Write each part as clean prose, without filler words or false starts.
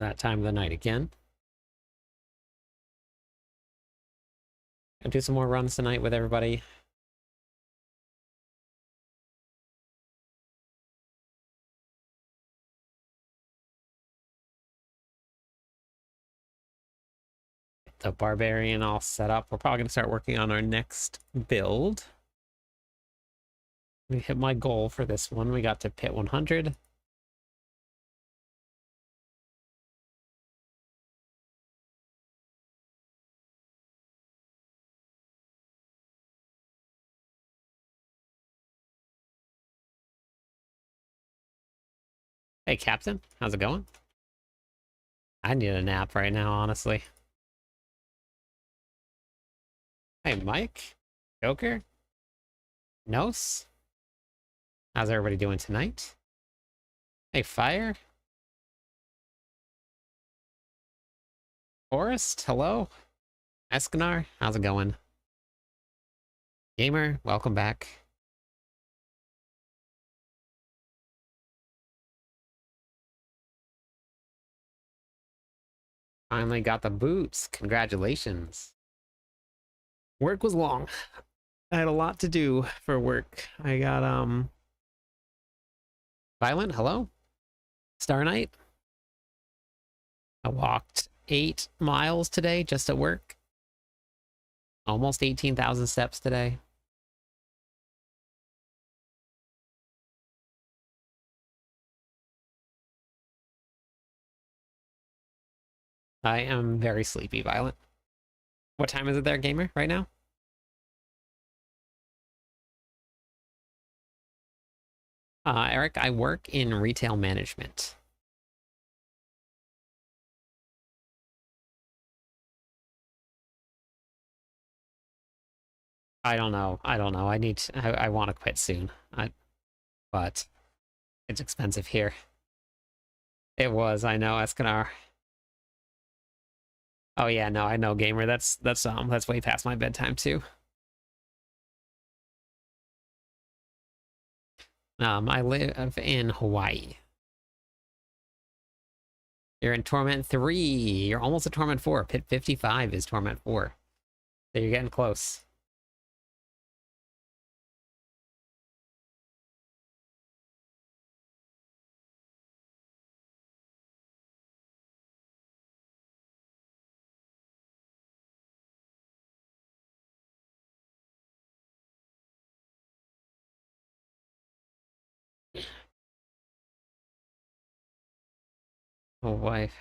that time of the night again. I'll do some more runs tonight with everybody. The Barbarian all set up. We're probably going to start working on our next build. We hit my goal for this one. We got to pit 100. Hey, Captain. How's it going? I need a nap right now, honestly. Hey, Mike? Joker? Nos? How's everybody doing tonight? Hey, Fire? Forest? Hello? Escanar? How's it going? Gamer? Welcome back. Finally got the boots. Congratulations. Work was long. I had a lot to do for work. I got, Violent, hello? Star Knight? I walked 8 miles today just at work. Almost 18,000 steps today. I am very sleepy, Violent. What time is it there, gamer, right now? Eric, I work in retail management. I don't know. I don't know. I want to quit soon. But it's expensive here. It was, I know, Escanar. Oh yeah, no, I know, gamer. That's way past my bedtime too. I live in Hawaii. You're in Torment 3. You're almost at Torment 4. Pit 55 is Torment 4. So you're getting close. Oh, wife.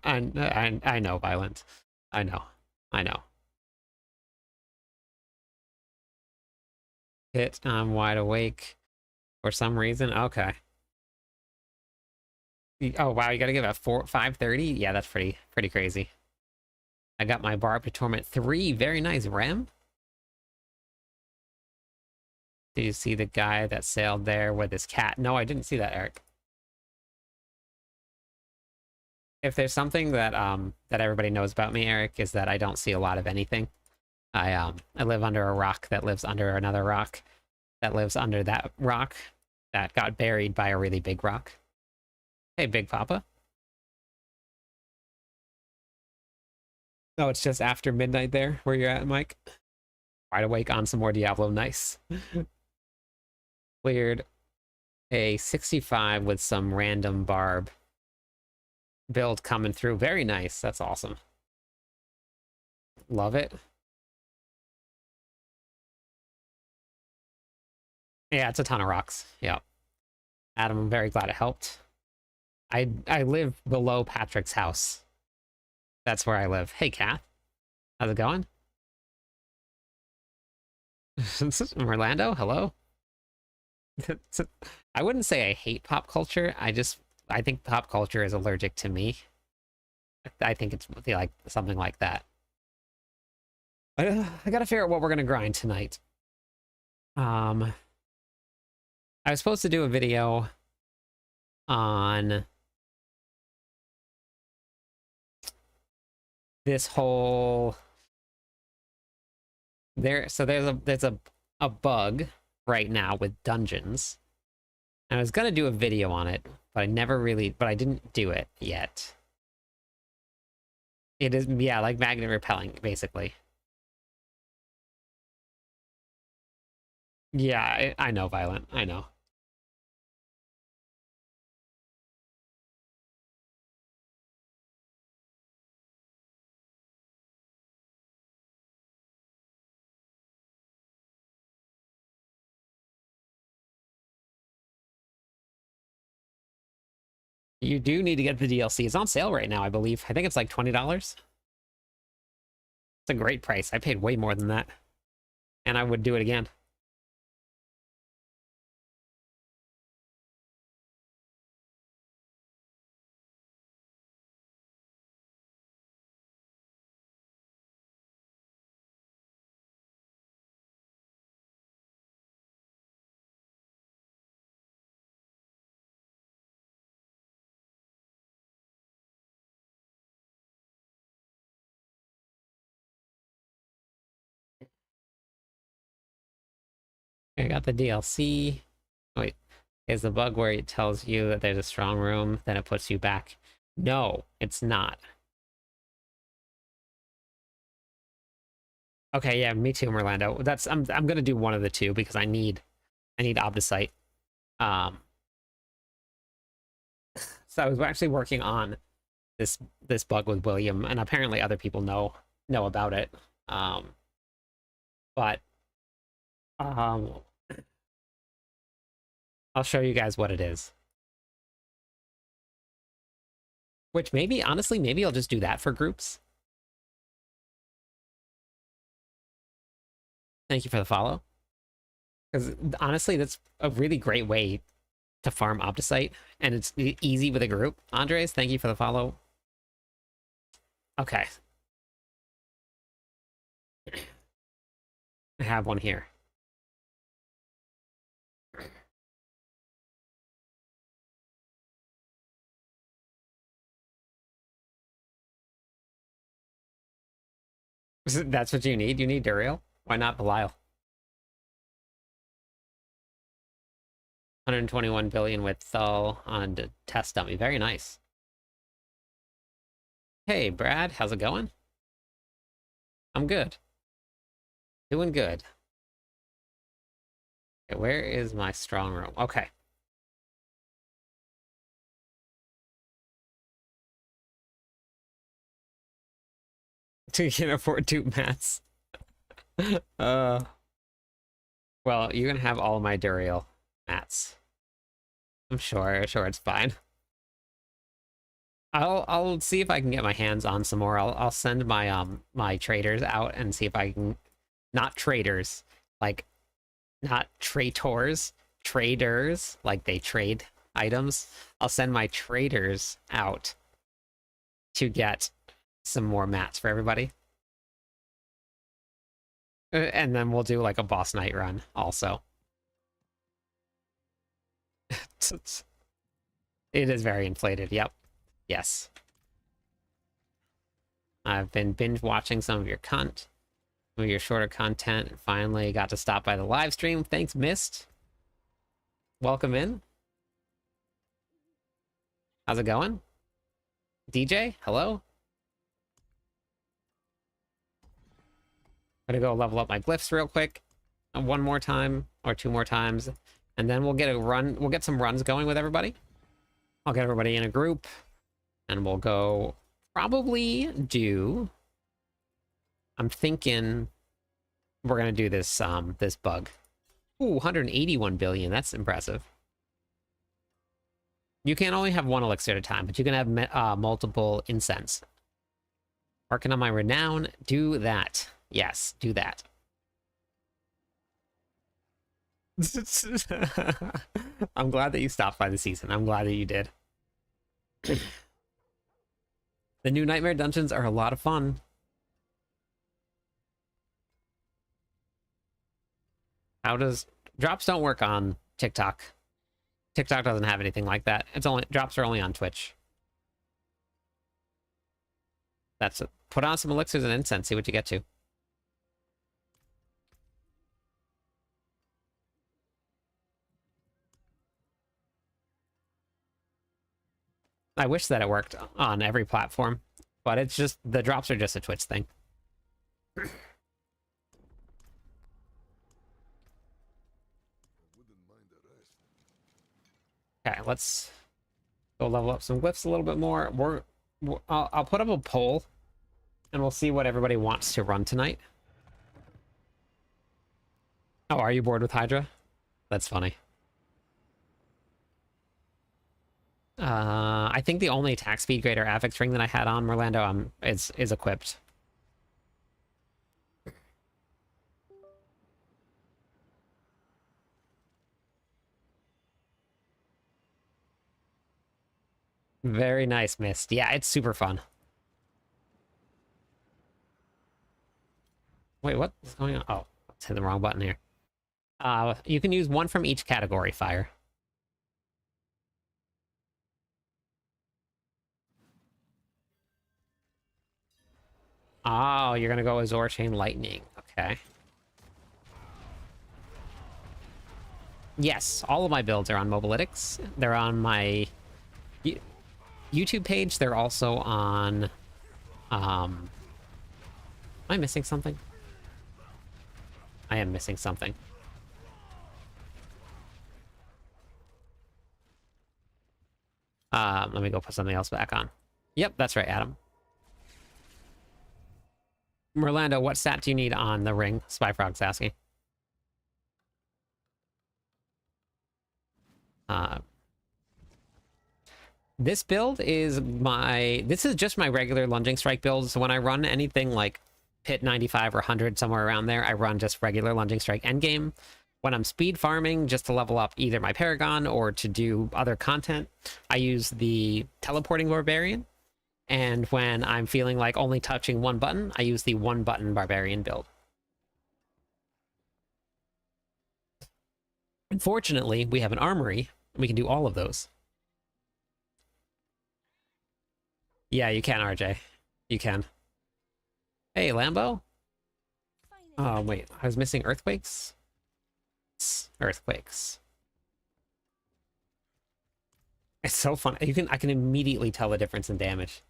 I know, Violent. I know. I know. Hit, I'm wide awake. For some reason. Okay. Oh, wow, you gotta give it 5:30? Yeah, that's pretty crazy. I got my Barb to Torment 3. Very nice, Rem. Did you see the guy that sailed there with his cat? No, I didn't see that, Eric. If there's something that that everybody knows about me, Eric, is that I don't see a lot of anything. I live under a rock that lives under another rock that lives under that rock that got buried by a really big rock. Hey, Big Papa. Oh, it's just after midnight there where you're at, Mike. Wide awake on some more Diablo. Nice. Cleared a 65 with some random Barb build coming through. Very nice. That's awesome. Love it. Yeah, it's a ton of rocks. Yeah. Adam, I'm very glad it helped. I live below Patrick's house. That's where I live. Hey, Kath. How's it going? Orlando, hello. I wouldn't say I hate pop culture. I think pop culture is allergic to me. I think it's like something like that. I gotta figure out what we're gonna grind tonight. I was supposed to do a video on this whole there's a bug right now with dungeons I was gonna do a video on it, but I didn't do it yet. It is, yeah, like magnet repelling, basically. Yeah, I know, Violent. I know. You do need to get the DLC. It's on sale right now, I believe. I think it's like $20. It's a great price. I paid way more than that. And I would do it again. I got the DLC. Wait, is the bug where it tells you that there's a strong room, then it puts you back? No, it's not. Okay, yeah, me too, Merlando. I'm gonna do one of the two because I need Obdicite. Um, so I was actually working on this bug with William, and apparently other people know about it. Um, but um, I'll show you guys what it is. Which maybe, honestly, maybe I'll just do that for groups. Thank you for the follow. Because honestly, that's a really great way to farm Opticite, and it's easy with a group. Andres, thank you for the follow. Okay. I have one here. That's what you need? You need Duriel? Why not Belial? 121 billion with Thul on the test dummy. Very nice. Hey, Brad, how's it going? I'm good. Doing good. Okay, where is my strong room? Okay. You can afford 2 mats. uh, well, you're gonna have all my Duriel mats. I'm sure it's fine. I'll see if I can get my hands on some more. I'll send my my traders out and see if I can, not traders, like not traitors, traders, like they trade items. I'll send my traders out to get some more mats for everybody. And then we'll do like a boss night run also. It is very inflated, yep. Yes. I've been binge watching some of your shorter content, and finally got to stop by the live stream. Thanks, Mist. Welcome in. How's it going? DJ, hello? I'm gonna go level up my glyphs real quick. One more time, or 2 more times. And then we'll get some runs going with everybody. I'll get everybody in a group. And we'll go probably do... I'm thinking we're gonna do this this bug. Ooh, 181 billion. That's impressive. You can only have 1 elixir at a time, but you can have multiple incense. Working on my renown. Do that. Yes, do that. I'm glad that you stopped by the season. I'm glad that you did. The new Nightmare Dungeons are a lot of fun. How does... Drops don't work on TikTok. TikTok doesn't have anything like that. Drops are only on Twitch. That's it. Put on some elixirs and incense, see what you get to. I wish that it worked on every platform, but it's just, the drops are just a Twitch thing. Okay, let's go level up some glyphs a little bit more. I'll put up a poll, and we'll see what everybody wants to run tonight. Oh, are you bored with Hydra? That's funny. I think the only attack speed greater affix ring that I had on Merlando is equipped. Very nice, Mist. Yeah, it's super fun. Wait, what is going on? Oh, let's hit the wrong button here. You can use one from each category, Fire. Oh, you're gonna go Azor Chain Lightning. Okay. Yes, all of my builds are on Mobalytics. They're on my YouTube page. They're also on... Am I missing something? I am missing something. Let me go put something else back on. Yep, that's right, Adam. Merlando, what stat do you need on the ring? Spyfrog's asking. This build is this is just my regular lunging strike build. So when I run anything like Pit 95 or 100, somewhere around there, I run just regular lunging strike endgame. When I'm speed farming, just to level up either my Paragon or to do other content, I use the teleporting Barbarian. And when I'm feeling like only touching one button, I use the one button Barbarian build. Unfortunately, we have an armory, and we can do all of those. Yeah, you can, RJ. You can. Hey, Lambo? Oh, wait. I was missing earthquakes? Earthquakes. It's so fun. I can immediately tell the difference in damage.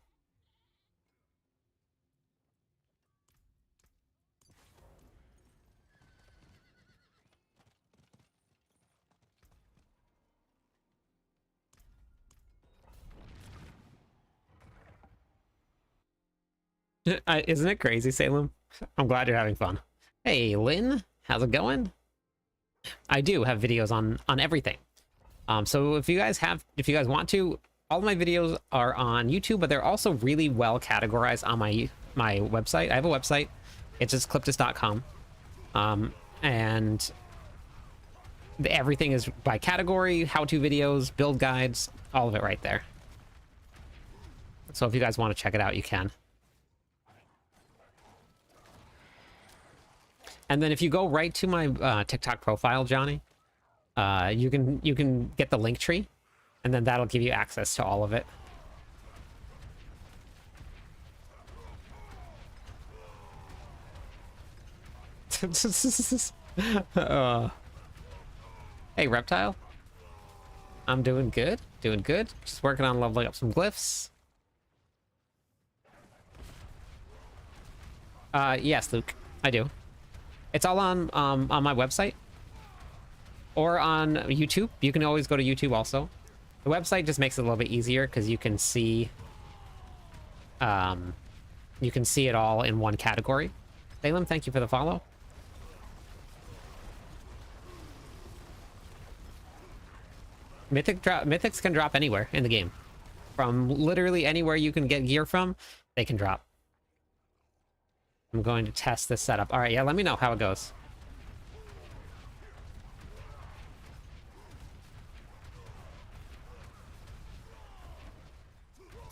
Isn't it crazy, Salem? I'm glad you're having fun. Hey, Lynn, how's it going? I do have videos on everything. So if you guys want to, all of my videos are on YouTube, but they're also really well categorized on my website. I have a website. It's just cliptus.com. And everything is by category, how-to videos, build guides, all of it right there. So if you guys want to check it out, you can. And then if you go right to my TikTok profile, Johnny, you can get the link tree, and then that'll give you access to all of it. Hey, Reptile. I'm doing good. Doing good. Just working on leveling up some glyphs. Yes, Luke. I do. It's all on my website. Or on YouTube. You can always go to YouTube also. The website just makes it a little bit easier because you can see it all in one category. Salem, thank you for the follow. Mythics can drop anywhere in the game. From literally anywhere you can get gear from, they can drop. I'm going to test this setup. All right, yeah, let me know how it goes.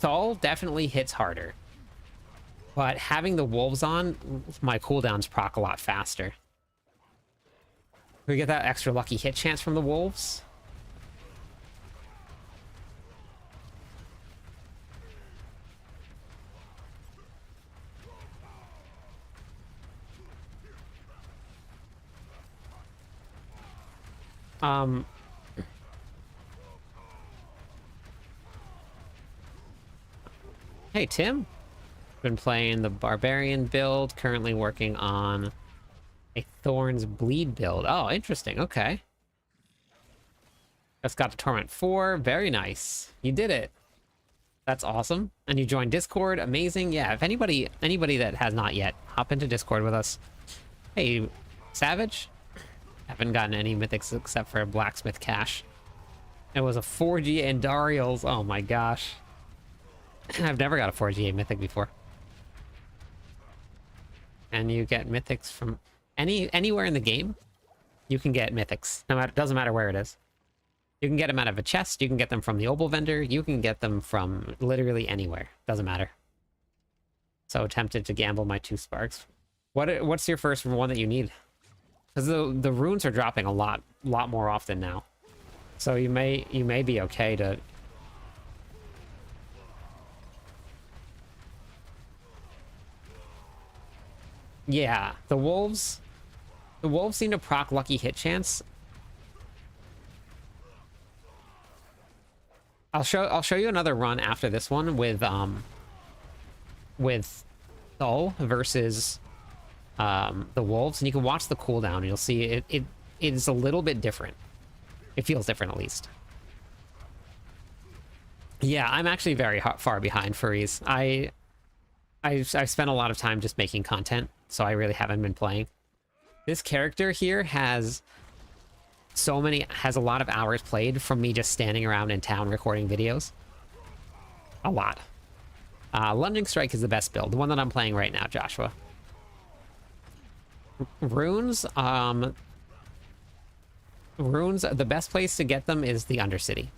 Thal definitely hits harder. But having the wolves on, my cooldowns proc a lot faster. We get that extra lucky hit chance from the wolves. Hey, Tim. Been playing the Barbarian build, currently working on a Thorns Bleed build. Oh, interesting. Okay. Just got to Torment 4. Very nice. You did it. That's awesome. And you joined Discord. Amazing. Yeah, if anybody that has not yet, hop into Discord with us. Hey, Savage. Haven't gotten any mythics except for a Blacksmith Cache. It was a 4G Andariels. Oh my gosh. I've never got a 4G mythic before. And you get mythics from anywhere in the game. You can get mythics. No matter, doesn't matter where it is. You can get them out of a chest. You can get them from the Opal vendor. You can get them from literally anywhere. Doesn't matter. So tempted to gamble my 2 sparks. What's your first one that you need? Because the runes are dropping a lot more often now. So you may be okay to. Yeah, the wolves seem to proc lucky hit chance. I'll show you another run after this one with Thull versus the wolves, and you can watch the cooldown and you'll see it is a little bit different. It feels different, at least. Yeah, I'm actually very far behind furries. I've spent a lot of time just making content, so I really haven't been playing. This character here has a lot of hours played from me just standing around in town recording videos. A lot. Lunging Strike is the best build, the one that I'm playing right now, Joshua. Runes, the best place to get them is the Undercity.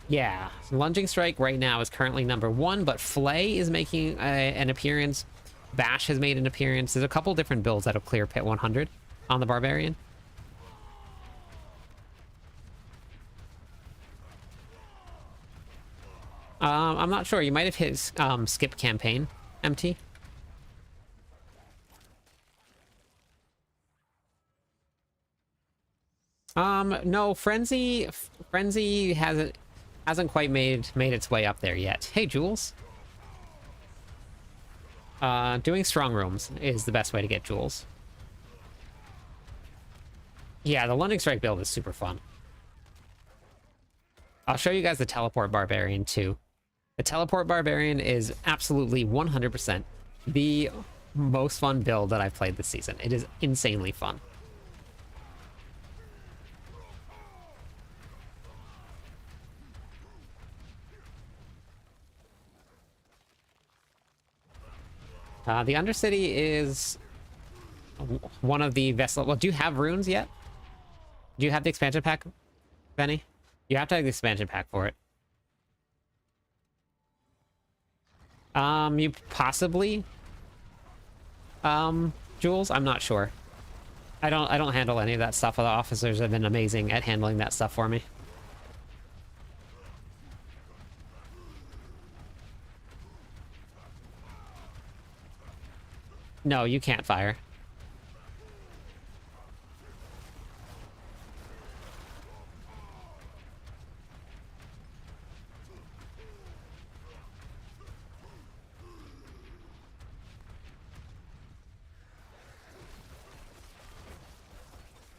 Yeah, Lunging Strike right now is currently #1, but Flay is making an appearance. Bash has made an appearance. There's a couple different builds that'll clear Pit 100 on the Barbarian. I'm not sure. You might have hit skip campaign, MT. No, Frenzy hasn't quite made its way up there yet. Hey, Jules. Doing Strongrooms is the best way to get Jules. Yeah, the Lunging Strike build is super fun. I'll show you guys the Teleport Barbarian too. The Teleport Barbarian is absolutely 100% the most fun build that I've played this season. It is insanely fun. The Undercity is one of the vessel. Well, do you have runes yet? Do you have the expansion pack, Benny? You have to have the expansion pack for it. You possibly, Jules. I'm not sure. I don't handle any of that stuff. The officers have been amazing at handling that stuff for me. No, you can't fire.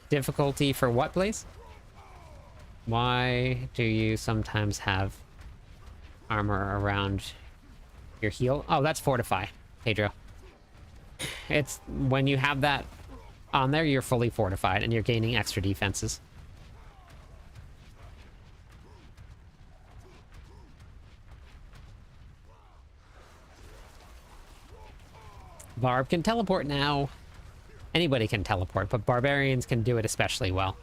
Difficulty for what, Blaze? Why do you sometimes have armor around your heel? Oh, that's Fortify, Pedro. It's when you have that on there, you're fully fortified and you're gaining extra defenses. Barb can teleport now. Anybody can teleport, but barbarians can do it especially well.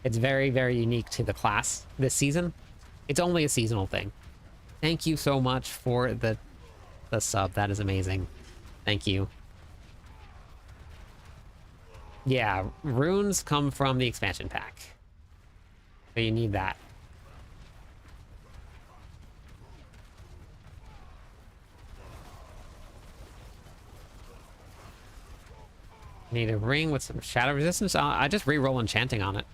It's very, very unique to the class this season. It's only a seasonal thing. Thank you so much for the sub. That is amazing. Thank you. Yeah, runes come from the expansion pack. So you need that. Need a ring with some shadow resistance. I just re-roll enchanting on it.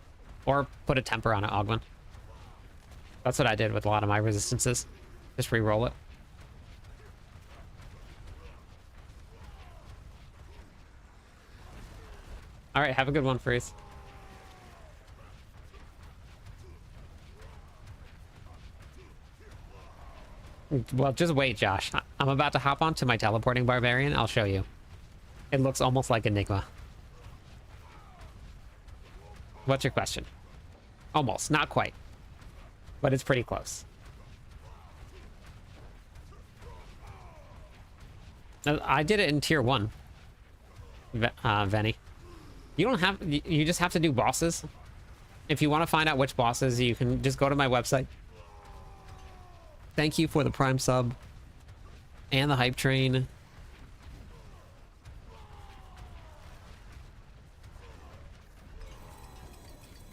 Or put a temper on it, Ogwin. That's what I did with a lot of my resistances. Just re-roll it. All right, have a good one, Freeze. Well, just wait, Josh. I'm about to hop onto my teleporting barbarian. I'll show you. It looks almost like Enigma. What's your question? Almost, not quite. But it's pretty close. I did it in tier 1. Venny. You don't have... You just have to do bosses. If you want to find out which bosses, you can just go to my website. Thank you for the Prime sub. And the hype train.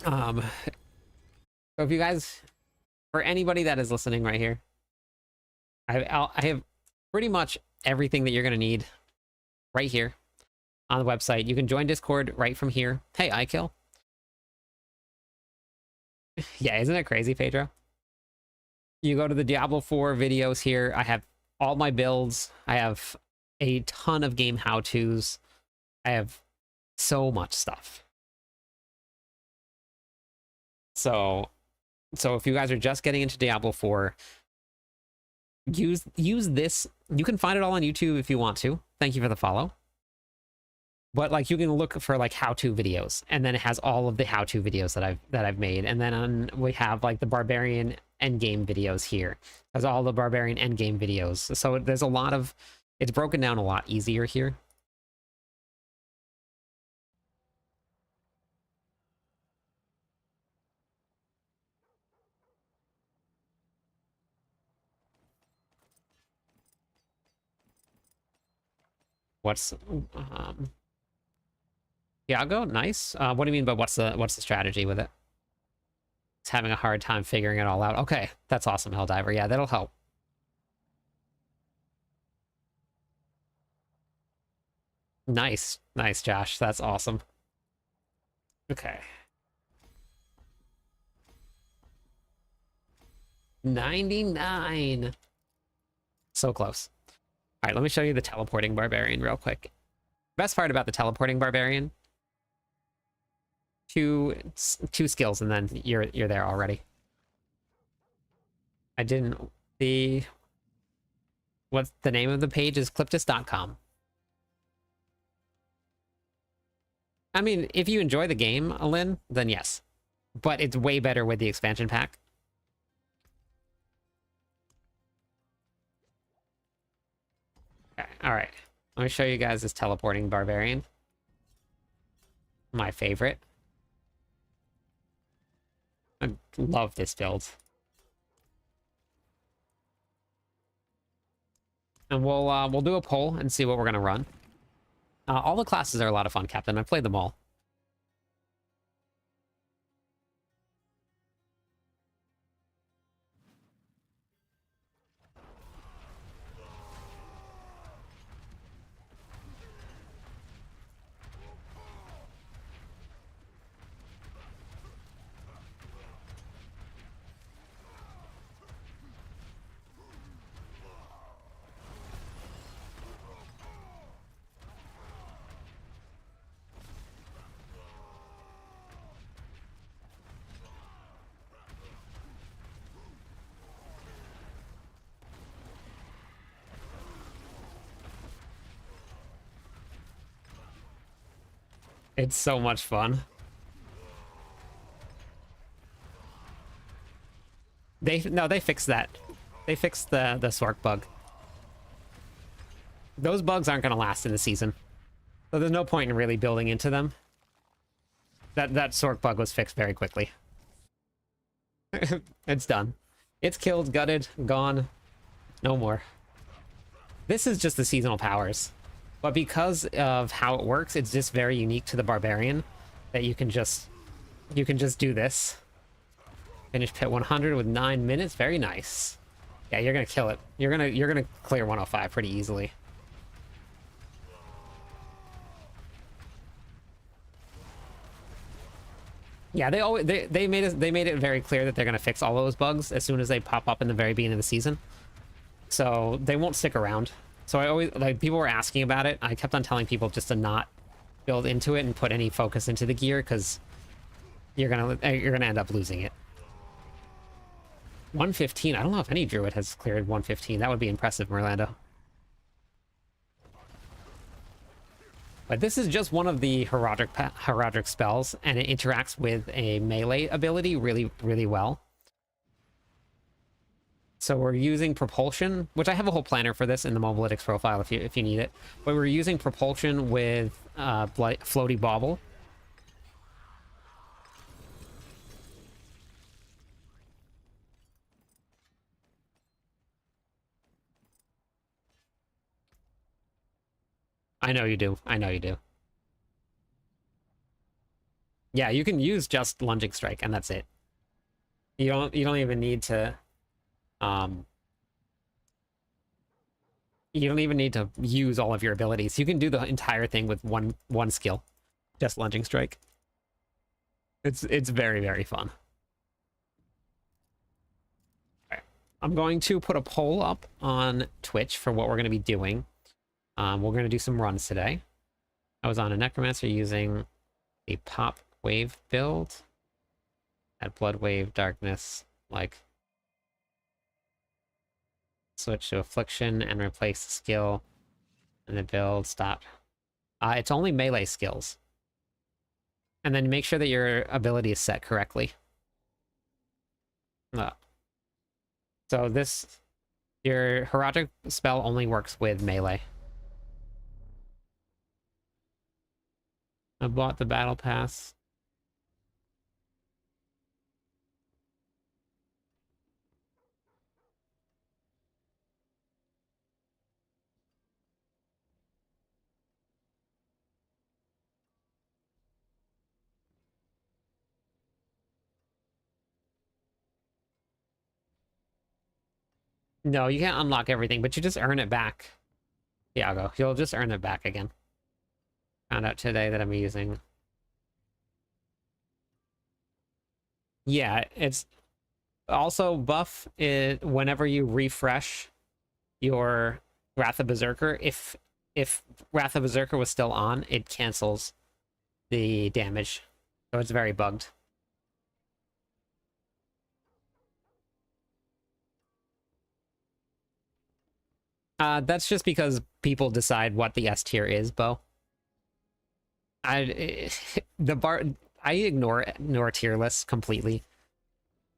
So if you guys... For anybody that is listening right here, I have pretty much everything that you're going to need right here on the website. You can join Discord right from here. Hey, iKill. Yeah, isn't it crazy, Pedro? You go to the Diablo 4 videos here. I have all my builds. I have a ton of game how-tos. I have so much stuff. So if you guys are just getting into Diablo 4, use this. You can find it all on YouTube if you want to. Thank you for the follow. But like, you can look for like how-to videos, and then it has all of the how-to videos that I've made. And then we have like the Barbarian endgame videos here. There's all the Barbarian endgame videos. So there's a lot of... It's broken down a lot easier here. What's Iago? Nice. What do you mean by what's the strategy with it? It's having a hard time figuring it all out. Okay, that's awesome, Helldiver. Yeah, that'll help. Nice. Nice, Josh. That's awesome. Okay. 99. So close. All right, let me show you the teleporting barbarian real quick. Best part about the teleporting barbarian, two skills, and then you're there already. I didn't... What's the name of the page is Cliptus.com. I mean, if you enjoy the game, Alin, then yes. But it's way better with the expansion pack. Okay, alright. Let me show you guys this teleporting barbarian. My favorite. I love this build. And we'll do a poll and see what we're gonna run. All the classes are a lot of fun, Captain. I played them all. It's so much fun. They fixed that. They fixed the Sork bug. Those bugs aren't gonna last in the season. So there's no point in really building into them. That Sork bug was fixed very quickly. It's done. It's killed, gutted, gone. No more. This is just the seasonal powers. But because of how it works, it's just very unique to the Barbarian that you can just do this. Finish pit 100 with 9 minutes. Very nice. Yeah, you're gonna kill it. You're gonna clear 105 pretty easily. Yeah, they made it very clear that they're gonna fix all those bugs as soon as they pop up in the very beginning of the season. So they won't stick around. So I always, like, people were asking about it. I kept on telling people just to not build into it and put any focus into the gear, because you're gonna end up losing it. 115. I don't know if any druid has cleared 115. That would be impressive, Merlando. But this is just one of the heraldric spells, and it interacts with a melee ability really, really well. So we're using propulsion, which I have a whole planner for this in the Mobalytics profile if you need it. But we're using propulsion with floaty bauble. I know you do. I know you do. Yeah, you can use just lunging strike, and that's it. You don't even need to you don't even need to use all of your abilities. You can do the entire thing with one skill. Just lunging strike. It's very, very fun. All right. I'm going to put a poll up on Twitch for what we're going to be doing. We're going to do some runs today. I was on a Necromancer using a pop wave build. Add blood wave, darkness, like switch to affliction and replace the skill and the build. Stop. It's only melee skills. And then make sure that your ability is set correctly. So your heraldric spell only works with melee. I bought the battle pass. No, you can't unlock everything, but you just earn it back. Iago, you'll just earn it back again. Found out today that I'm using. Yeah, it's also buff it whenever you refresh your Wrath of Berserker. If Wrath of Berserker was still on, it cancels the damage. So it's very bugged. That's just because people decide what the S tier is, Bo. I ignore tier lists completely.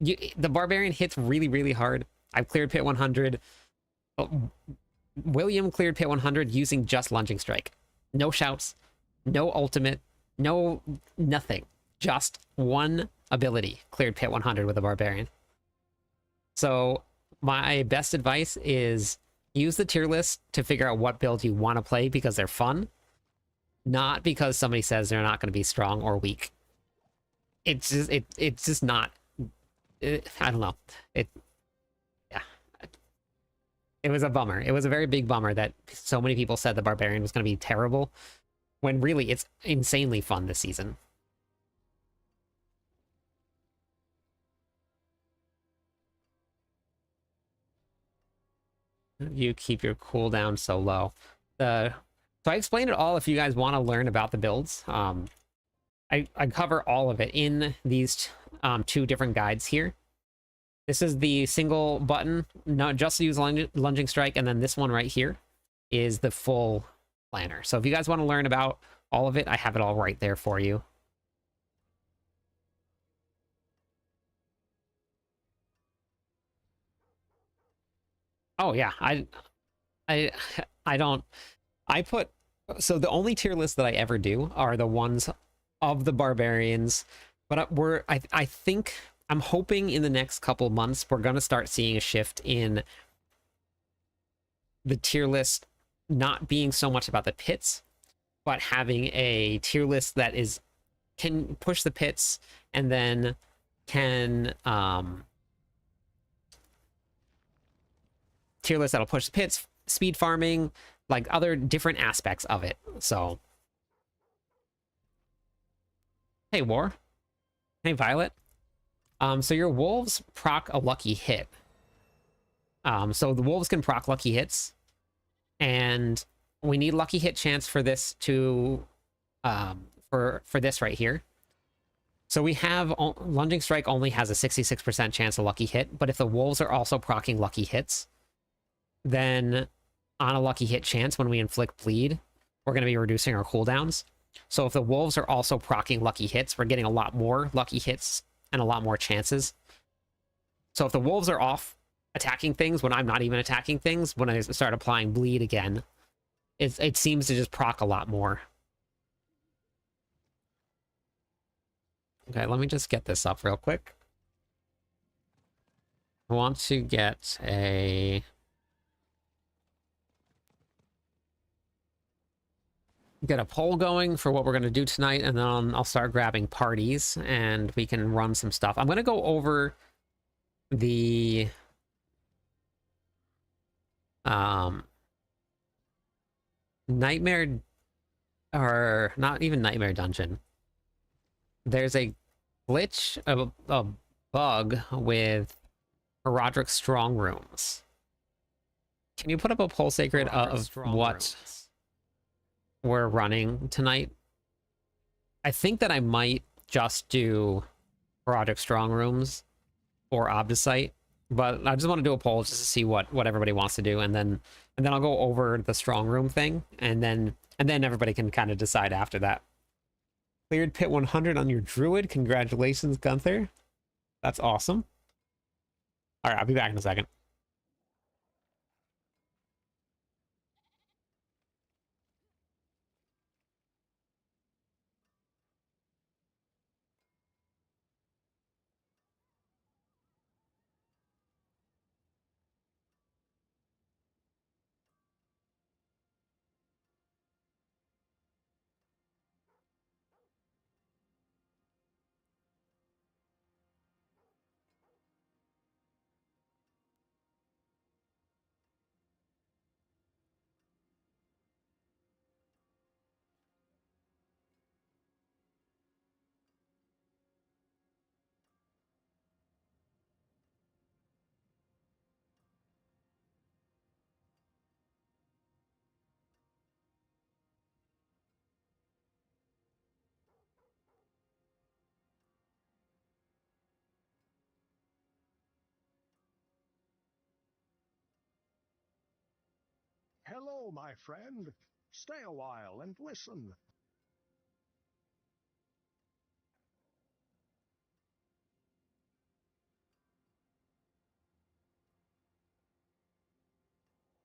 The Barbarian hits really, really hard. I've cleared Pit 100. William cleared Pit 100 using just lunging strike. No shouts, no ultimate, no nothing. Just one ability cleared Pit 100 with a Barbarian. So my best advice is use the tier list to figure out what build you want to play because they're fun, not because somebody says they're not going to be strong or weak. It's just not. I don't know. Yeah. It was a bummer. It was a very big bummer that so many people said the Barbarian was going to be terrible, when really it's insanely fun this season. You keep your cooldown so low. So I explained it all if you guys want to learn about the builds. I cover all of it in these two different guides here. This is the single button, not just to use lunging strike, and then this one right here is the full planner. So if you guys want to learn about all of it, I have it all right there for you. Oh yeah, I don't. So the only tier lists that I ever do are the ones of the Barbarians, but I think I'm hoping in the next couple months we're gonna start seeing a shift in the tier list not being so much about the pits, but having a tier list that can push the pits and then can tier list that'll push the pits, speed farming, like other different aspects of it. So hey, War. Hey, Violet. So your wolves proc a lucky hit. So the wolves can proc lucky hits, and we need lucky hit chance for this to, for this right here. So we have Lunging Strike only has a 66% chance of lucky hit, but if the wolves are also proccing lucky hits, then on a lucky hit chance, when we inflict bleed, we're going to be reducing our cooldowns. So if the wolves are also proccing lucky hits, we're getting a lot more lucky hits and a lot more chances. So if the wolves are off attacking things when I'm not even attacking things, when I start applying bleed again, it seems to just proc a lot more. Okay, let me just get this up real quick. I want to get a... get a poll going for what we're going to do tonight, and then I'll start grabbing parties, and we can run some stuff. I'm going to go over the... Nightmare... or not even Nightmare Dungeon. There's a glitch, a bug with Roderick Strongrooms. Can you put up a poll, Sacred, of what we're running tonight? I think that I might just do Roderick Strongrooms or Obdicite, but I just want to do a poll just to see what everybody wants to do, and then I'll go over the Strongroom thing, and then everybody can kind of decide after that. Cleared Pit 100 on your Druid. Congratulations, Gunther. That's awesome. All right, I'll be back in a second. Hello, my friend. Stay a while and listen.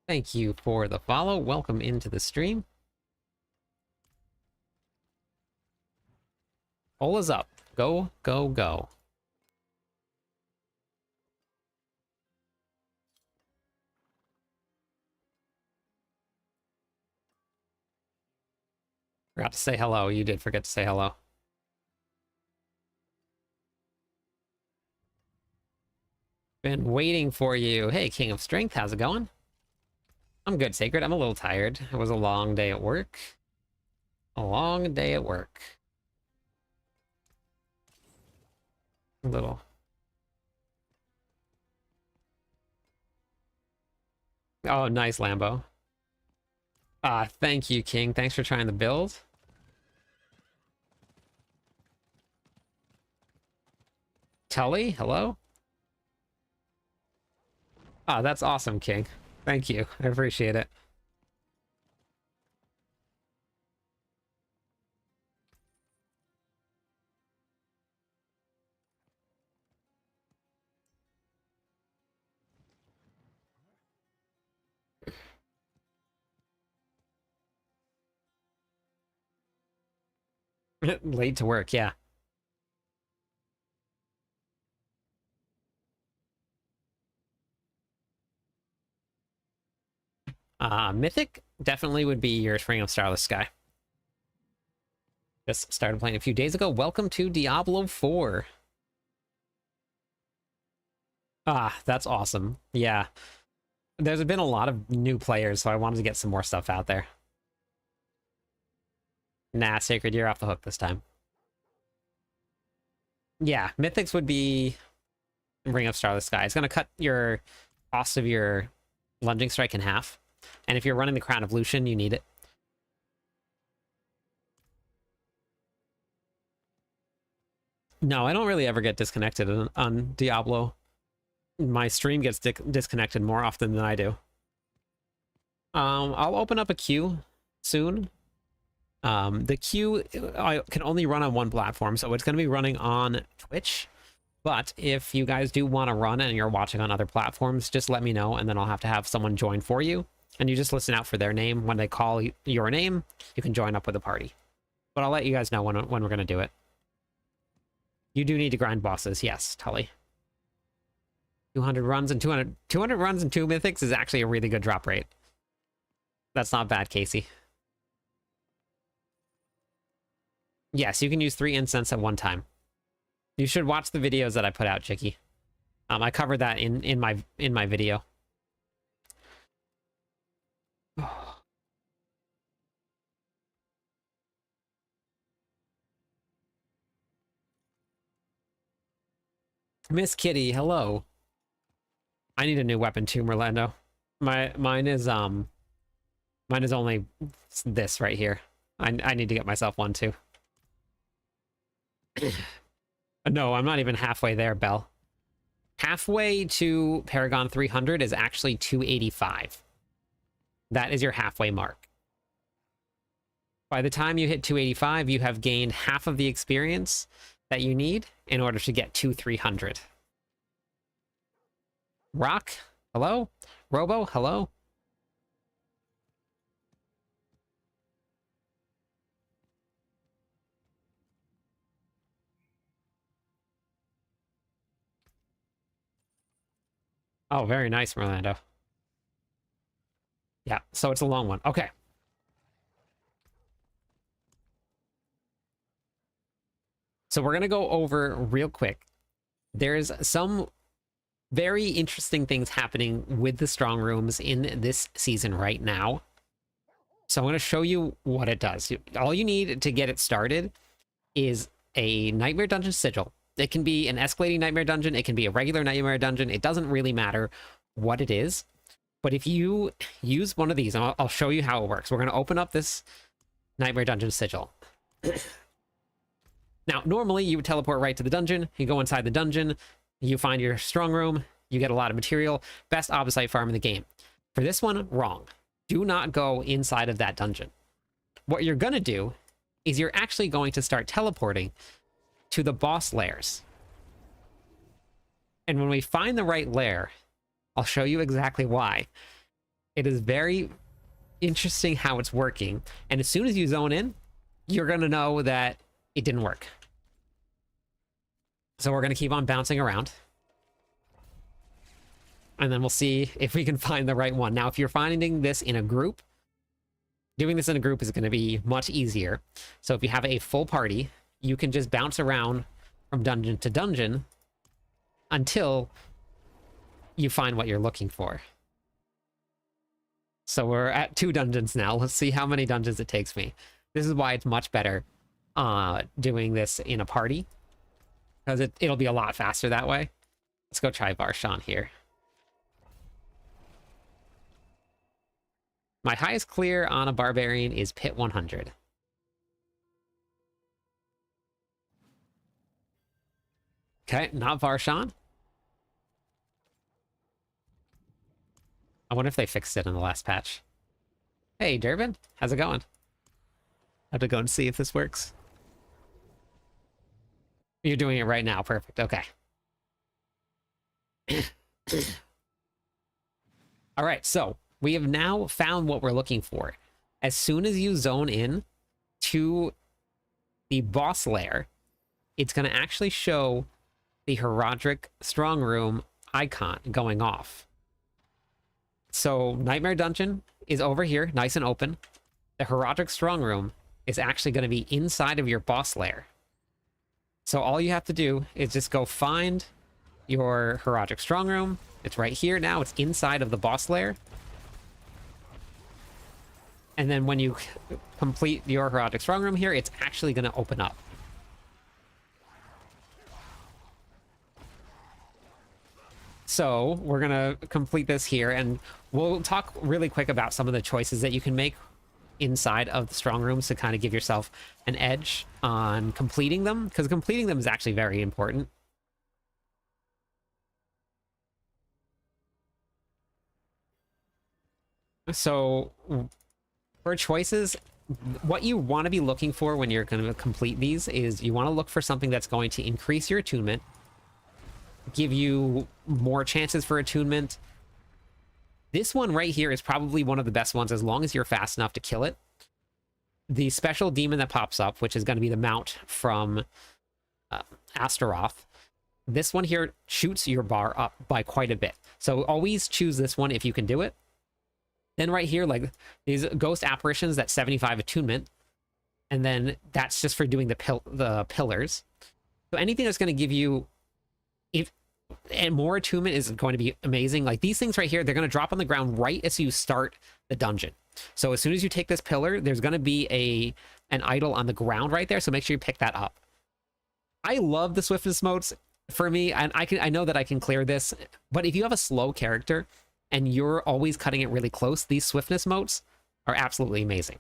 Thank you for the follow. Welcome into the stream. Poll is up. Go, go, go. Forgot to say hello. You did forget to say hello. Been waiting for you. Hey, King of Strength, how's it going? I'm good, Sacred. I'm a little tired. It was a long day at work. A long day at work. A little. Oh, nice, Lambo. Thank you, King. Thanks for trying the build. Tully, hello? Ah, that's awesome, King. Thank you. I appreciate it. Late to work, yeah. Mythic definitely would be your Spring of Starless Sky. Just started playing a few days ago. Welcome to Diablo 4. Ah, that's awesome. Yeah. There's been a lot of new players, so I wanted to get some more stuff out there. Nah, Sacred, you're off the hook this time. Yeah, Mythics would be Ring of Starless Sky. It's going to cut your cost of your lunging strike in half. And if you're running the Crown of Lucian, you need it. No, I don't really ever get disconnected on Diablo. My stream gets disconnected more often than I do. I'll open up a queue soon. The queue I can only run on one platform, so it's going to be running on Twitch. But if you guys do want to run and you're watching on other platforms, just let me know, and then I'll have to have someone join for you. And you just listen out for their name. When they call your name, you can join up with the party. But I'll let you guys know when we're going to do it. You do need to grind bosses, yes, Tully. 200 runs and 200 runs and 2 mythics is actually a really good drop rate. That's not bad, Casey. Yes, you can use 3 incense at one time. You should watch the videos that I put out, Chicky. I covered that in my video. Miss Kitty, hello. I need a new weapon too, Merlando. Mine is only this right here. I need to get myself one too. No, I'm not even halfway there, Belle. Halfway to Paragon 300 is actually 285. That is your halfway mark. By the time you hit 285, you have gained half of the experience that you need in order to get to 300. Rock, hello? Robo, hello? Oh, very nice, Merlando. Yeah, so it's a long one. Okay. So we're going to go over real quick. There's some very interesting things happening with the strong rooms in this season right now. So I'm going to show you what it does. All you need to get it started is a Nightmare Dungeon Sigil. It can be an escalating Nightmare Dungeon. It can be a regular Nightmare Dungeon. It doesn't really matter what it is. But if you use one of these, and I'll show you how it works. We're going to open up this Nightmare Dungeon Sigil. Now, normally you would teleport right to the dungeon. You go inside the dungeon. You find your strong room. You get a lot of material. Best opposite farm in the game. For this one, wrong. Do not go inside of that dungeon. What you're going to do is you're actually going to start teleporting to the boss lairs. And when we find the right lair, I'll show you exactly why. It is very interesting how it's working. And as soon as you zone in, you're going to know that it didn't work. So we're going to keep on bouncing around. And then we'll see if we can find the right one. Now, if you're finding this in a group, doing this in a group is going to be much easier. So if you have a full party, you can just bounce around from dungeon to dungeon until you find what you're looking for. So we're at 2 dungeons now. Let's see how many dungeons it takes me. This is why it's much better doing this in a party, because it'll be a lot faster that way. Let's go try Varshan here. My highest clear on a Barbarian is Pit 100. Okay, not Varshan. I wonder if they fixed it in the last patch. Hey, Durbin, how's it going? I have to go and see if this works. You're doing it right now. Perfect. Okay. All right, so we have now found what we're looking for. As soon as you zone in to the boss lair, it's going to actually show the Herodic Strong Room icon going off. So Nightmare Dungeon is over here, nice and open. The Herodic Strong Room is actually going to be inside of your boss lair. So all you have to do is just go find your Herodic Strong Room. It's right here now. It's inside of the boss lair. And then when you complete your Herodic Strong Room here, it's actually going to open up. So we're gonna complete this here, and we'll talk really quick about some of the choices that you can make inside of the strong rooms to kind of give yourself an edge on completing them, because completing them is actually very important. So for choices, what you want to be looking for when you're going to complete these is you want to look for something that's going to increase your attunement, give you more chances for attunement. This one right here is probably one of the best ones as long as you're fast enough to kill it. The special demon that pops up, which is going to be the mount from Astaroth, this one here shoots your bar up by quite a bit. So always choose this one if you can do it. Then right here, like these ghost apparitions, that's 75 attunement. And then that's just for doing the pillars. So anything that's going to give you, and more attunement is going to be amazing. Like these things right here, they're going to drop on the ground right as you start the dungeon. So as soon as you take this pillar, there's going to be an idol on the ground right there. So make sure you pick that up. I love the swiftness modes for me, and I know that I can clear this, but if you have a slow character and you're always cutting it really close, these swiftness modes are absolutely amazing.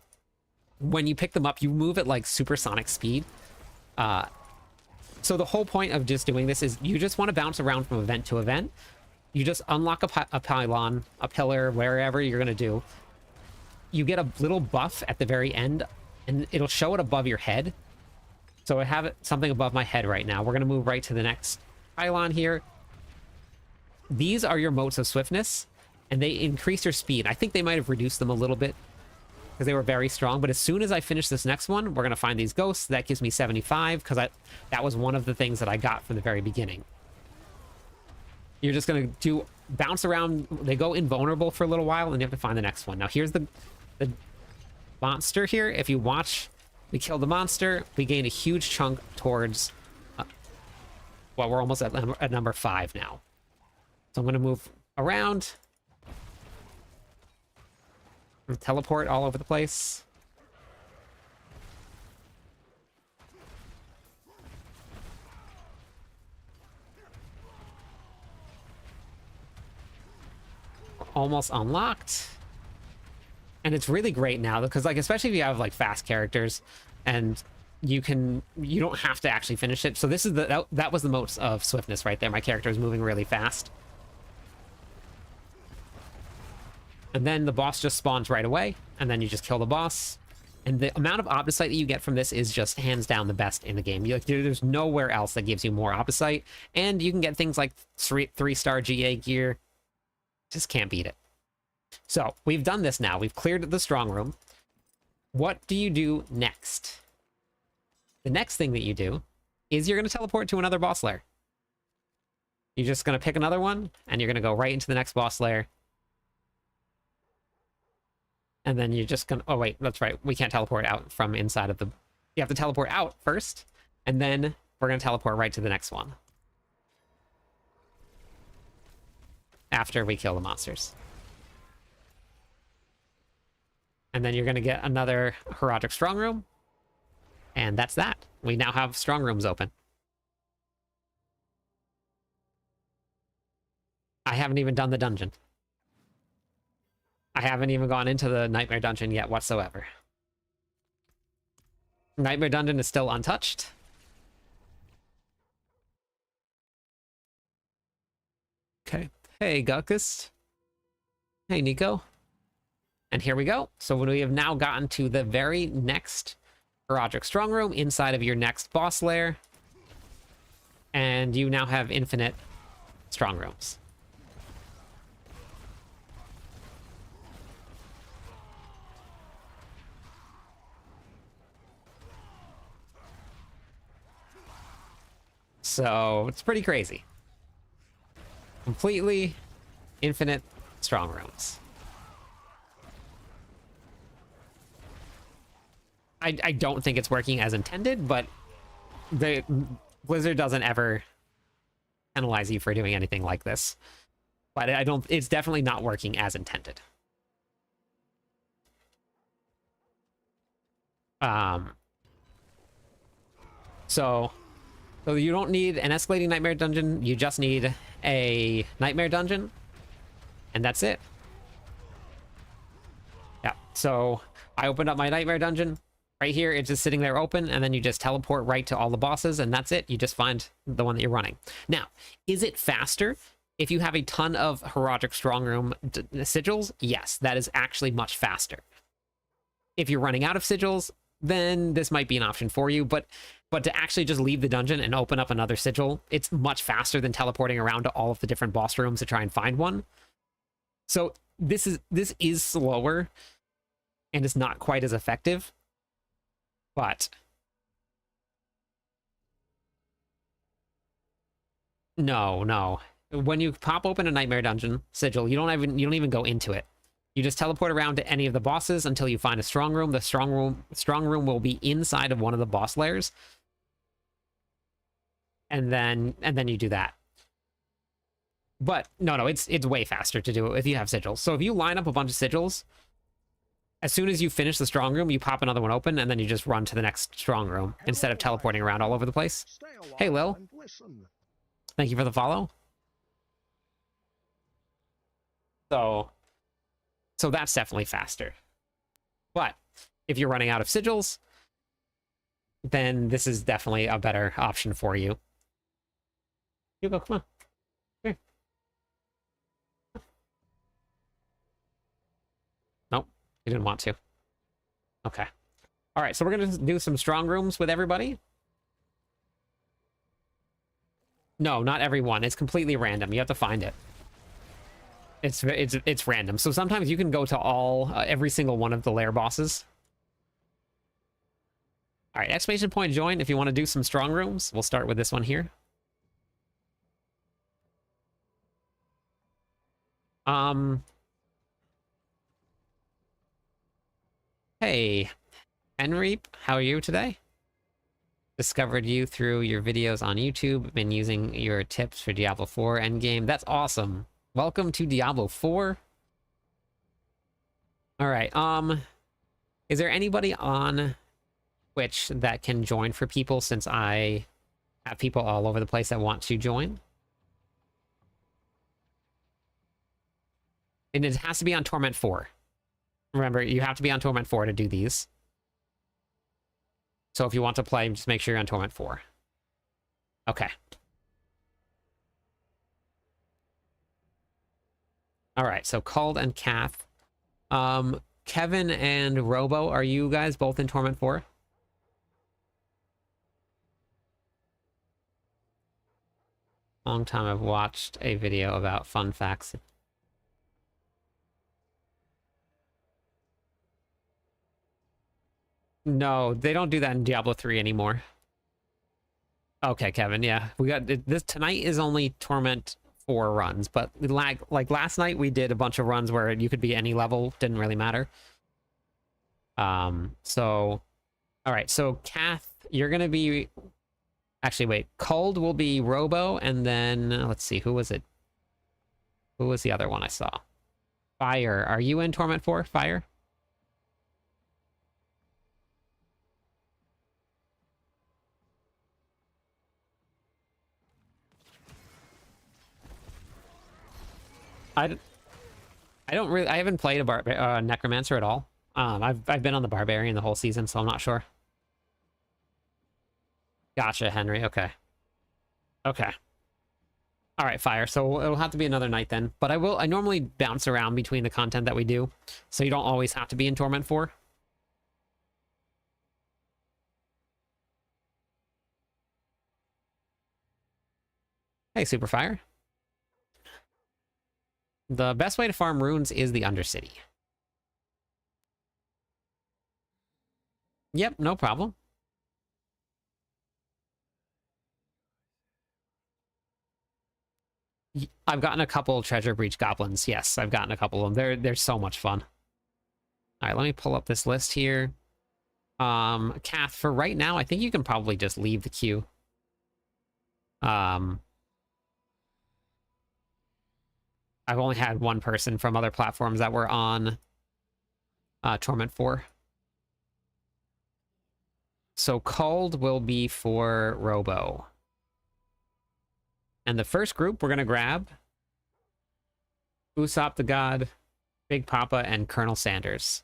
When you pick them up, you move at like supersonic speed. So the whole point of just doing this is you just want to bounce around from event to event. You just unlock a pylon, a pillar, wherever you're going to do. You get a little buff at the very end, and it'll show it above your head. So I have something above my head right now. We're going to move right to the next pylon here. These are your motes of swiftness, and they increase your speed. I think they might have reduced them a little bit because they were very strong. But as soon as I finish this next one, we're going to find these ghosts. That gives me 75 because that was one of the things that I got from the very beginning. You're just going to bounce around. They go invulnerable for a little while, and you have to find the next one. Now, here's the monster here. If you watch, we kill the monster. We gain a huge chunk towards... well, we're almost at number 5 now. So I'm going to move around. And teleport all over the place. We're almost unlocked. And it's really great now because, like, especially if you have like fast characters and you don't have to actually finish it. So this is that was the most of swiftness right there. My character is moving really fast. And then the boss just spawns right away, and then you just kill the boss. And the amount of opposite that you get from this is just hands down the best in the game. There's nowhere else that gives you more opposite. And you can get things like 3-star GA gear. Just can't beat it. So we've done this now. We've cleared the strong room. What do you do next? The next thing that you do is you're going to teleport to another boss lair. You're just going to pick another one, and you're going to go right into the next boss lair. And then you're just gonna... oh, wait, that's right. We can't teleport out from inside of the... you have to teleport out first, and then we're gonna teleport right to the next one. After we kill the monsters. And then you're gonna get another Herodic Strong Room. And that's that. We now have Strong Rooms open. I haven't even done the dungeon. I haven't even gone into the Nightmare Dungeon yet whatsoever. Nightmare Dungeon is still untouched. Okay. Hey, Guckus. Hey, Nico. And here we go. So we have now gotten to the very next Herodic Strong Room inside of your next boss lair. And you now have infinite strong rooms. So it's pretty crazy. Completely infinite strong rooms. I don't think it's working as intended, but the Blizzard doesn't ever penalize you for doing anything like this. But it's definitely not working as intended. So So you don't need an escalating nightmare dungeon, you just need a nightmare dungeon, and that's it. Yeah, so I opened up my nightmare dungeon. Right here, it's just sitting there open, and then you just teleport right to all the bosses, and that's it. You just find the one that you're running. Now, is it faster if you have a ton of Herodic Strongroom sigils? Yes, that is actually much faster. If you're running out of sigils, then this might be an option for you, but to actually just leave the dungeon and open up another sigil, it's much faster than teleporting around to all of the different boss rooms to try and find one. So this is slower, and it's not quite as effective. But no. When you pop open a nightmare dungeon sigil, you don't even go into it. You just teleport around to any of the bosses until you find a strong room. The strong room will be inside of one of the boss layers. And then you do that. But no, it's way faster to do it if you have sigils. So if you line up a bunch of sigils, as soon as you finish the strong room, you pop another one open, and then you just run to the next strong room instead of teleporting around all over the place. Hey, Lil. Thank you for the follow. So that's definitely faster. But if you're running out of sigils, then this is definitely a better option for you. Hugo, come on. Here. Nope. You didn't want to. Okay. All right, so we're going to do some strong rooms with everybody. No, not everyone. It's completely random. You have to find it. It's random. So sometimes you can go to every single one of the lair bosses. All right, exclamation point join if you want to do some strong rooms. We'll start with this one here. Hey, Henry, how are you today? Discovered you through your videos on YouTube. Been using your tips for Diablo 4 endgame. That's awesome. Welcome to Diablo 4. All right. Is there anybody on Twitch that can join for people, since I have people all over the place that want to join? And it has to be on Torment 4. Remember, you have to be on Torment 4 to do these. So if you want to play, just make sure you're on Torment 4. Okay. All right, so Called and Kath. Kevin and Robo, are you guys both in Torment 4? Long time I've watched a video about fun facts. No, they don't do that in Diablo 3 anymore. Okay, Kevin, yeah. We got this tonight is only Torment 4 runs, but like last night we did a bunch of runs where you could be any level, didn't really matter. So all right, so Kath, you're gonna be actually wait, Cold will be Robo, and then let's see, who was it? Who was the other one I saw? Fire. Are you in Torment 4? Fire? I haven't played a Necromancer at all. I've been on the Barbarian the whole season, so I'm not sure. Gotcha, Henry. Okay. Okay. All right, Fire. So it'll have to be another night then. But I normally bounce around between the content that we do, so you don't always have to be in Torment 4. Hey, Superfire. The best way to farm runes is the Undercity. Yep, no problem. I've gotten a couple Treasure Breach Goblins. Yes, I've gotten a couple of them. They're so much fun. All right, let me pull up this list here. Kath, for right now, I think you can probably just leave the queue. I've only had one person from other platforms that were on Torment 4. So Called will be for Robo. And the first group we're going to grab Usopp the God, Big Papa, and Colonel Sanders.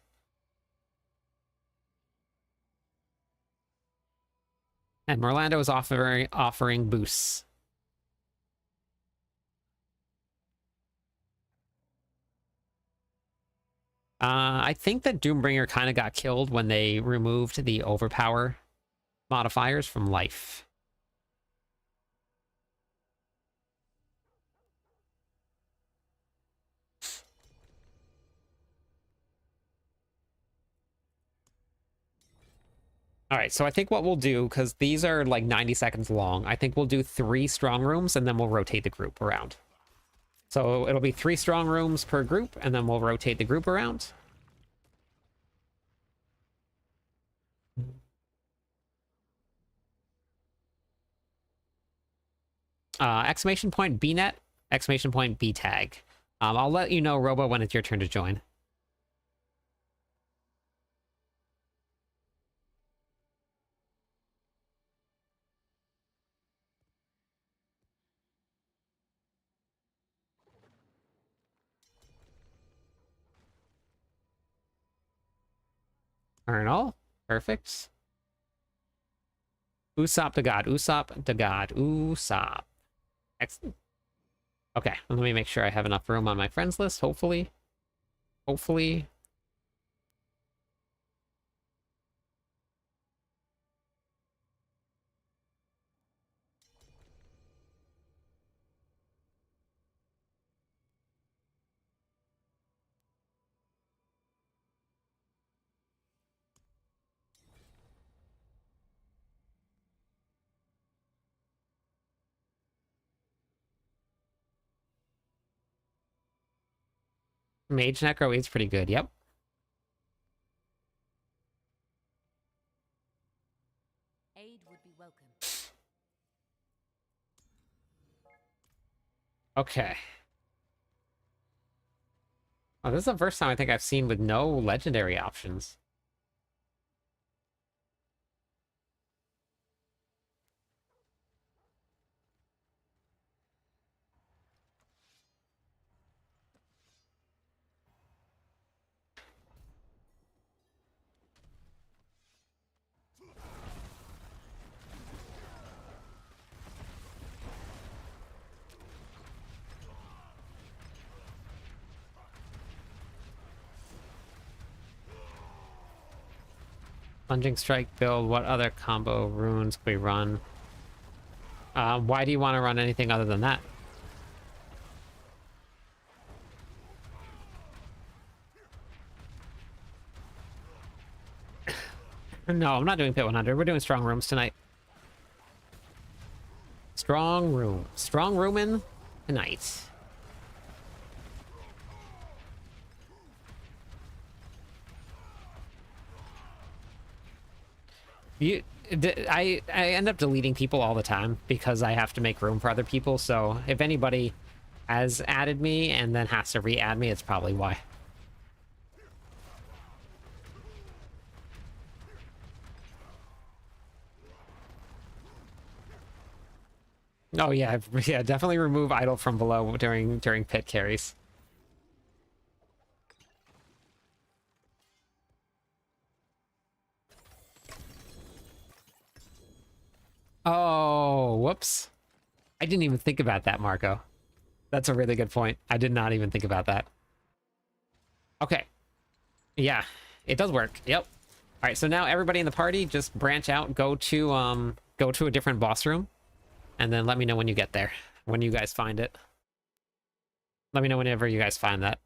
And Morlando is offering boosts. I think that Doombringer kind of got killed when they removed the overpower modifiers from life. All right, so I think what we'll do, because these are like 90 seconds long, I think we'll do 3 strong rooms and then we'll rotate the group around. So it'll be 3 strong rooms per group and then we'll rotate the group around. Exclamation point BNet, exclamation point BTag. I'll let you know, Robo, when it's your turn to join. Colonel, perfect. Usopp the God, Usopp the God, Usopp. Excellent. Okay, let me make sure I have enough room on my friends list, hopefully. Hopefully. Mage Necro is pretty good, yep. Aid would be welcome. Okay. Oh, this is the first time I think I've seen with no legendary options. Plunging Strike build, what other combo runes can we run? Why do you want to run anything other than that? No, I'm not doing Pit 100. We're doing Strong Rooms tonight. Strong Room. Strong Roomin' tonight. I end up deleting people all the time because I have to make room for other people. So if anybody has added me and then has to re-add me, it's probably why. Oh yeah, yeah, definitely remove idle from below during pit carries. Oh, whoops. I didn't even think about that, Marco. That's a really good point. I did not even think about that. Okay. Yeah, it does work. Yep. All right, so now everybody in the party just branch out, go to a different boss room, and then let me know when you get there, when you guys find it. Let me know whenever you guys find that.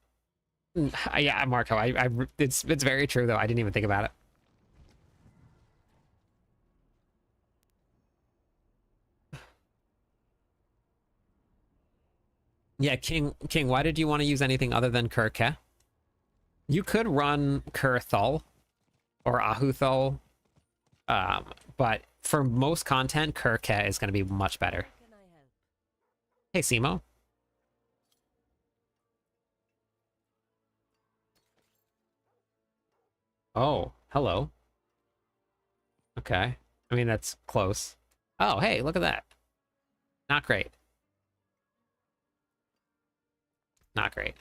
Yeah, Marco, it's very true though. I didn't even think about it. Yeah, King, why did you want to use anything other than Kurke? You could run Kurthul or Ahuthul, but for most content, Kurke is going to be much better. Can I help? Hey, Simo. Oh, hello. Okay. I mean, that's close. Oh, hey, look at that. Not great. Not great.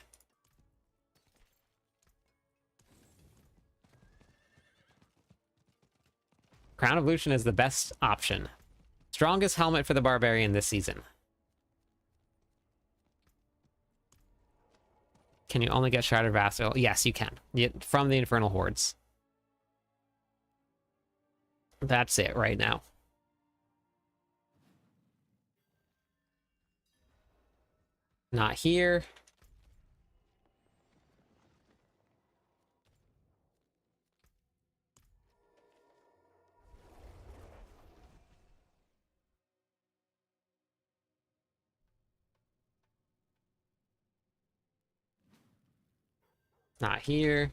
Crown of Lucian is the best option. Strongest helmet for the Barbarian this season. Can you only get Shattered Vassal? Yes, you can. From the Infernal Hordes. That's it right now. Not here. Not here.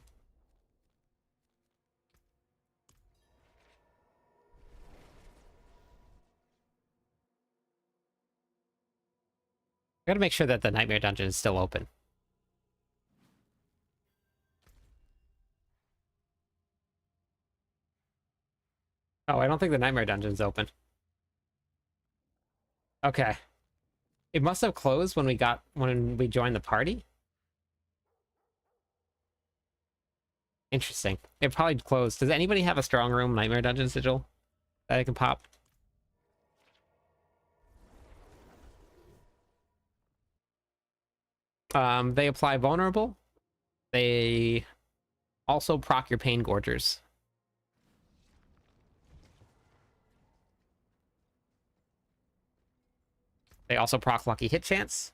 Gotta make sure that the Nightmare Dungeon is still open. Oh, I don't think the Nightmare Dungeon's open. Okay. It must have closed when we joined the party. Interesting. It probably closed. Does anybody have a Strongroom Nightmare Dungeon sigil that I can pop? They apply vulnerable. They also proc your pain gorgers. They also proc lucky hit chance.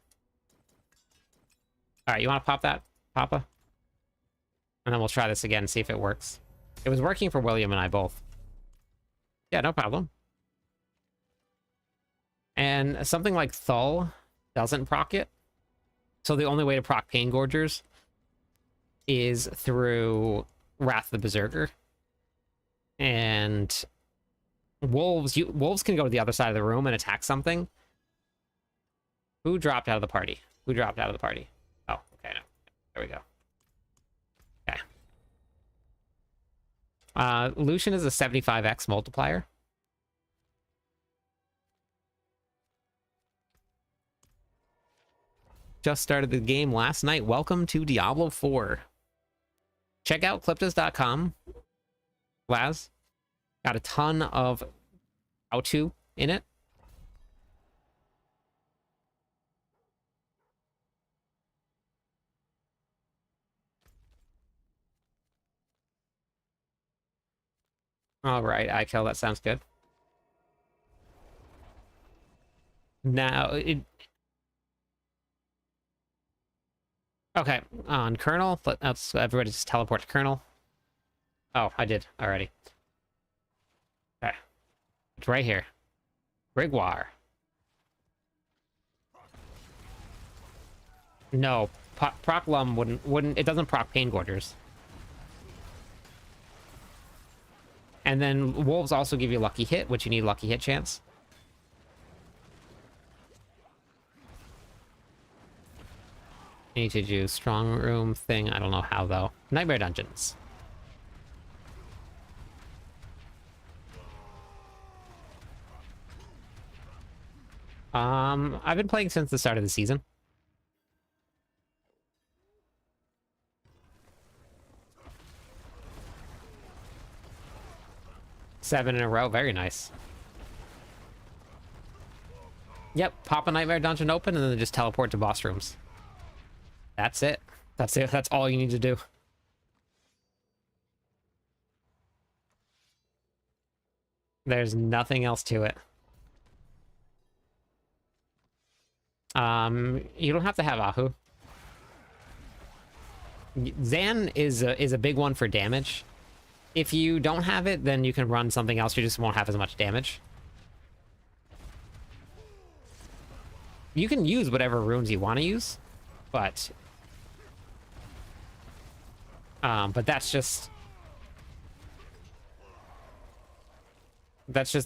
All right, you want to pop that, Papa? And then we'll try this again and see if it works. It was working for William and I both. Yeah, no problem. And something like Thull doesn't proc it. So the only way to proc Pain Gorgers is through Wrath of the Berserker. And wolves can go to the other side of the room and attack something. Who dropped out of the party? Who dropped out of the party? Oh, okay, no. There we go. Okay. Lucian is a 75x multiplier. Just started the game last night. Welcome to Diablo 4. Check out Cliptas.com. Laz. Got a ton of how-to in it. All right, IKill, that sounds good. Now, okay, on Colonel, let's everybody just teleport to Colonel. Oh, I did already. Okay. It's right here. Grigwar. No, proc Lum wouldn't, it doesn't proc Pain Gorgers. And then wolves also give you lucky hit, which you need lucky hit chance. You need to do strong room thing. I don't know how though. Nightmare dungeons. I've been playing since the start of the season. Seven in a row, very nice. Yep, pop a Nightmare Dungeon open and then just teleport to boss rooms. That's it. That's it. That's all you need to do. There's nothing else to it. You don't have to have Ahu. Zan is a big one for damage. If you don't have it, then you can run something else. You just won't have as much damage. You can use whatever runes you want to use, but that's just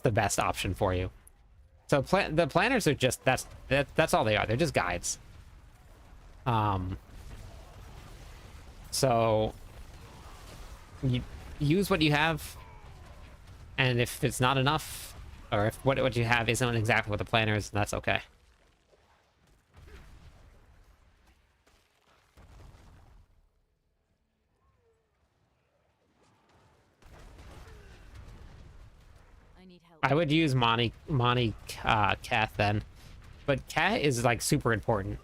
the best option for you. So the planners are just that's all they are. They're just guides. So you use what you have, and if it's not enough, or if what you have isn't exactly what the planner is, that's okay. need help. I would use Kath then. But Cat is like super important.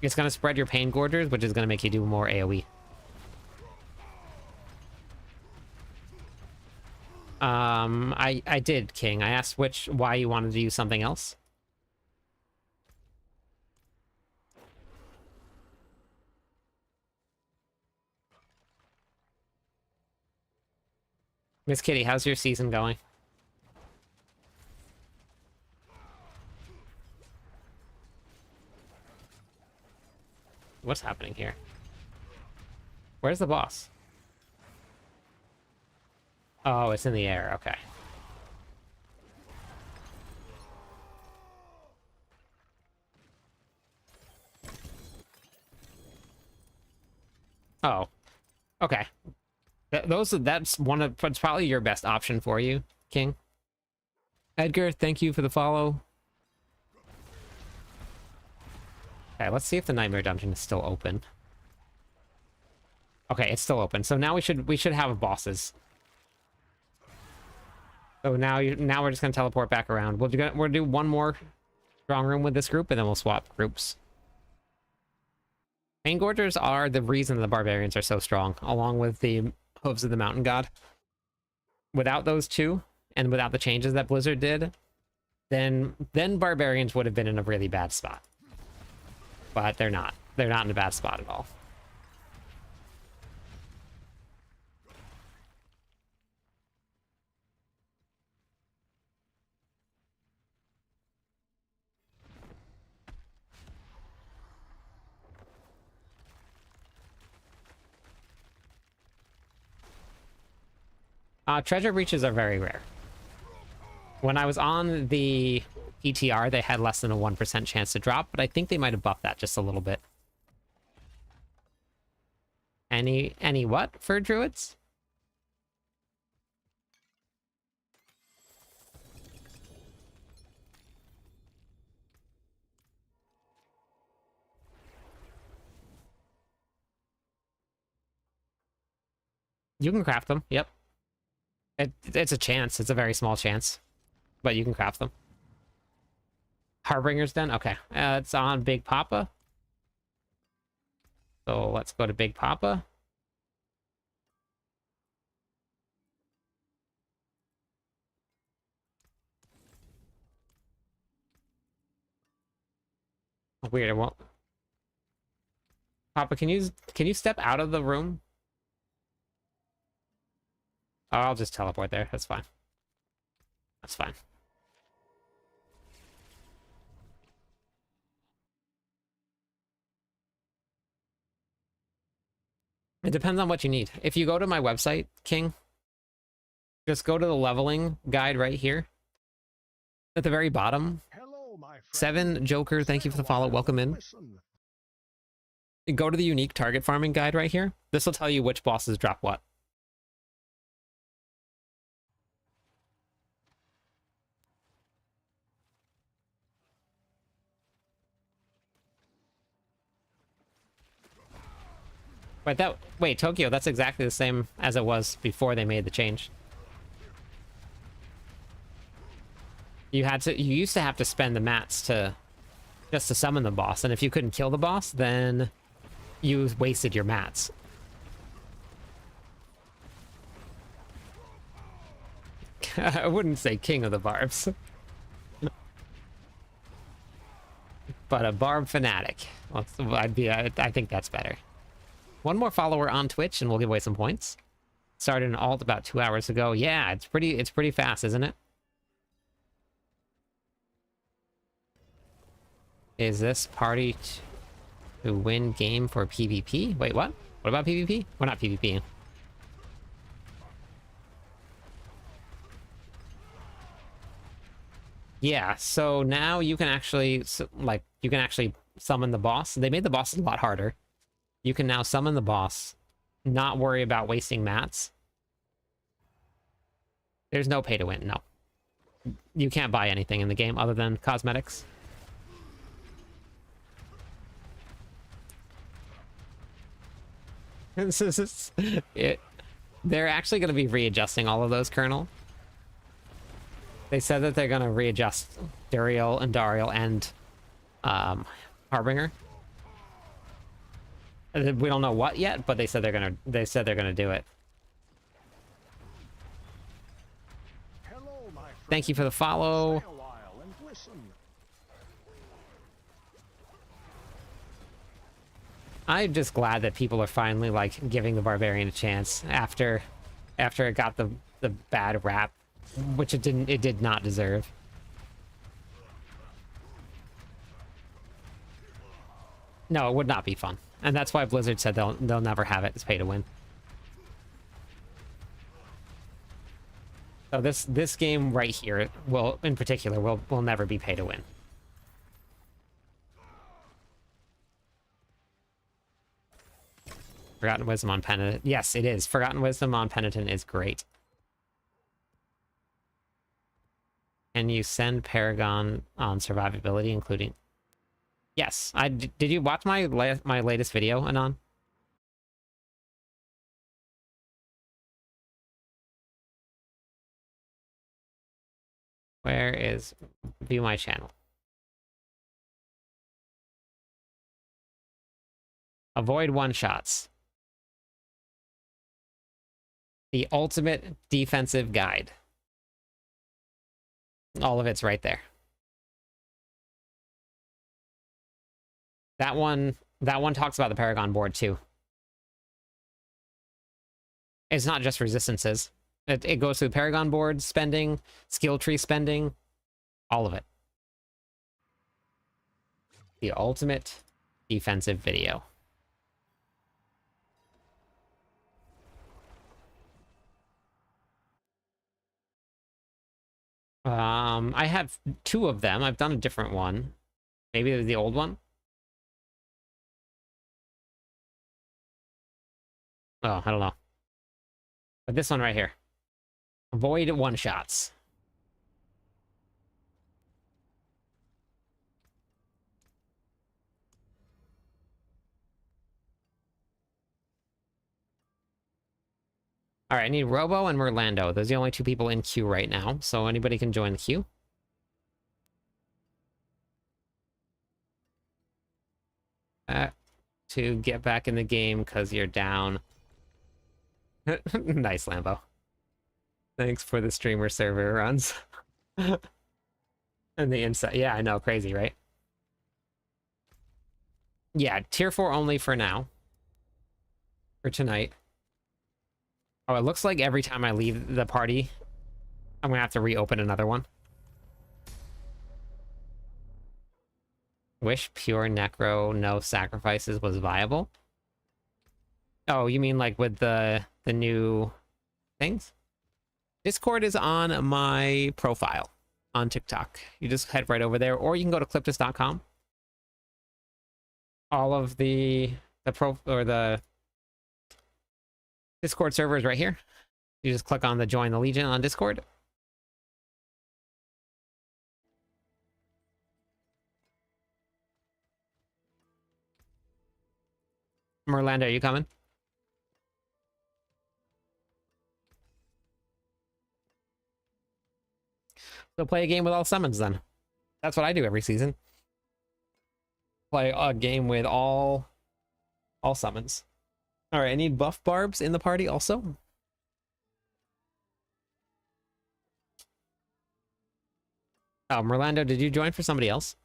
It's gonna spread your pain gorgers, which is gonna make you do more AoE. I did, King. I asked why you wanted to use something else. Miss Kitty, how's your season going? What's happening here? Where's the boss? Oh, it's in the air. Okay. Oh. Okay. That's that's probably your best option for you, King. Edgar, thank you for the follow. Okay, let's see if the Nightmare Dungeon is still open. Okay, it's still open. So now we should have bosses. So now we're just gonna teleport back around. We'll do one more strong room with this group, and then we'll swap groups. Pain Gorgers are the reason the Barbarians are so strong, along with the Hooves of the Mountain God. Without those two, and without the changes that Blizzard did, then Barbarians would have been in a really bad spot. But they're not. They're not in a bad spot at all. Treasure breaches are very rare. When I was on the PTR, they had less than a 1% chance to drop, but I think they might have buffed that just a little bit. Any what for druids? You can craft them, yep. It's a chance. It's a very small chance. But you can craft them. Harbinger's Den? Okay. It's on Big Papa. So let's go to Big Papa. Weird, it won't. Papa, can you step out of the room? Oh, I'll just teleport there. That's fine. That's fine. It depends on what you need. If you go to my website, King, just go to the leveling guide right here. At the very bottom. Hello, my friend. 7 Joker, thank you for the follow. Welcome in. Go to the unique target farming guide right here. This will tell you which bosses drop what. Wait, Tokyo, that's exactly the same as it was before they made the change. You used to have to spend the mats just to summon the boss, and if you couldn't kill the boss, then you wasted your mats. I wouldn't say king of the barbs. But a barb fanatic. I think that's better. One more follower on Twitch and we'll give away some points. Started an alt about 2 hours ago. Yeah, it's pretty fast, isn't it? Is this party to win game for PvP? Wait, what? What about PvP? We're not PvP. Yeah, so now you can actually summon the boss. They made the boss a lot harder. You can now summon the boss, not worry about wasting mats. There's no pay to win, no. You can't buy anything in the game other than cosmetics. They're actually going to be readjusting all of those, Colonel. They said that they're gonna readjust Duriel and Dariel and Harbinger. We don't know what yet, but they said they're gonna do it. Hello, my friend. Thank you for the follow. Stay a while and listen. I'm just glad that people are finally like giving the Barbarian a chance after it got the bad rap, which it did not deserve. No, it would not be fun. And that's why Blizzard said they'll never have it. It's pay to win. So this game right here will, in particular, will never be pay to win. Forgotten Wisdom on Penitent. Yes, it is. Forgotten Wisdom on Penitent is great. Can you send Paragon on survivability, including... Yes. Did you watch my latest video, Anon? Where is... View my channel. Avoid one-shots. The ultimate defensive guide. All of it's right there. That one talks about the Paragon board too. It's not just resistances. It goes through Paragon board spending, skill tree spending, all of it. The ultimate defensive video. I have 2 of them. I've done a different one. Maybe the old one. Oh, I don't know. But this one right here. Avoid one-shots. All right, I need Robo and Merlando. Those are the only 2 people in queue right now, so anybody can join the queue. To get back in the game because you're down. Nice, Lambo. Thanks for the streamer server runs. And the insight. Yeah, I know. Crazy, right? Yeah, tier 4 only for now. For tonight. Oh, it looks like every time I leave the party, I'm gonna have to reopen another one. Wish pure necro, no sacrifices was viable. Oh, you mean like with the new things? Discord is on my profile on TikTok. You just head right over there, or you can go to cliptus.com. All of the Discord server is right here. You just click on the Join the Legion on Discord. Merlando, are you coming? So play a game with all summons then. That's what I do every season. Play a game with all summons. All right, I need buff Barbs in the party also. Oh, Merlando, did you join for somebody else?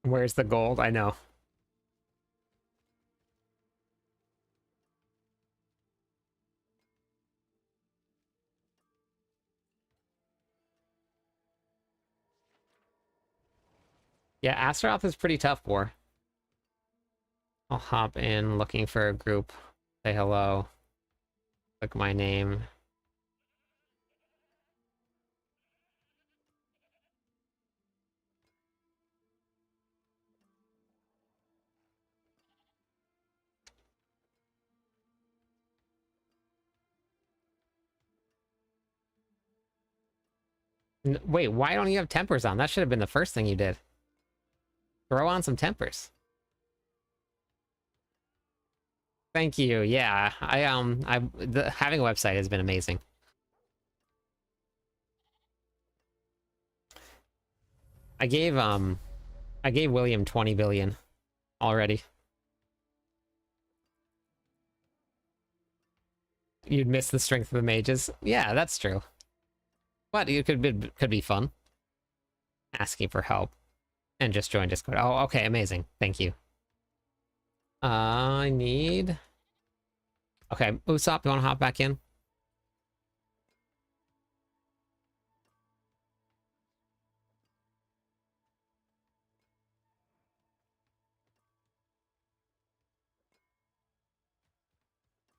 Where's the gold? I know. Yeah, Astaroth is pretty tough for. I'll hop in looking for a group. Say hello. Click my name. Wait, why don't you have tempers on? That should have been the first thing you did. Throw on some tempers. Thank you. Yeah, having a website has been amazing. I gave William 20 billion already. You'd miss the strength of the mages. Yeah, that's true. But it could be fun. Asking for help and just join Discord. Oh, okay, amazing. Thank you. I need. Okay, Usopp, you want to hop back in?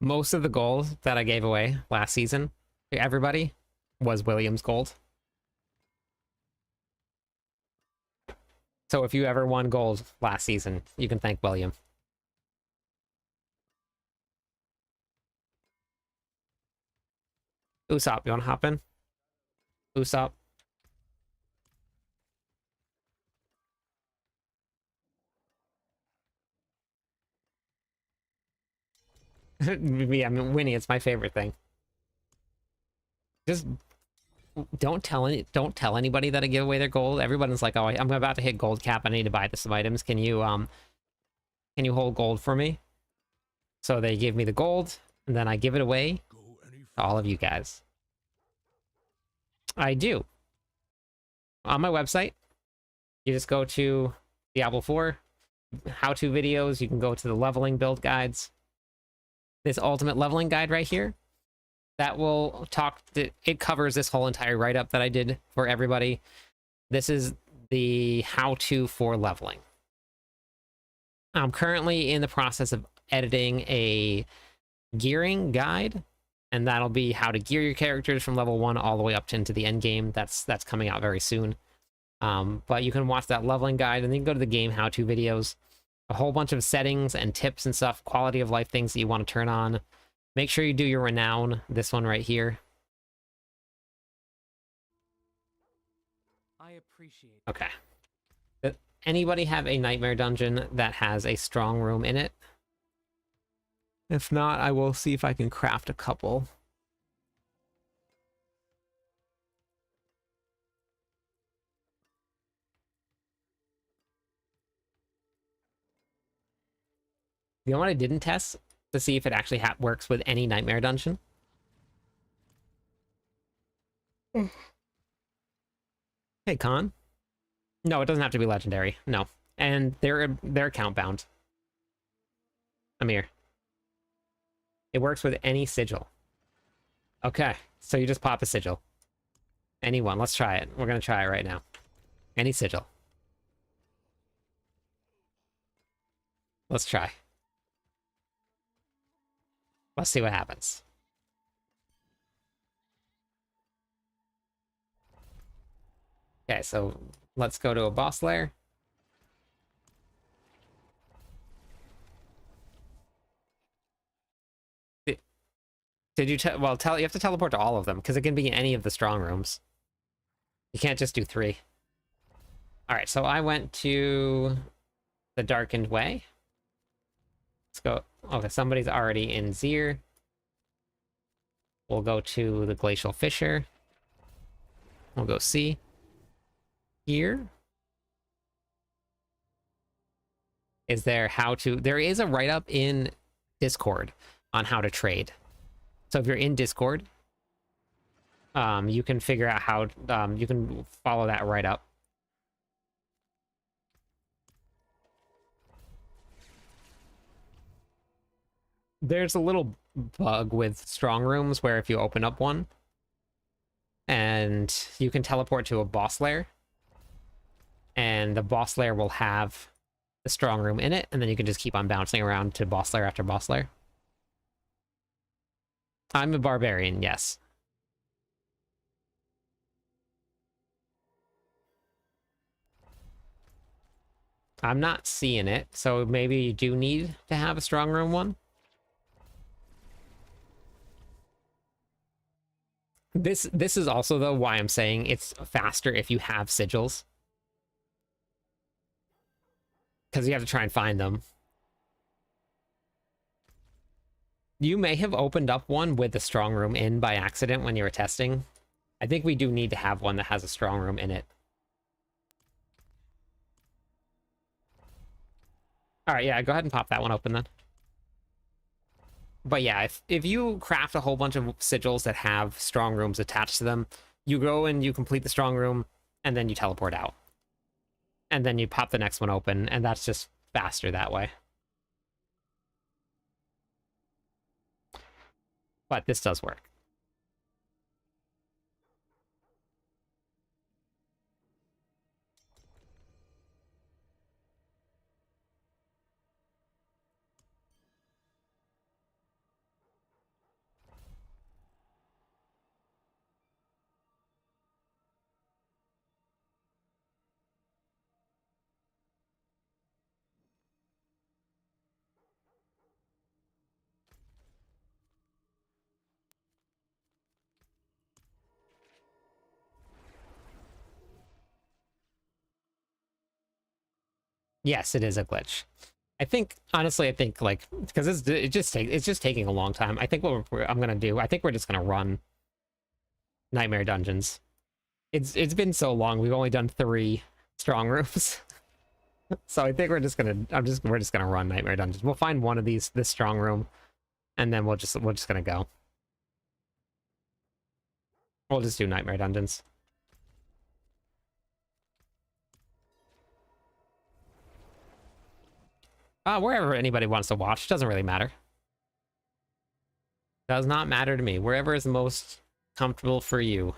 Most of the gold that I gave away last season to everybody was William's gold. So if you ever won gold last season, you can thank William. Usopp, you want to hop in? Usopp. Yeah, I mean, Winnie, it's my favorite thing. Just don't tell anybody that I give away their gold. Everyone's like, "Oh, I'm about to hit gold cap. I need to buy some items. Can you hold gold for me?" So they give me the gold, and then I give it away to all of you guys. I do. On my website, you just go to Diablo 4 how-to videos. You can go to the leveling build guides. This ultimate leveling guide right here, that will it covers this whole entire write-up that I did for everybody. This is the how-to for leveling. I'm currently in the process of editing a gearing guide, and that'll be how to gear your characters from level 1 all the way up into the end game. That's coming out very soon. But you can watch that leveling guide, and then go to the game how-to videos. A whole bunch of settings and tips and stuff, quality of life things that you want to turn on. Make sure you do your renown, this one right here. I appreciate it. Okay. Does anybody have a nightmare dungeon that has a strong room in it? If not, I will see if I can craft a couple. You know what I didn't test to see if it actually works with any nightmare dungeon? Hey, Con. No, it doesn't have to be legendary. No. And they're account bound. Amir. It works with any sigil. Okay, so you just pop a sigil. Anyone, let's try it. We're gonna try it right now. Any sigil. Let's try. Let's see what happens. Okay, so let's go to a boss lair. Did you well, you have to teleport to all of them, because it can be in any of the strong rooms. You can't just do 3. Alright, so I went to the Darkened Way. Let's go. Okay, somebody's already in Zir. We'll go to the Glacial Fissure. We'll go see. Here. Is there how to... There is a write-up in Discord on how to trade. So if you're in Discord, you can figure out how... you can follow that write-up. There's a little bug with strong rooms where if you open up one and you can teleport to a boss lair, and the boss lair will have the strong room in it, and then you can just keep on bouncing around to boss lair after boss lair. I'm a barbarian, yes. I'm not seeing it, so maybe you do need to have a strong room one. This is also, though, why I'm saying it's faster if you have sigils. Because you have to try and find them. You may have opened up one with the strong room in by accident when you were testing. I think we do need to have one that has a strong room in it. All right, yeah, go ahead and pop that one open then. But yeah, if you craft a whole bunch of sigils that have strong rooms attached to them, you go and you complete the strong room, and then you teleport out. And then you pop the next one open, and that's just faster that way. But this does work. Yes, it is a glitch. I think, honestly, I think, like, because it's just taking a long time. I think I'm gonna do, I think we're just gonna run Nightmare Dungeons. It's been so long. We've only done 3 strong rooms. So I think we're just gonna run Nightmare Dungeons. We'll find one of this strong room, and then we're just gonna go. We'll just do Nightmare Dungeons. Wherever anybody wants to watch, doesn't really matter. Does not matter to me. Wherever is most comfortable for you.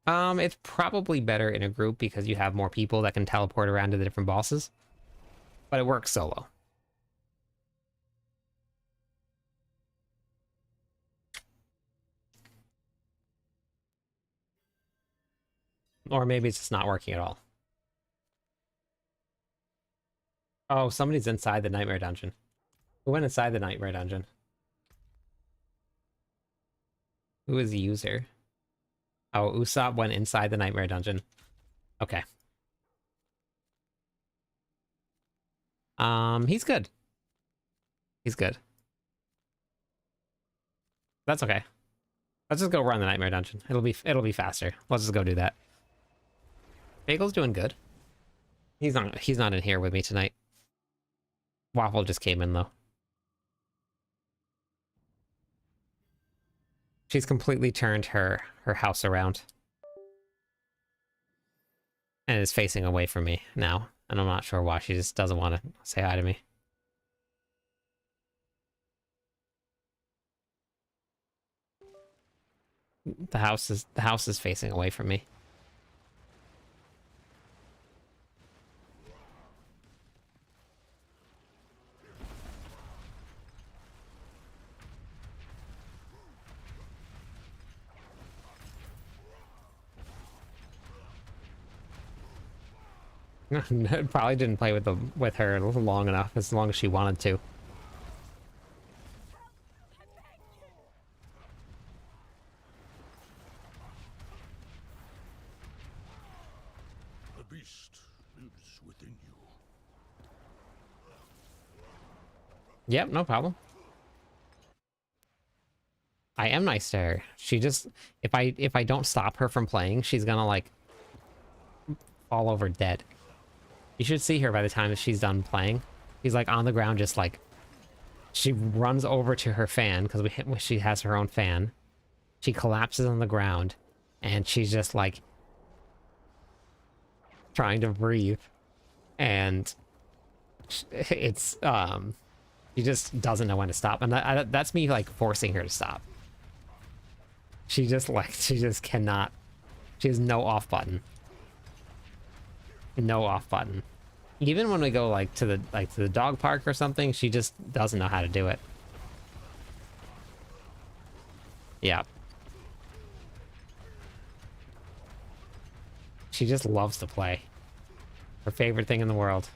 It's probably better in a group because you have more people that can teleport around to the different bosses. But it works solo. Or maybe it's just not working at all. Oh, somebody's inside the Nightmare Dungeon. Who went inside the Nightmare Dungeon? Who is the user? Oh, Usopp went inside the Nightmare Dungeon. Okay. He's good. He's good. That's okay. Let's just go run the Nightmare Dungeon. It'll be faster. Let's just go do that. Bagel's doing good. He's not in here with me tonight. Waffle just came in though. She's completely turned her house around. And is facing away from me now. And I'm not sure why. She just doesn't want to say hi to me. The house is facing away from me. Probably didn't play with her long enough, as long as she wanted to. The beast lives within you. Yep, no problem. I am nice to her. She just, if I don't stop her from playing, she's gonna like fall over dead. You should see her by the time that she's done playing. She's like on the ground, just like, she runs over to her fan because she has her own fan. She collapses on the ground, and she's just like trying to breathe, and it's she just doesn't know when to stop, and that's me like forcing her to stop. She just cannot. She has no off button. No off button. Even when we go like to the dog park or something, she just doesn't know how to do it. Yeah. She just loves to play. Her favorite thing in the world.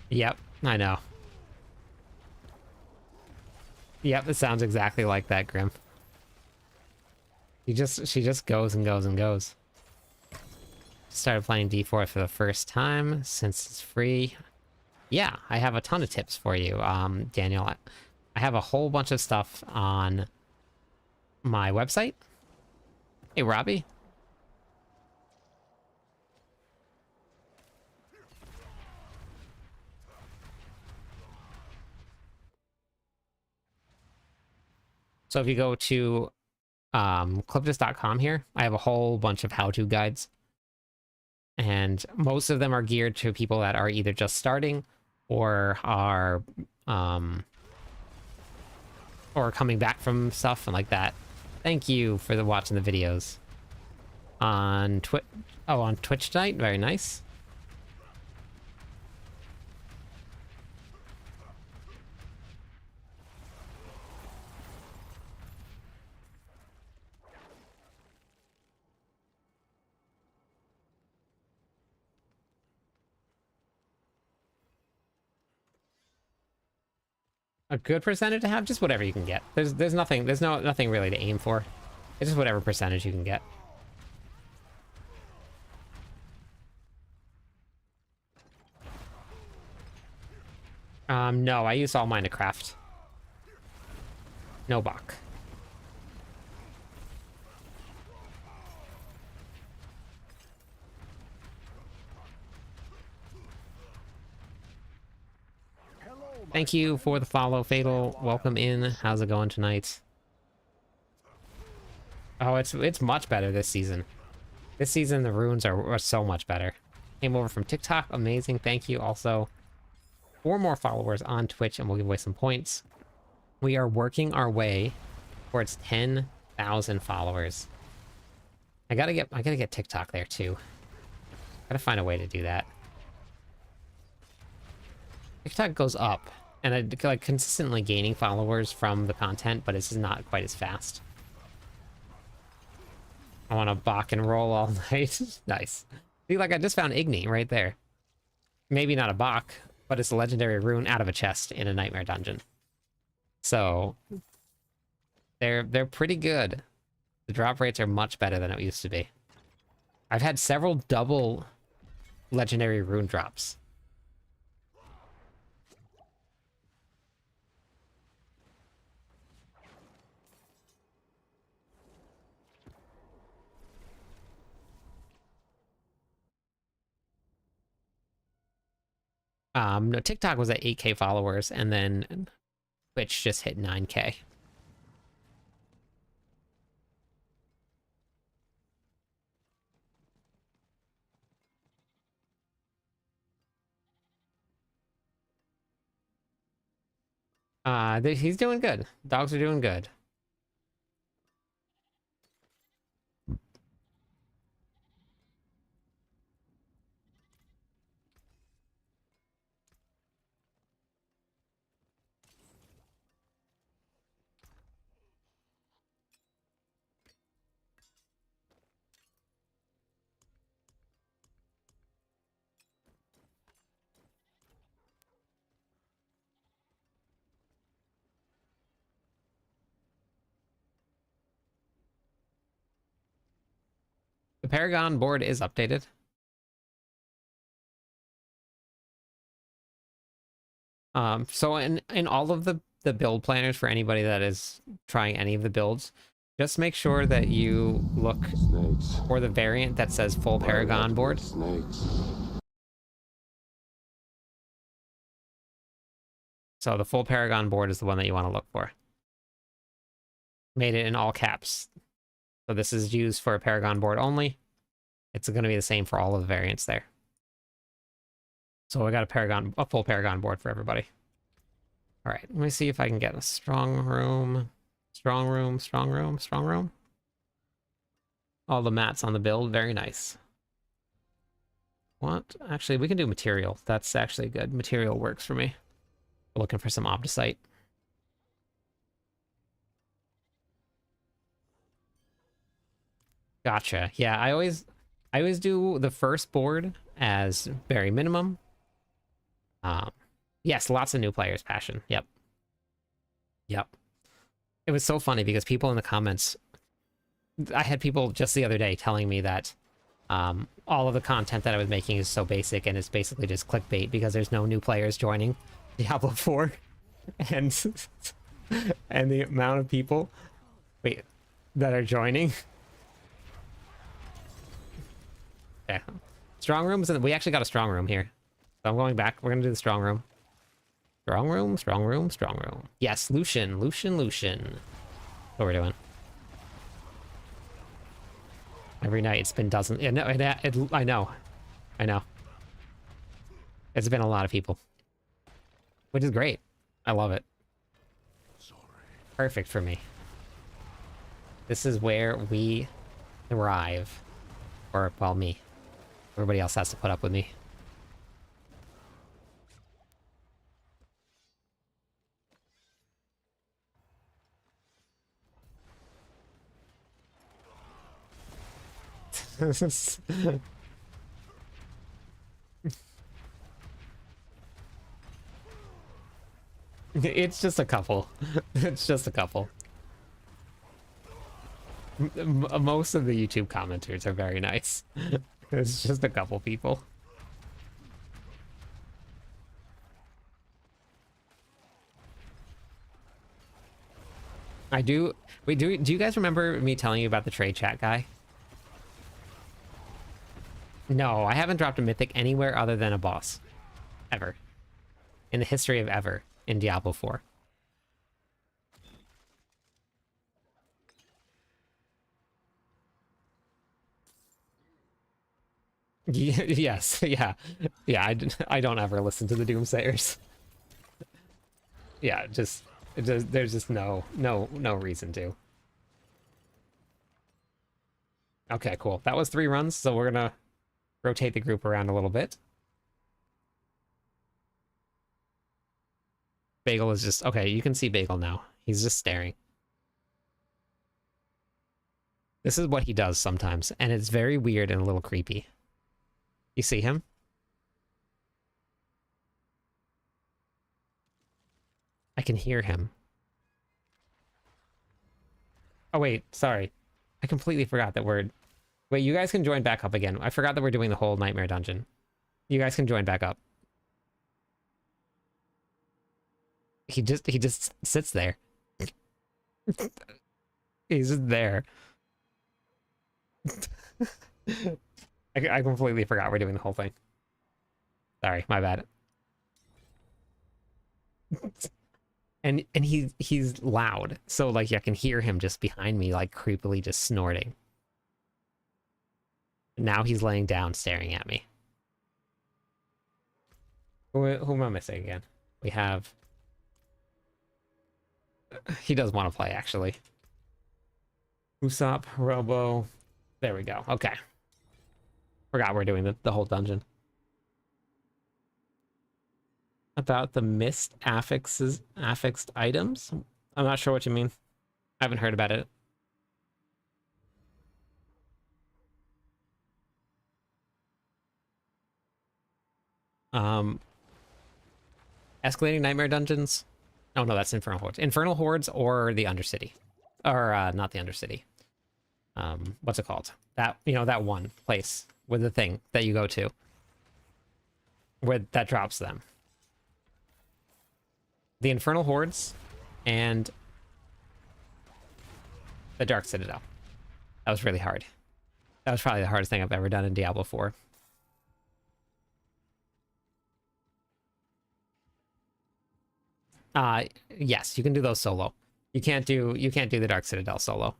Yep, I know. Yep, it sounds exactly like that, Grim. She just goes and goes and goes. Started playing D4 for the first time since it's free. Yeah, I have a ton of tips for you, Daniel. I have a whole bunch of stuff on my website. Hey, Robbie. So if you go to clipdis.com here, I have a whole bunch of how-to guides. And most of them are geared to people that are either just starting or are or coming back from stuff and like that. Thank you for watching the videos. On Twitch tonight, very nice. A good percentage to have, just whatever you can get. There's nothing really to aim for. It's just whatever percentage you can get. No, I use all mine to craft. No Bach. Thank you for the follow, Fatal. Welcome in. How's it going tonight? Oh, it's much better this season. This season, the runes are so much better. Came over from TikTok. Amazing. Thank you. Also, 4 more followers on Twitch, and we'll give away some points. We are working our way towards 10,000 followers. I gotta get TikTok there too. Gotta find a way to do that. TikTok goes up, and I like consistently gaining followers from the content, but it's just not quite as fast. I want to Bach and roll all night. Nice. See, like I just found Igni right there. Maybe not a Bach, but it's a legendary rune out of a chest in a nightmare dungeon. So they're pretty good. The drop rates are much better than it used to be. I've had several double legendary rune drops. No, TikTok was at 8K followers, and then Twitch just hit 9K. He's doing good. Dogs are doing good. The Paragon board is updated. So in all of the build planners for anybody that is trying any of the builds, just make sure that you look for the variant that says full Paragon board. So the full Paragon board is the one that you want to look for. Made it in all caps. So this is used for a Paragon board only. It's going to be the same for all of the variants there. So I got a full Paragon board for everybody. All right, let me see if I can get a strong room. All the mats on the build, very nice. What? Actually, we can do material. That's actually good. Material works for me. We're looking for some opticite. Gotcha. Yeah, I always do the first board as very minimum. Yes, lots of new players, Passion. Yep. Yep. It was so funny because people in the comments, I had people just the other day telling me that all of the content that I was making is so basic and it's basically just clickbait because there's no new players joining Diablo 4. And and the amount of people that are joining. Yeah. Strong rooms, and we actually got a strong room here. So I'm going back. We're gonna do the strong room. Strong room, strong room, strong room. Yes, Lucian. What we're doing. Every night it's been dozens. Yeah, no, I know. It's been a lot of people. Which is great. I love it. Perfect for me. This is where we thrive. Or, well, me. Everybody else has to put up with me. It's just a couple. It's just a couple. Most of the YouTube commenters are very nice. It's just a couple people. Wait, do you guys remember me telling you about the trade chat guy? No, I haven't dropped a mythic anywhere other than a boss. Ever. In the history of ever in Diablo 4. Yes, yeah. Yeah, I don't ever listen to the Doomsayers. Yeah, there's just no reason to. Okay, cool. That was 3 runs, so we're gonna rotate the group around a little bit. Bagel is just... Okay, you can see Bagel now. He's just staring. This is what he does sometimes, and it's very weird and a little creepy. You see him? I can hear him. Oh, wait, sorry. I completely forgot that we're... Wait, you guys can join back up again. I forgot that we're doing the whole Nightmare Dungeon. You guys can join back up. He just sits there. He's just there. I completely forgot we're doing the whole thing. Sorry, my bad. And he's loud, so like I can hear him just behind me, like creepily just snorting. Now he's laying down, staring at me. Who am I missing again? We have... He does want to play, actually. Usopp, Robo. There we go. Okay. Forgot we're doing the whole dungeon. About the missed affixed items? I'm not sure what you mean. I haven't heard about it. Escalating Nightmare Dungeons? Oh no, that's Infernal Hordes. Infernal Hordes or the Undercity. Or, not the Undercity. What's it called? That, you know, that one place with the thing that you go to. Where that drops them. The Infernal Hordes and the Dark Citadel. That was really hard. That was probably the hardest thing I've ever done in Diablo 4. Yes, you can do those solo. You can't do the Dark Citadel solo.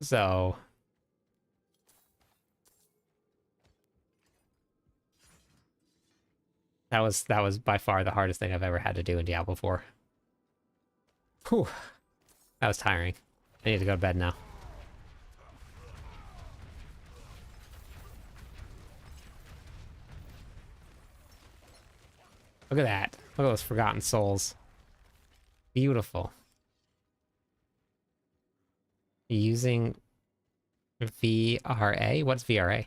So that was by far the hardest thing I've ever had to do in Diablo 4. Whew. That was tiring. I need to go to bed now. Look at that. Look at those Forgotten Souls. Beautiful. Using VRA? What's VRA?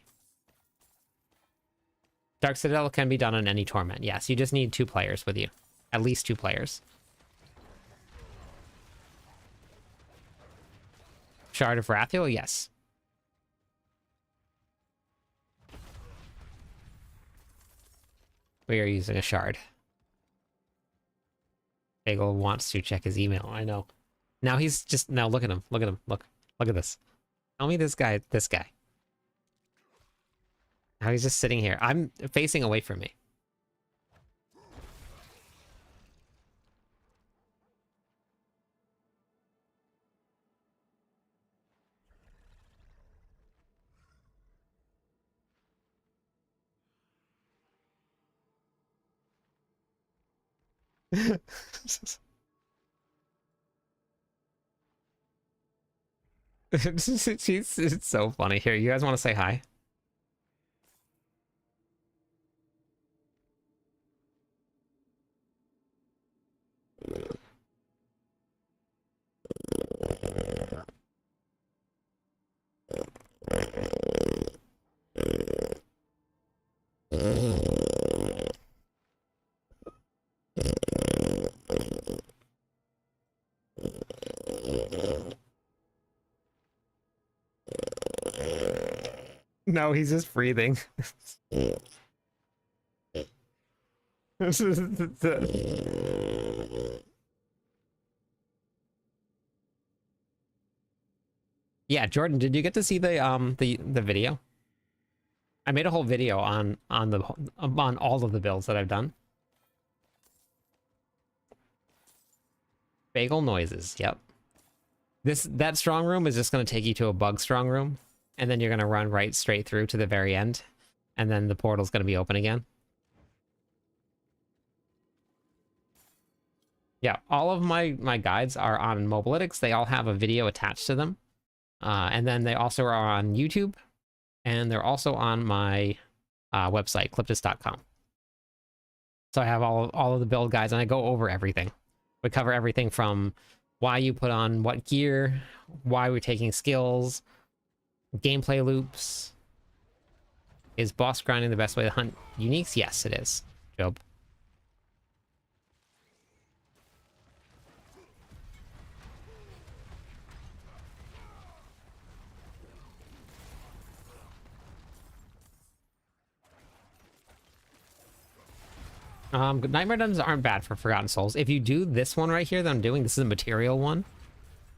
Dark Citadel can be done on any torment. Yes, you just need 2 players with you. At least 2 players. Shard of Wrathiel? Yes. We are using a shard. Bagel wants to check his email. I know. Now he's just... Now look at him. Look at him. Look. Look at this. Tell me this guy. This guy. Now he's just sitting here. I'm facing away from me. It's so funny. Here, you guys want to say hi? No, he's just breathing. Yeah, Jordan, did you get to see the video? I made a whole video on all of the builds that I've done. Bagel noises, yep. That strong room is just going to take you to a bug strong room, and then you're going to run right straight through to the very end, and then the portal's going to be open again. Yeah, all of my guides are on Mobalytics. They all have a video attached to them. And then they also are on YouTube, and they're also on my website, Glyph.com. So I have all of the build guides, and I go over everything. We cover everything from why you put on what gear, why we're taking skills, gameplay loops. Is boss grinding the best way to hunt uniques? Yes, it is, Job. Nightmare Dungeons aren't bad for Forgotten Souls. If you do this one right here that I'm doing, this is a material one.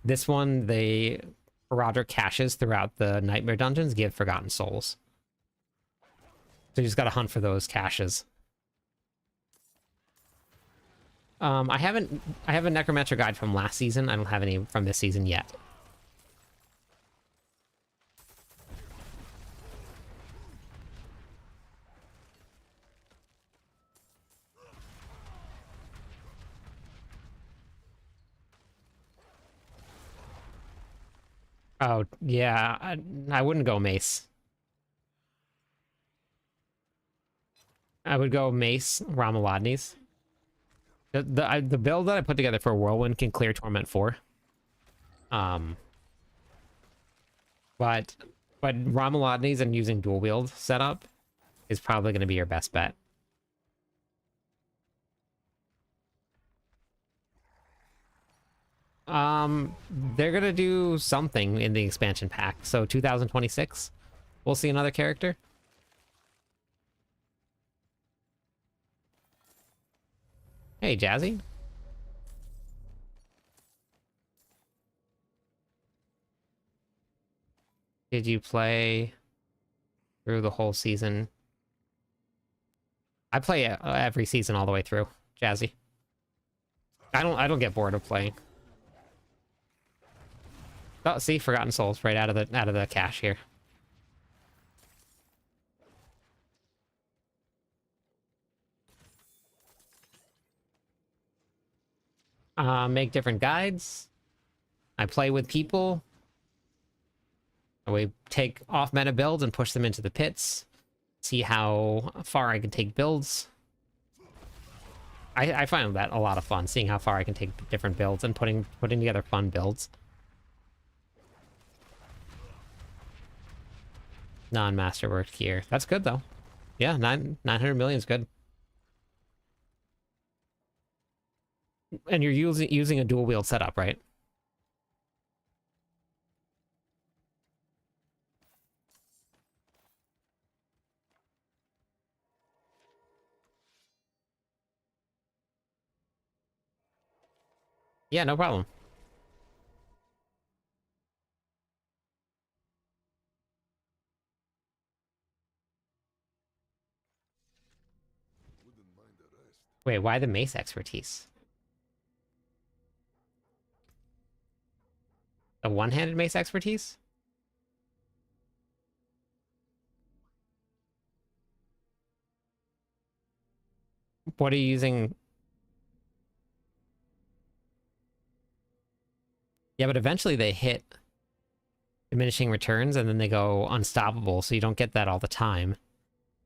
This one, they Roderick caches throughout the Nightmare Dungeons give Forgotten Souls. So you just gotta hunt for those caches. I have a Necromancer guide from last season. I don't have any from this season yet. Oh, yeah, I wouldn't go Mace. I would go Mace, Ramalodnes. The build that I put together for Whirlwind can clear Torment 4. But Ramalodnes and using dual wield setup is probably going to be your best bet. They're gonna do something in the expansion pack. So 2026, we'll see another character. Hey, Jazzy. Did you play through the whole season? I play every season all the way through, Jazzy. I don't get bored of playing. Oh, see, Forgotten Souls right out of the cache here. Make different guides. I play with people. We take off meta builds and push them into the pits. See how far I can take builds. I find that a lot of fun, seeing how far I can take different builds and putting together fun builds. Non-masterwork gear. That's good, though. Yeah, 900 million is good. And you're using a dual wield setup, right? Yeah, no problem. Wait, why the mace expertise? The one-handed mace expertise? What are you using? Yeah, but eventually they hit diminishing returns and then they go unstoppable, so you don't get that all the time.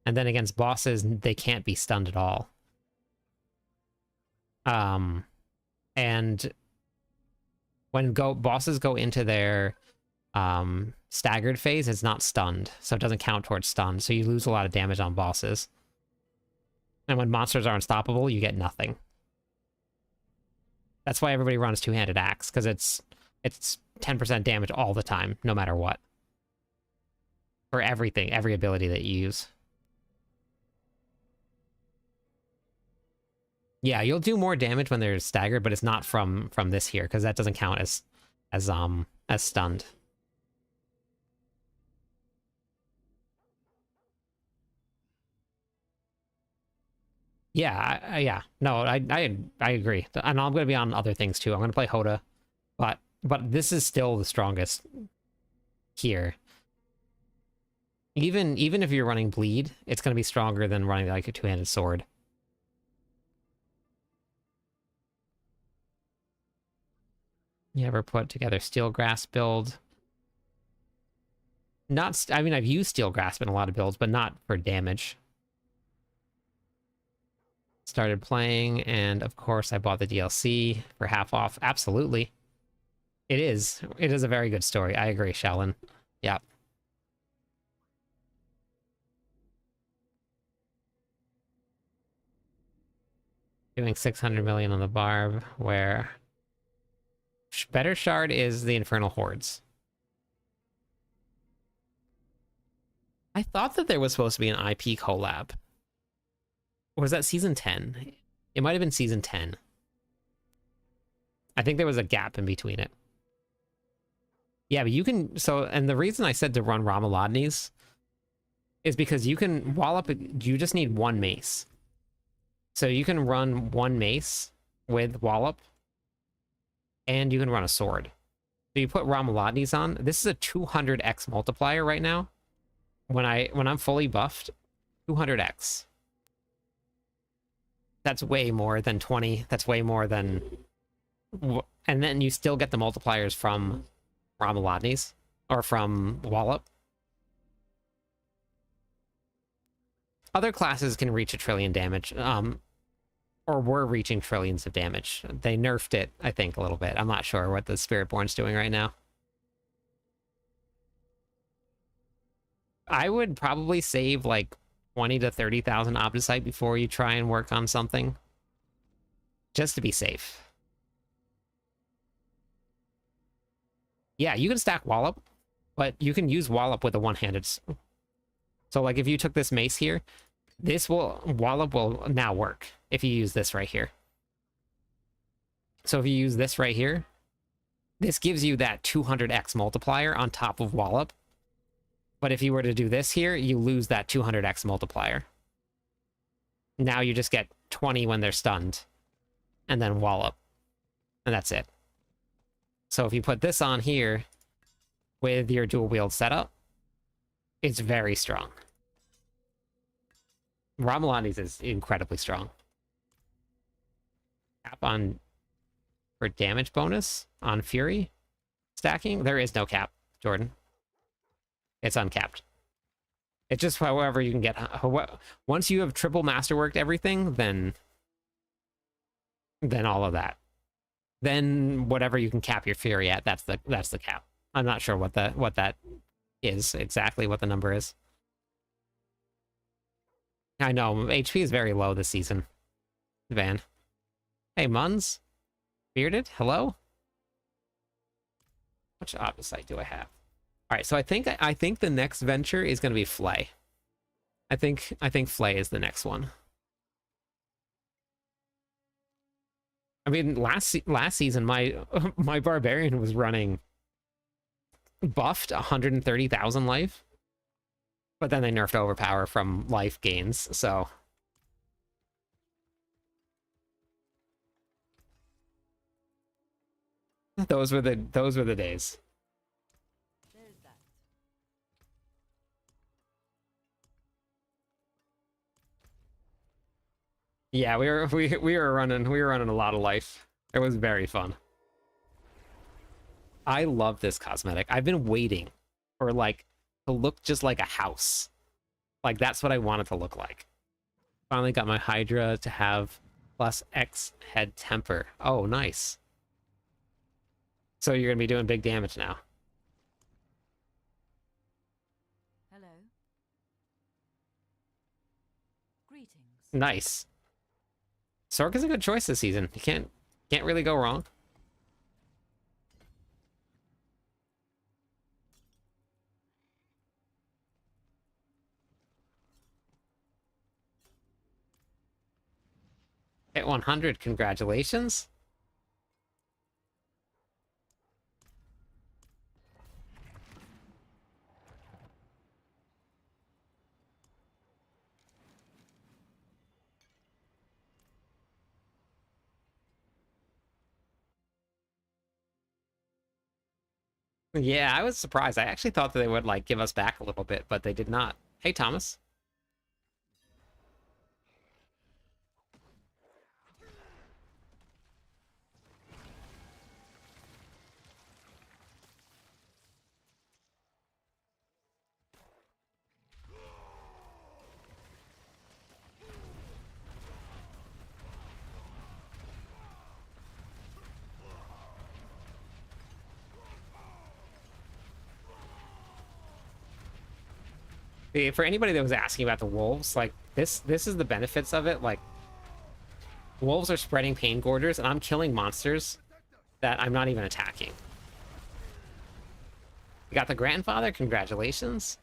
And then against bosses, they can't be stunned at all. And when bosses go into their staggered phase, it's not stunned, so it doesn't count towards stun, so you lose a lot of damage on bosses. And when monsters are unstoppable, you get nothing. That's why everybody runs two-handed axe, because it's 10% damage all the time, no matter what. For everything, every ability that you use. Yeah, you'll do more damage when they're staggered, but it's not from this here, because that doesn't count as stunned. Yeah, yeah. No, I agree. And I'm going to be on other things too. I'm going to play Hoda, but this is still the strongest here. Even if you're running bleed, it's going to be stronger than running like a two-handed sword. You ever put together Steel Grasp build? Not, I mean, I've used Steel Grasp in a lot of builds, but not for damage. Started playing, and of course I bought the DLC for half off. Absolutely. It is. It is a very good story. I agree, Shaolin. Yeah. Doing 600 million on the Barb, where better shard is the Infernal Hordes. I thought that there was supposed to be an IP collab. Or was that season 10? It might have been season 10. I think there was a gap in between it. Yeah, but you can... So, and the reason I said to run Ramalodnes is because you can wallop... You just need one mace. So you can run one mace with wallop, and you can run a sword. So you put Ramalodnes on. This is a 200x multiplier right now. When I'm fully buffed, 200x. That's way more than 20. That's way more than... And then you still get the multipliers from Ramalodnes, or from Wallop. Other classes can reach 1 trillion damage, or were reaching trillions of damage. They nerfed it, I think, a little bit. I'm not sure what the Spiritborn's doing right now. I would probably save like 20 to 30,000 Opticite before you try and work on something. Just to be safe. Yeah, you can stack Wallop, but you can use Wallop with a one-handed. So like if you took this mace here, Wallop will now work if you use this right here. So if you use this right here, this gives you that 200x multiplier on top of Wallop. But if you were to do this here, you lose that 200x multiplier. Now you just get 20 when they're stunned, and then Wallop. And that's it. So if you put this on here with your dual wield setup, it's very strong. Ramalodnes is incredibly strong. Cap on for damage bonus on Fury stacking. There is no cap, Jordan. It's uncapped. It's just however you can get. Once you have triple masterworked everything, then all of that. Then whatever you can cap your Fury at, that's the cap. I'm not sure what that is exactly, what the number is. I know, HP is very low this season. Van. Hey, Muns? Bearded? Hello? Which opposite do I have? Alright, so I think the next venture is gonna be Flay. I think Flay is the next one. I mean, last season, my my Barbarian was running buffed 130,000 life, but then they nerfed overpower from life gains, so those were the days. There's that. Yeah, we were running a lot of life. It was very fun. I love this cosmetic. I've been waiting for like to look just like a house. Like that's what I want it to look like. Finally got my Hydra to have plus X head temper. Oh, nice. So you're gonna be doing big damage now. Hello. Greetings. Nice. Sork is a good choice this season. You can't really go wrong. Hit 100, congratulations. Yeah, I was surprised. I actually thought that they would like give us back a little bit, but they did not. Hey, Thomas. For anybody that was asking about the wolves, like this is the benefits of it. Like wolves are spreading pain gorgers, and I'm killing monsters that I'm not even attacking. You got the grandfather, congratulations.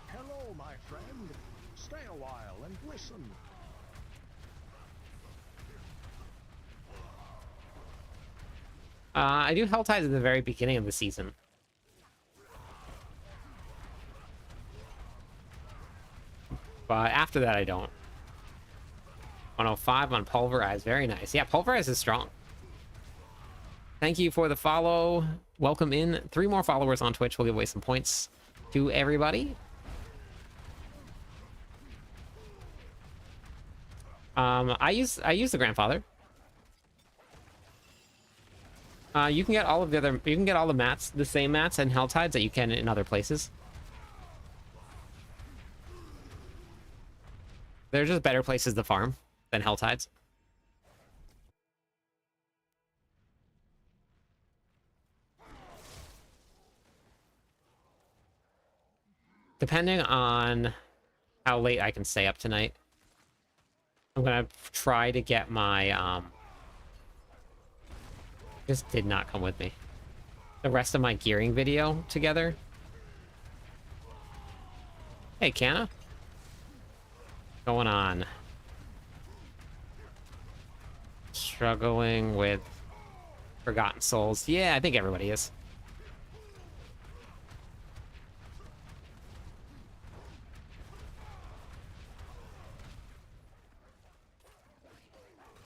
Hello, my friend. Stay a while and listen. I do Hell Tides at the very beginning of the season. But after that, I don't. 105 on Pulverize. Very nice. Yeah, Pulverize is strong. Thank you for the follow. Welcome in. 3 more followers on Twitch. We'll give away some points to everybody. I use the grandfather. You can get all of the other. You can get all the mats, the same mats and Hell Tides that you can in other places. They're just better places to farm than Hell Tides. Depending on how late I can stay up tonight, I'm gonna try to get my just did not come with me. The rest of my gearing video together. Hey, Canna. Going on. Struggling with Forgotten Souls. Yeah, I think everybody is.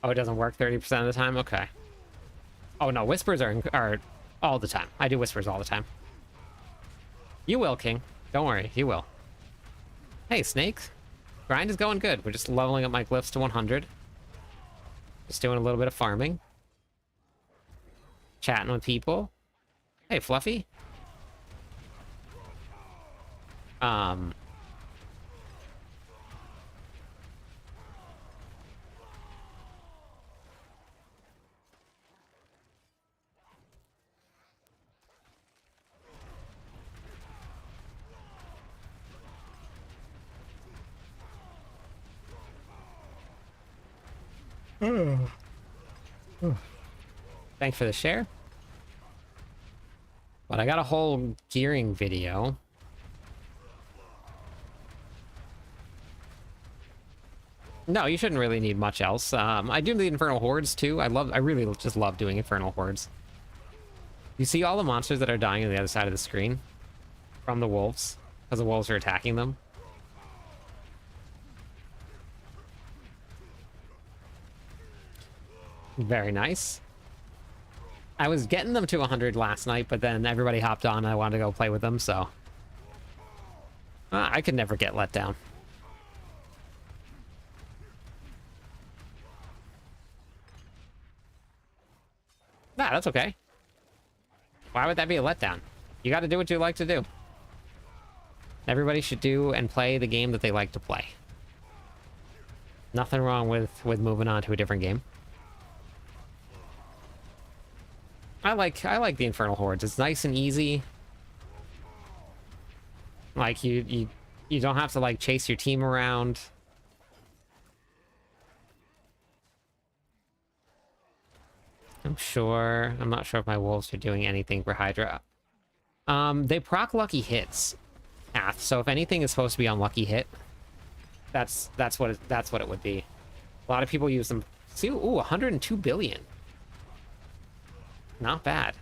Oh, it doesn't work 30% of the time? Okay. Oh, no, whispers are all the time. I do whispers all the time. You will, King. Don't worry, you will. Hey, Snake. Grind is going good. We're just leveling up my glyphs to 100. Just doing a little bit of farming. Chatting with people. Hey, Fluffy. Thanks for the share. But I got a whole gearing video. No, you shouldn't really need much else. I do need Infernal Hordes too. I really just love doing Infernal Hordes. You see all the monsters that are dying on the other side of the screen from the wolves, because the wolves are attacking them. Very nice. I was getting them to 100 last night, but then everybody hopped on and I wanted to go play with them, so... I could never get let down. Nah, that's okay. Why would that be a letdown? You gotta do what you like to do. Everybody should do and play the game that they like to play. Nothing wrong with moving on to a different game. I like the Infernal Hordes. It's nice and easy. Like you don't have to like chase your team around. I'm not sure if my wolves are doing anything for Hydra. They proc lucky hits, Ath. So if anything is supposed to be on lucky hit, that's what it would be. A lot of people use them. See, ooh, 102 billion. Not bad.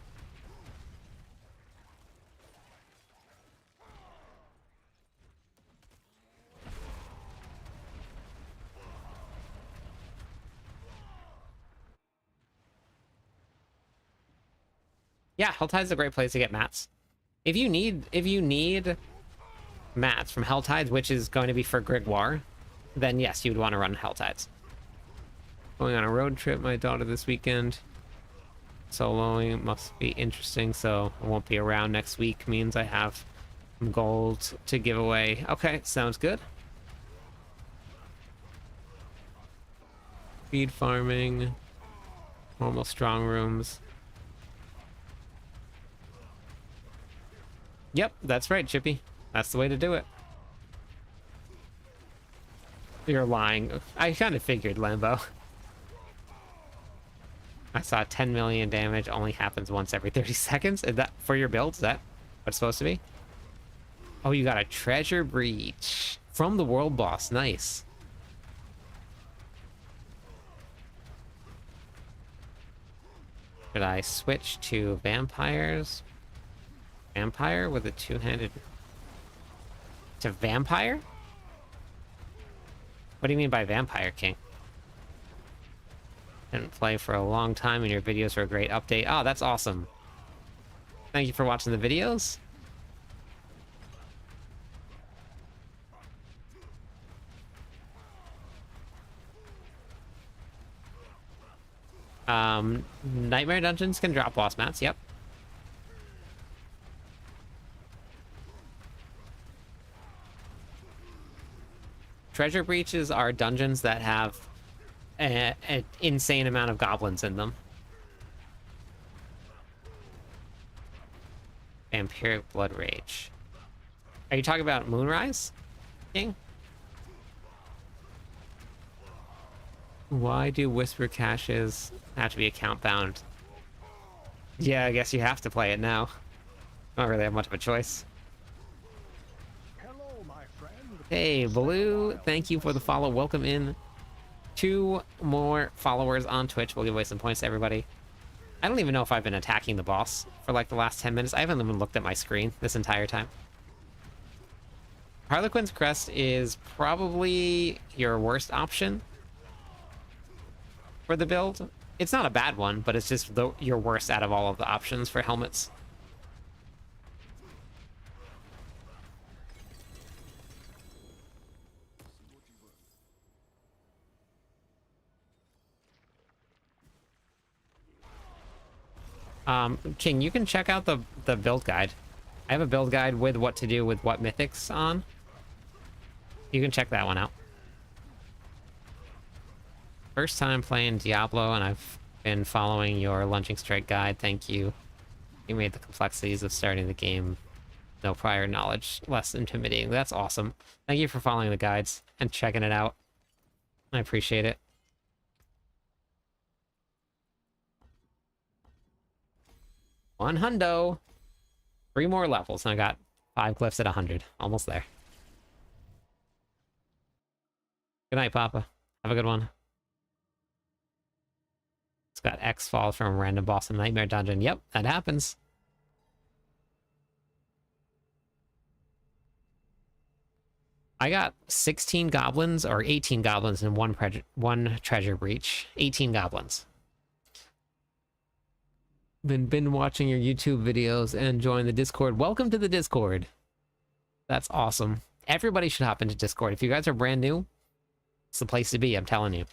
Yeah, Helltide's a great place to get mats. If you need mats from Helltides, which is going to be for Grigwar, then yes, you would want to run Helltides. Going on a road trip, my daughter, this weekend. Soloing must be interesting, so I won't be around next week. Means I have some gold to give away. Okay, sounds good. Feed farming, normal strong rooms. Yep, that's right, Chippy. That's the way to do it. You're lying. I kind of figured, Lambo. I saw 10 million damage only happens once every 30 seconds. Is that for your build? Is that what it's supposed to be? Oh, you got a treasure breach from the world boss. Nice. Should I switch to vampires? Vampire with a two-handed... To vampire? What do you mean by vampire, King? Didn't play for a long time and your videos were a great update. Oh, that's awesome. Thank you for watching the videos. Nightmare dungeons can drop boss mats, yep. Treasure breaches are dungeons that have an insane amount of goblins in them. Vampiric Blood Rage. Are you talking about Moonrise, King? Why do Whisper caches have to be account bound? Yeah, I guess you have to play it now. Don't really have much of a choice. Hello, my friend. Hey, Blue, thank you for the follow. Welcome in. 2 more followers on Twitch. We'll give away some points to everybody. I don't even know if I've been attacking the boss for like the last 10 minutes. I haven't even looked at my screen this entire time. Harlequin's Crest is probably your worst option for the build. It's not a bad one, but it's just your worst out of all of the options for helmets. King, you can check out the build guide. I have a build guide with what to do with what mythics on. You can check that one out. First time playing Diablo, and I've been following your Lunging Strike guide. Thank you. You made the complexities of starting the game, no prior knowledge, less intimidating. That's awesome. Thank you for following the guides and checking it out. I appreciate it. One hundo. 3 more levels, and I got 5 glyphs at 100. Almost there. Good night, Papa. Have a good one. It's got X fall from a random boss in Nightmare Dungeon. Yep, that happens. I got 16 goblins or 18 goblins in one treasure breach. 18 goblins. Been watching your YouTube videos and join the Discord. Welcome to the Discord. That's awesome. Everybody should hop into Discord. If you guys are brand new, it's the place to be, I'm telling you.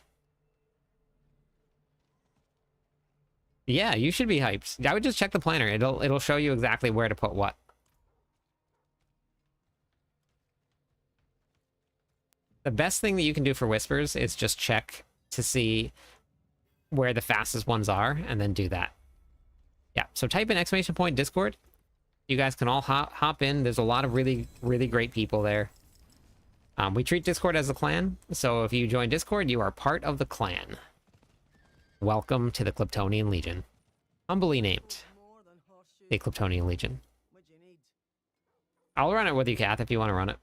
Yeah, you should be hyped. I would just check the planner. It'll show you exactly where to put what. The best thing that you can do for whispers is just check to see where the fastest ones are, and then do that. Yeah, so type in !! Discord. You guys can all hop in. There's a lot of really, really great people there. We treat Discord as a clan, so if you join Discord, you are part of the clan. Welcome to the Klyptonian Legion. Humbly named the Klyptonian Legion. I'll run it with you, Kath, if you want to run it.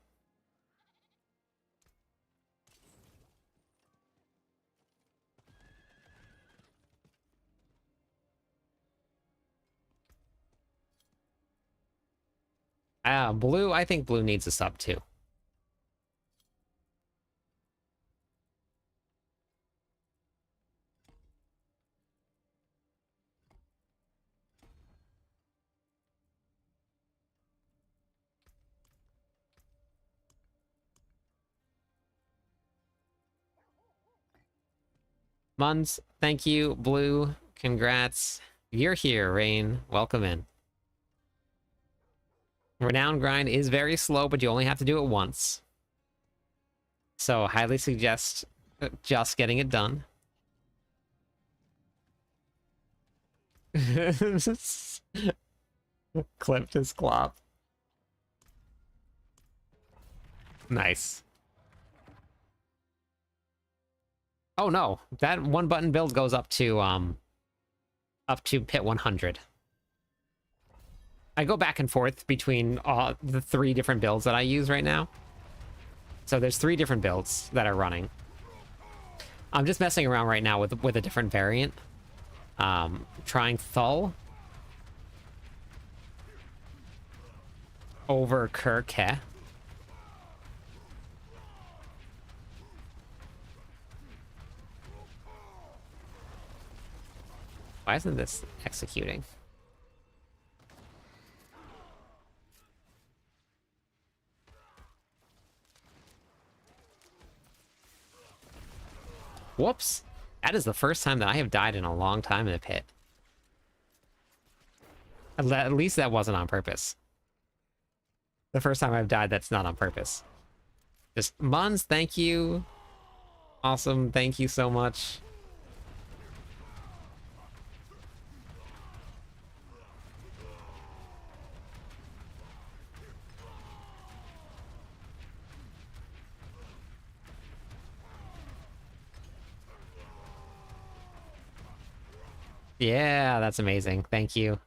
Blue, I think Blue needs a sub too. Muns, thank you. Blue, congrats. You're here, Rain. Welcome in. Renown grind is very slow, but you only have to do it once. So, highly suggest just getting it done. Clipped his clop. Nice. Oh no, that one button build goes up to pit 100. I go back and forth between the 3 different builds that I use right now. So there's 3 different builds that are running. I'm just messing around right now with a different variant. Trying Thull over Kurke. Why isn't this executing? Whoops. That is the first time that I have died in a long time in a pit. At least that wasn't on purpose. The first time I've died, that's not on purpose. Just, Muns, thank you. Awesome, thank you so much. Yeah, that's amazing. Thank you.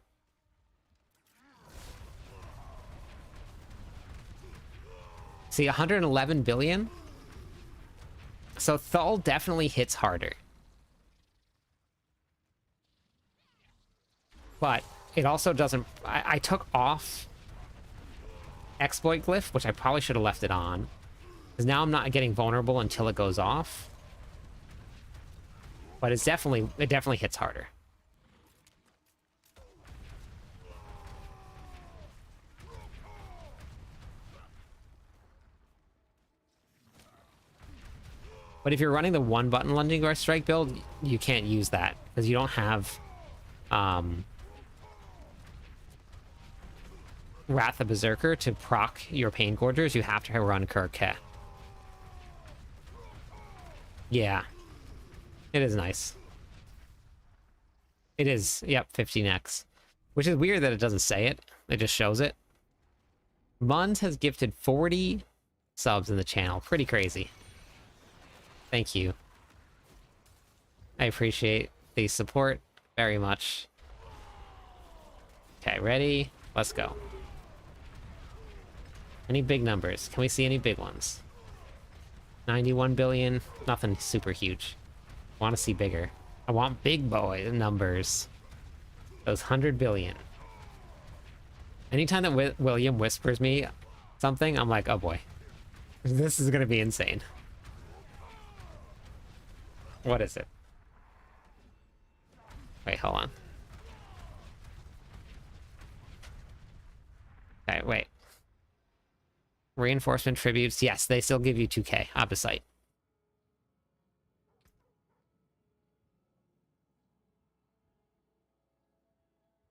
See, 111 billion? So Thull definitely hits harder. But it also doesn't... I took off Exploit Glyph, which I probably should have left it on. Because now I'm not getting vulnerable until it goes off. But it definitely hits harder. But if you're running the 1-button Lunging Strike build, you can't use that, because you don't have Wrath of Berserker to proc your Pain Gorgers. You have to run Kurke. Yeah. It is nice. It is, yep, 15x. Which is weird that it doesn't say it. It just shows it. Muns has gifted 40 subs in the channel. Pretty crazy. Thank you. I appreciate the support very much. Okay, ready? Let's go. Any big numbers? Can we see any big ones? 91 billion? Nothing super huge. I want to see bigger. I want big boy numbers. Those 100 billion. Anytime that William whispers me something, I'm like, oh boy. This is gonna be insane. What is it? Wait, hold on. Okay, wait. Reinforcement tributes. Yes, they still give you 2k. Opposite.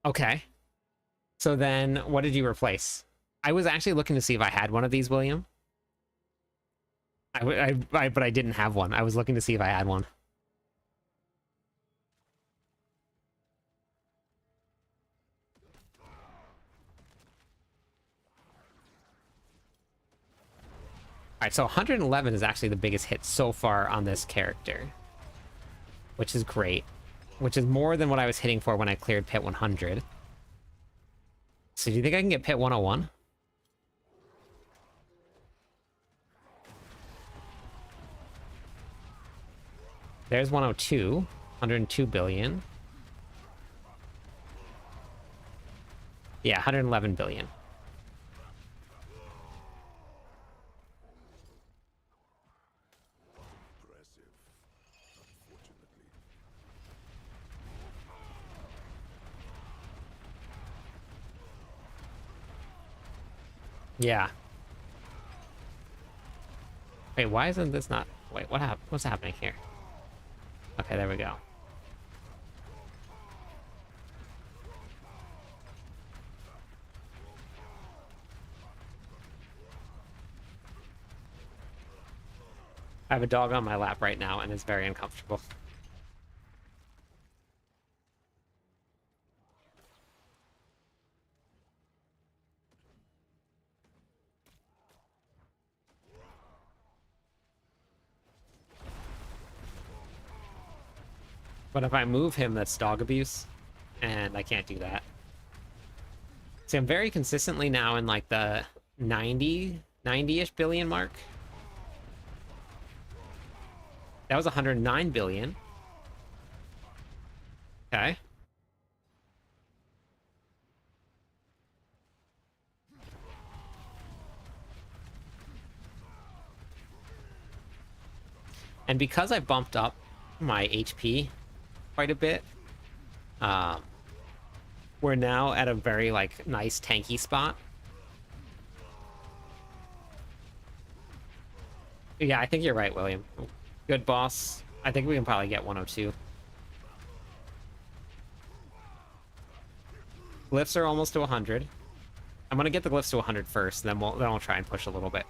Okay. So then, what did you replace? I was actually looking to see if I had one of these, William. But I didn't have one. I was looking to see if I had one. Alright, so 111 is actually the biggest hit so far on this character. Which is great. Which is more than what I was hitting for when I cleared pit 100. So do you think I can get pit 101? There's 102. 102 billion. Yeah, 111 billion. Yeah. Wait, why isn't this not... Wait, what's happening here? Okay, there we go. I have a dog on my lap right now, and it's very uncomfortable. But if I move him, that's dog abuse, and I can't do that. See, I'm very consistently now in like the 90-ish billion mark. That was 109 billion. Okay. And because I bumped up my HP quite a bit, we're now at a very like nice tanky spot. Yeah, I think you're right, William. Good boss. I think we can probably get 102. Glyphs are almost to 100. I'm gonna get the glyphs to 100 first, then we'll try and push a little bit.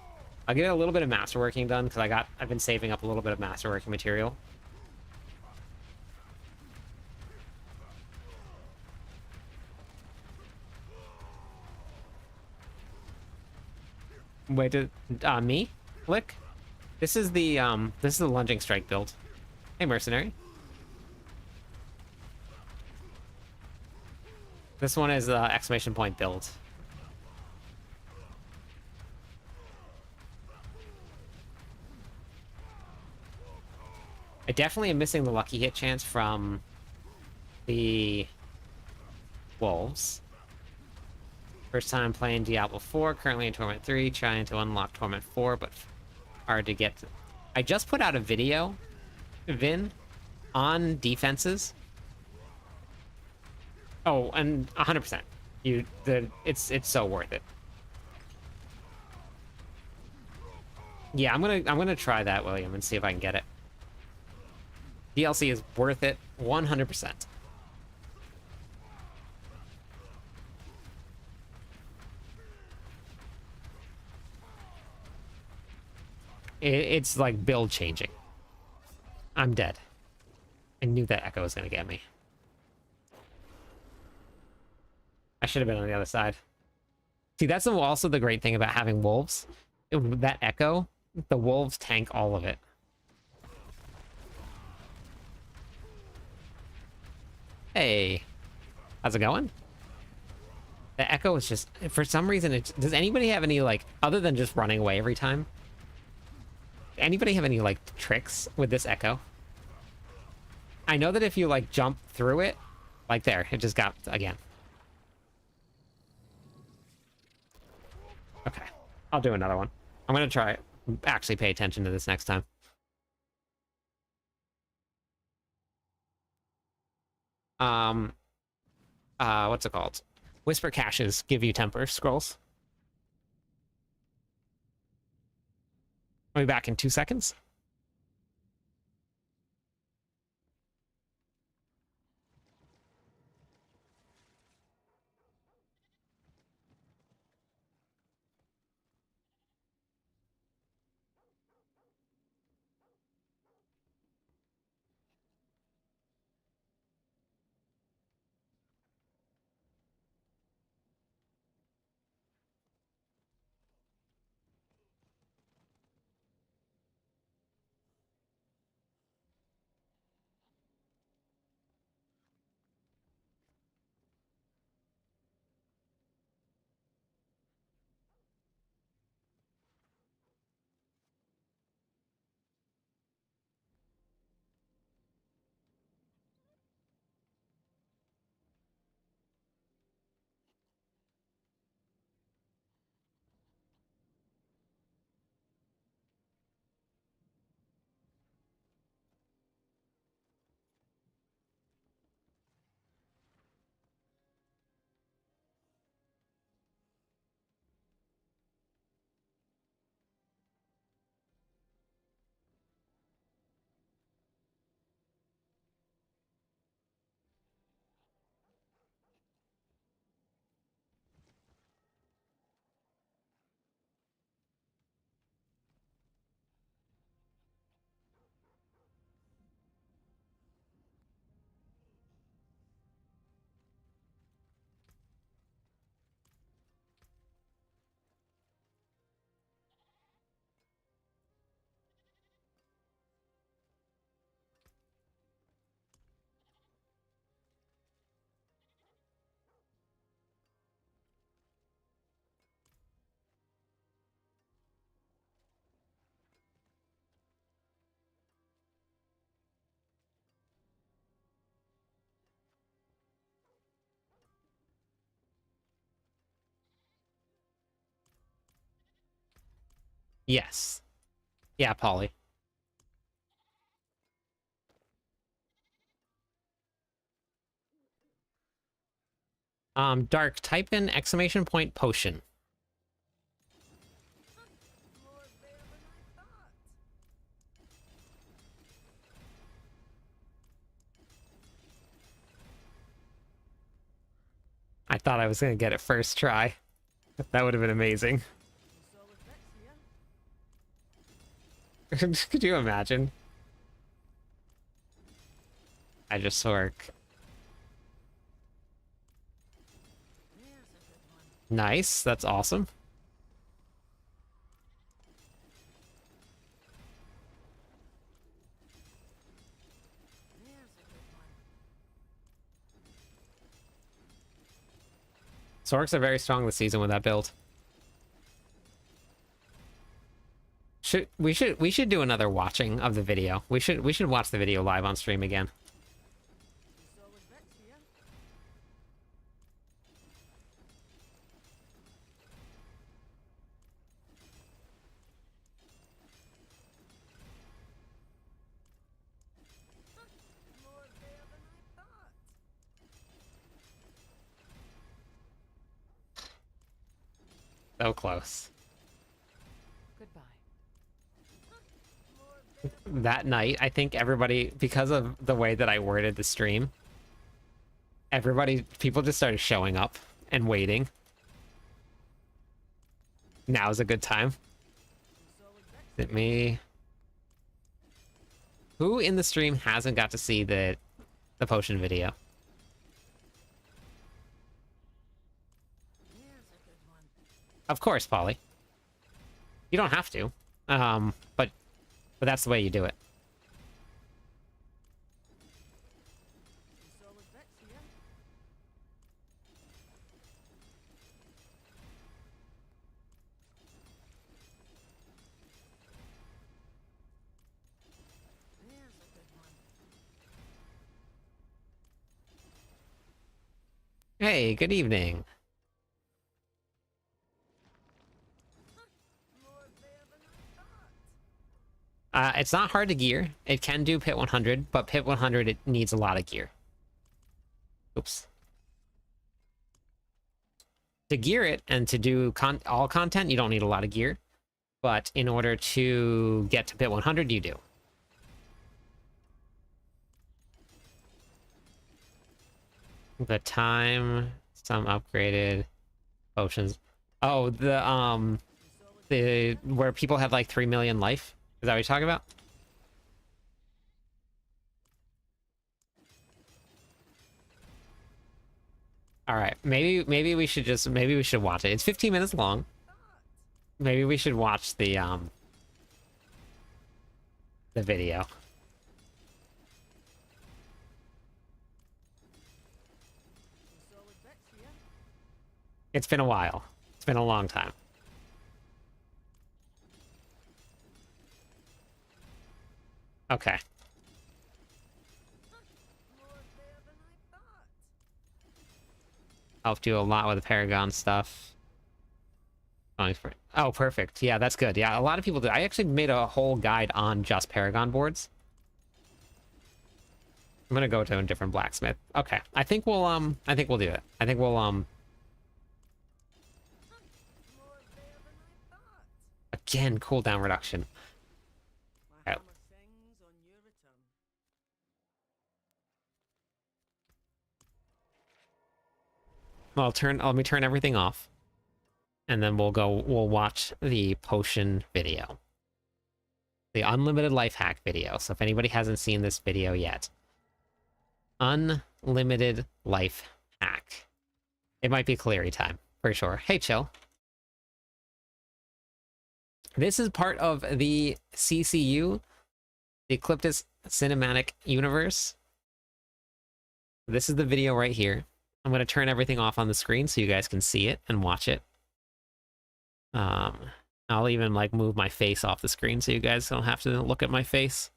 I'll get a little bit of masterworking done because I've been saving up a little bit of masterworking material. Wait, did me? Flick? This is the lunging strike build. Hey, mercenary. This one is the exclamation point build. I definitely am missing the lucky hit chance from the wolves. First time playing Diablo 4, currently in Torment 3, trying to unlock Torment 4, but hard to get to. I just put out a video, Vin, on defenses. Oh, and 100%. It's so worth it. Yeah, I'm gonna try that, William, and see if I can get it. DLC is worth it 100%. It's like build changing. I'm dead. I knew that echo was gonna get me. I should have been on the other side. See, that's also the great thing about having wolves. That echo, the wolves tank all of it. Hey, how's it going? The echo is just, for some reason, does anybody have any, like, other than just running away every time? Anybody have any, like, tricks with this echo? I know that if you, like, jump through it, like there, it just got, again. Okay, I'll do another one. I'm gonna try actually pay attention to this next time. What's it called? Whisper caches give you temper scrolls. I'll be back in 2 seconds. Yes. Yeah, Polly. Dark, type in exclamation point potion. I thought I was gonna get it first try. That would have been amazing. Could you imagine? I just work. Nice, that's awesome. Sorks are very strong this season with that build. We should do another watching of the video. We should watch the video live on stream again. So close. Goodbye. That night, I think everybody, because of the way that I worded the stream, people just started showing up and waiting. Now's a good time. Is it me? Who in the stream hasn't got to see the potion video? Of course, Polly. You don't have to. But that's the way you do it. Hey, good evening. It's not hard to gear. It can do Pit 100, but Pit 100, it needs a lot of gear. Oops. To gear it and to do all content, you don't need a lot of gear. But in order to get to Pit 100, you do. The time, some upgraded potions. Oh, the where people have like 3 million life. Is that what you're talking about? All right, maybe we should watch it. It's 15 minutes long. Maybe we should watch the video. It's been a while. It's been a long time. Okay. Helped you a lot with the Paragon stuff. Oh, perfect. Yeah, that's good. Yeah, a lot of people do. I actually made a whole guide on just Paragon boards. I'm gonna go to a different blacksmith. Okay. I think we'll do it. I think we'll again, cooldown reduction. Okay. Let me turn everything off. And then we'll watch the potion video. The unlimited life hack video. So if anybody hasn't seen this video yet. Unlimited life hack. It might be Cleary time, for sure. Hey, chill. This is part of the CCU, the Ecliptus Cinematic Universe. This is the video right here. I'm going to turn everything off on the screen so you guys can see it and watch it. I'll even like move my face off the screen so you guys don't have to look at my face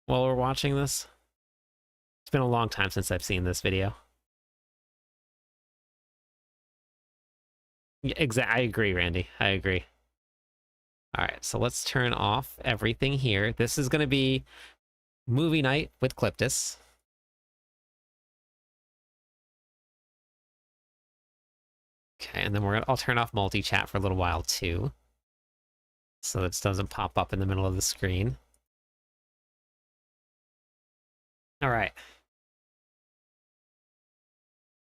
while we're watching this. It's been a long time since I've seen this video. I agree, Randy. I agree. All right, so let's turn off everything here. This is going to be movie night with Glyph. Okay, and then I'll turn off multi-chat for a little while too, so this doesn't pop up in the middle of the screen. All right.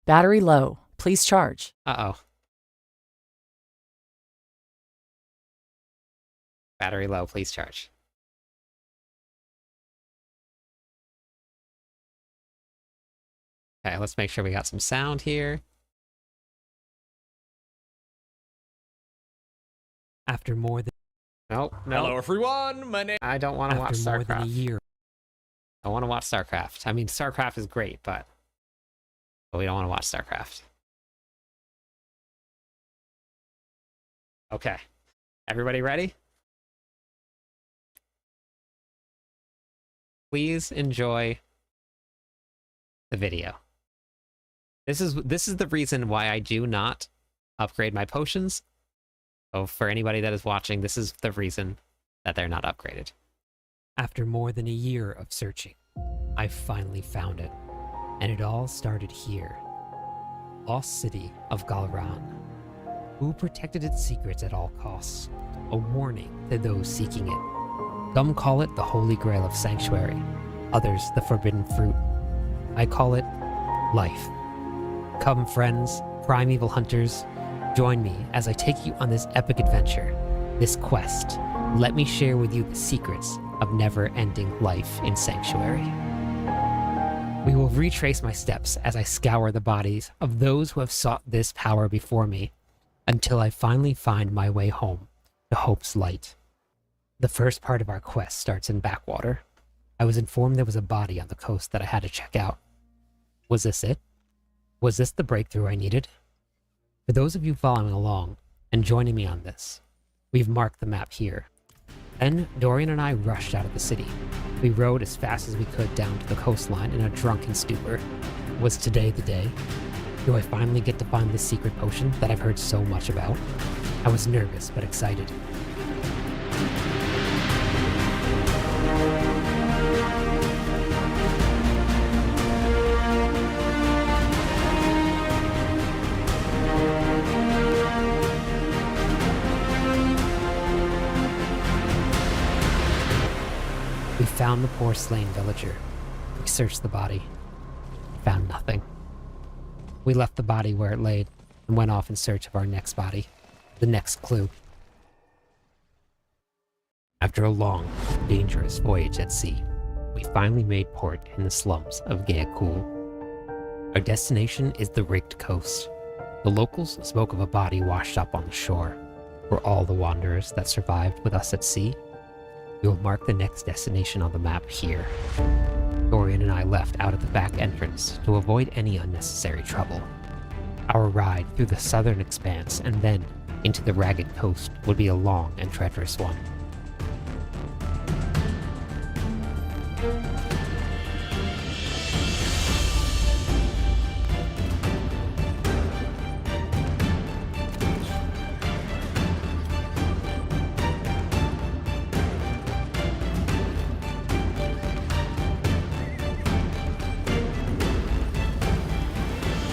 Battery low. Please charge. Uh-oh. Battery low, please charge. Okay, let's make sure we got some sound here. After more than No. Hello everyone, my name. I don't want to watch after more than a StarCraft. year. I want to watch StarCraft. I mean, StarCraft is great, but we don't want to watch StarCraft. Okay. Everybody ready? Please enjoy the video. This is the reason why I do not upgrade my potions. So for anybody that is watching, this is the reason that they're not upgraded. After more than a year of searching, I finally found it. And it all started here. Lost city of Galran. Who protected its secrets at all costs? A warning to those seeking it. Some call it the Holy Grail of Sanctuary. Others the Forbidden Fruit. I call it life. Come friends, primeval hunters, join me as I take you on this epic adventure, this quest. Let me share with you the secrets of never-ending life in Sanctuary. We will retrace my steps as I scour the bodies of those who have sought this power before me, until I finally find my way home to Hope's Light. The first part of our quest starts in Backwater. I was informed there was a body on the coast that I had to check out. Was this it? Was this the breakthrough I needed? For those of you following along and joining me on this, we've marked the map here. Then Dorian and I rushed out of the city. We rode as fast as we could down to the coastline in a drunken stupor. Was today the day? Do I finally get to find this secret potion that I've heard so much about? I was nervous but excited. We found the poor slain villager. We searched the body. Found nothing. We left the body where it laid and went off in search of our next body, the next clue. After a long, dangerous voyage at sea, we finally made port in the slums of Gaekul. Our destination is the Rigged Coast. The locals spoke of a body washed up on the shore. Were all the wanderers that survived with us at sea? We will mark the next destination on the map here. Dorian and I left out of the back entrance to avoid any unnecessary trouble. Our ride through the southern expanse and then into the ragged coast would be a long and treacherous one.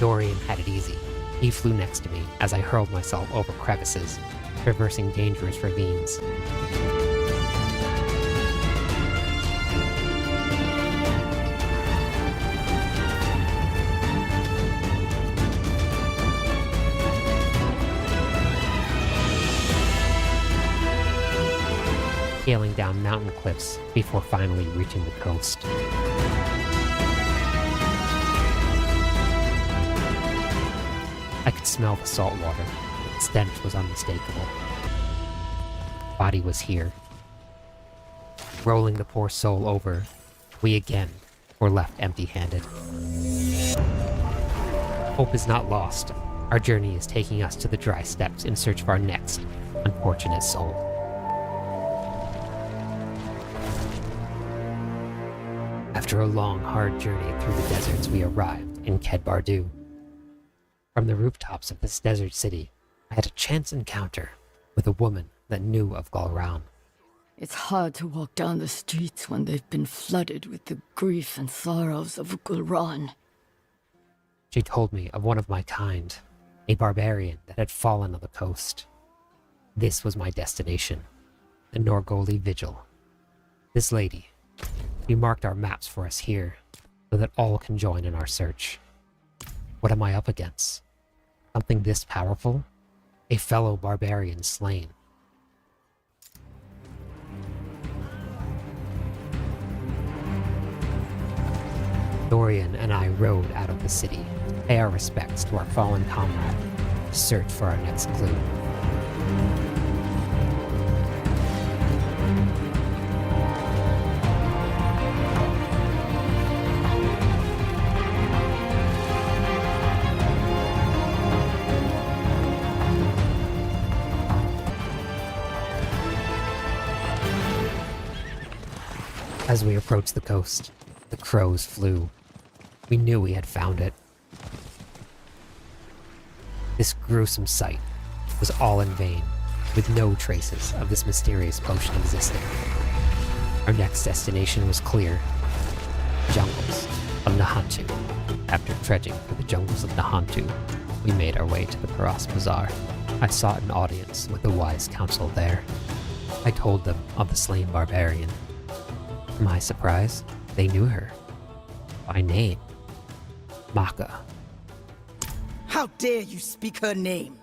Dorian had it easy. He flew next to me as I hurled myself over crevices, traversing dangerous ravines. Scaling down mountain cliffs before finally reaching the coast. I could smell the salt water. The stench was unmistakable. Body was here. Rolling the poor soul over, we again were left empty-handed. Hope is not lost. Our journey is taking us to the dry steppes in search of our next unfortunate soul. After a long, hard journey through the deserts, we arrived in Kedbardu. From the rooftops of this desert city, I had a chance encounter with a woman that knew of Galran. It's hard to walk down the streets when they've been flooded with the grief and sorrows of Gulran. She told me of one of my kind, a barbarian that had fallen on the coast. This was my destination, the Norgoli Vigil. This lady, she marked our maps for us here, so that all can join in our search. What am I up against? Something this powerful? A fellow barbarian slain. Dorian and I rode out of the city, to pay our respects to our fallen comrade, to search for our next clue. As we approached the coast, the crows flew. We knew we had found it. This gruesome sight was all in vain, with no traces of this mysterious potion existing. Our next destination was clear: jungles of Nahantu. After trudging through the jungles of Nahantu, we made our way to the Paras Bazaar. I sought an audience with the wise council there. I told them of the slain barbarian. To my surprise, they knew her. By name. Maka. How dare you speak her name?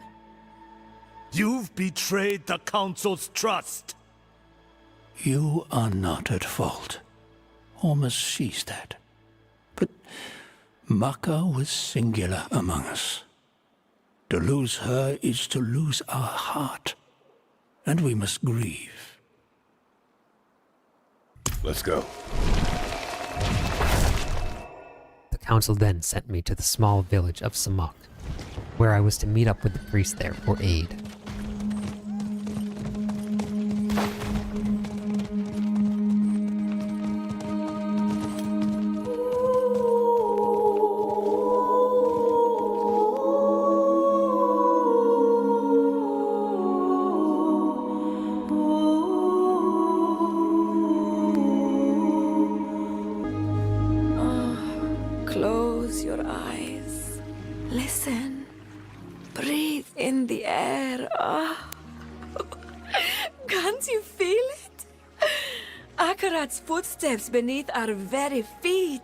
You've betrayed the Council's trust. You are not at fault. Almost sees that. But Maka was singular among us. To lose her is to lose our heart. And we must grieve. Let's go. The council then sent me to the small village of Samak, where I was to meet up with the priest there for aid. Close your eyes. Listen. Breathe in the air. Oh. Can't you feel it? Akarat's footsteps beneath our very feet.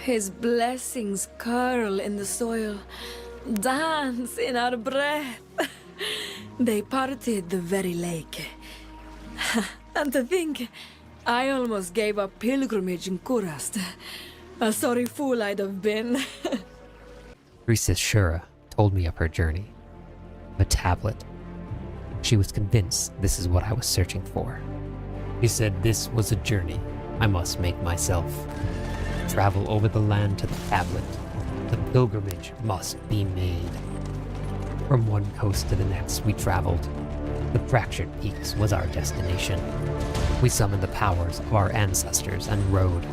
His blessings curl in the soil, dance in our breath. They parted the very lake. And to think, I almost gave up pilgrimage in Kurast. A sorry fool I'd have been. Priestess Shura told me of her journey. A tablet. She was convinced this is what I was searching for. She said this was a journey I must make myself. Travel over the land to the tablet. The pilgrimage must be made. From one coast to the next we traveled. The Fractured Peaks was our destination. We summoned the powers of our ancestors and rode.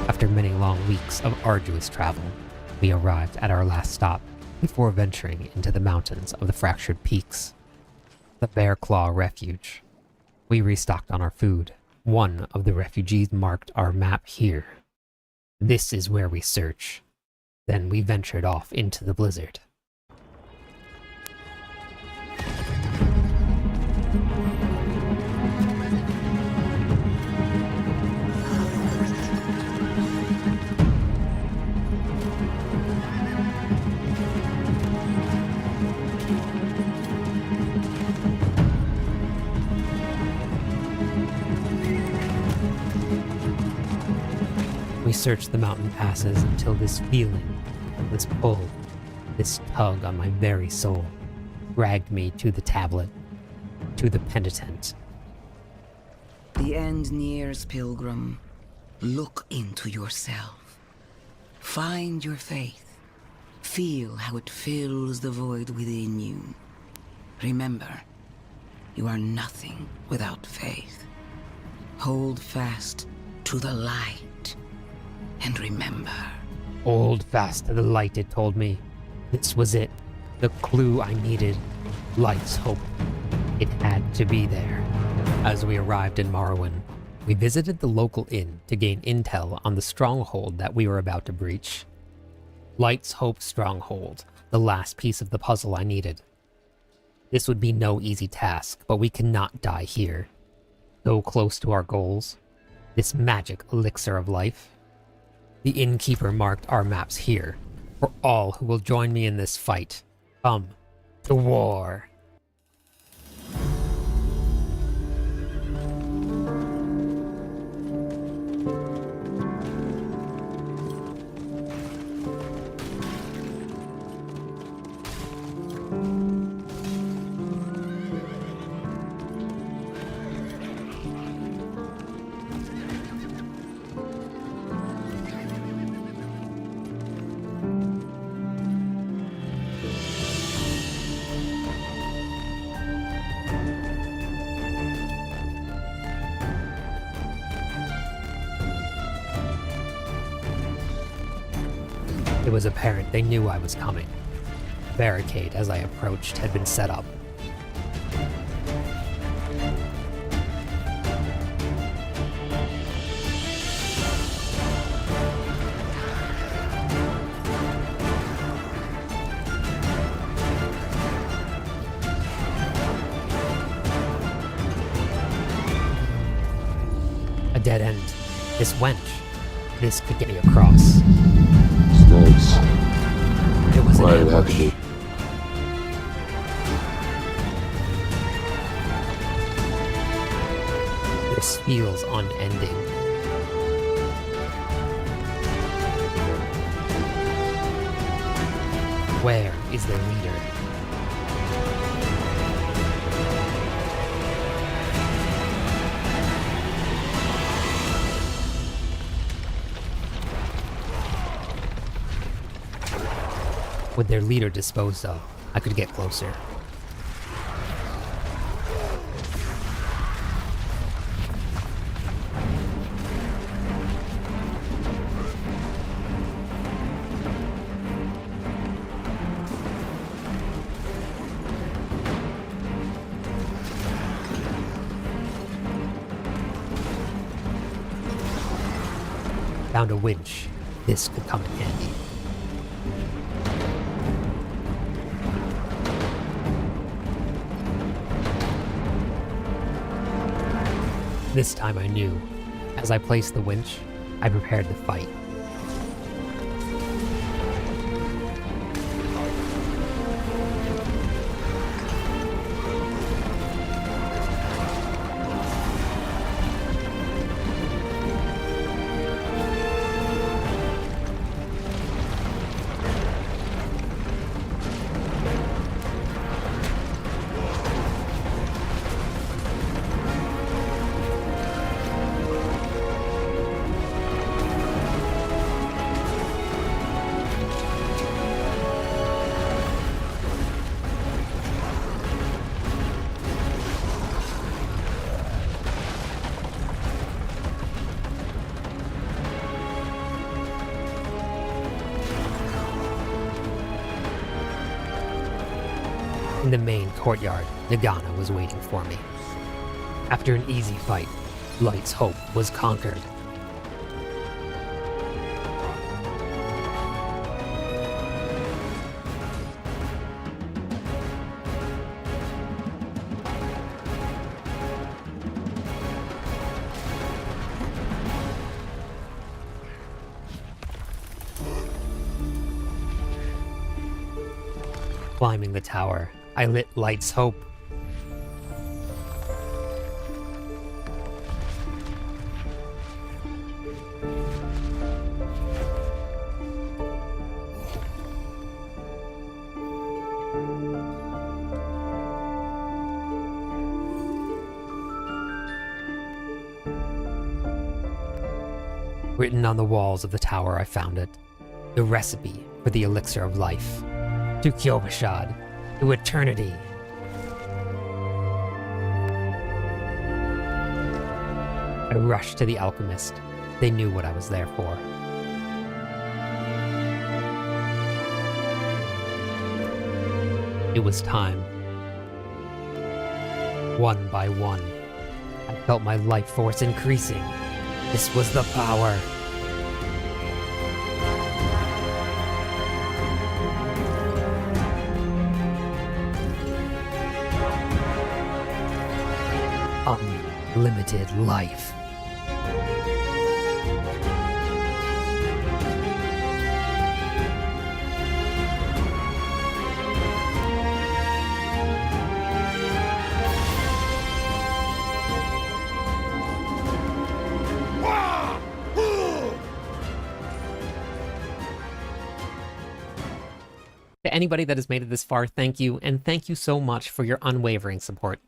After many long weeks of arduous travel, we arrived at our last stop before venturing into the mountains of the Fractured Peaks. The Bear Claw Refuge. We restocked on our food. One of the refugees marked our map here. This is where we search. Then we ventured off into the blizzard. We searched the mountain passes until this feeling, this pull, this tug on my very soul, dragged me to the tablet, to the penitent. The end nears, pilgrim. Look into yourself. Find your faith. Feel how it fills the void within you. Remember, you are nothing without faith. Hold fast to the light. And remember. Hold fast to the light, it told me. This was it. The clue I needed. Light's hope. It had to be there. As we arrived in Morrowind, we visited the local inn to gain intel on the stronghold that we were about to breach. Light's Hope Stronghold, the last piece of the puzzle I needed. This would be no easy task, but we cannot die here. So close to our goals. This magic elixir of life. The innkeeper marked our maps here, for all who will join me in this fight. Come to war. It was apparent they knew I was coming. A barricade as I approached had been set up. A dead end. This wench. This could get me across. Snakes. It was Why an did it have to ambush. be? This feels unending. Where is their leader? With their leader disposed of, I could get closer. Found a winch. This could come in handy. This time I knew. As I placed the winch, I prepared to fight. In the main courtyard, Nagana was waiting for me. After an easy fight, Light's hope was conquered. Climbing the tower, I lit Light's hope. Written on the walls of the tower, I found it. The recipe for the elixir of life. To Kyovashad, to eternity. I rushed to the alchemist. They knew what I was there for. It was time. One by one, I felt my life force increasing. This was the power. Unlimited life. To anybody that has made it this far, thank you, and thank you so much for your unwavering support.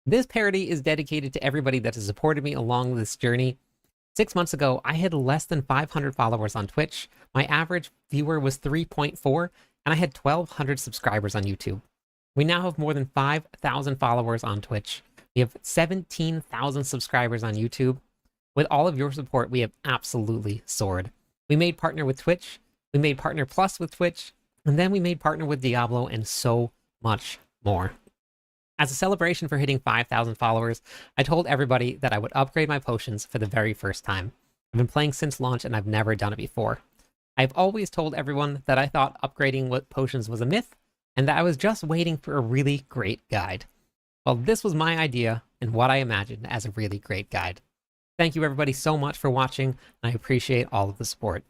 This parody is dedicated to everybody that has supported me along this journey. 6 months ago, I had less than 500 followers on Twitch. My average viewer was 3.4, and I had 1,200 subscribers on YouTube. We now have more than 5,000 followers on Twitch. We have 17,000 subscribers on YouTube. With all of your support, we have absolutely soared. We made partner with Twitch, we made partner plus with Twitch, and then we made partner with Diablo and so much more. As a celebration for hitting 5,000 followers, I told everybody that I would upgrade my potions for the very first time. I've been playing since launch and I've never done it before. I've always told everyone that I thought upgrading potions was a myth, and that I was just waiting for a really great guide. Well, this was my idea and what I imagined as a really great guide. Thank you everybody so much for watching, and I appreciate all of the support.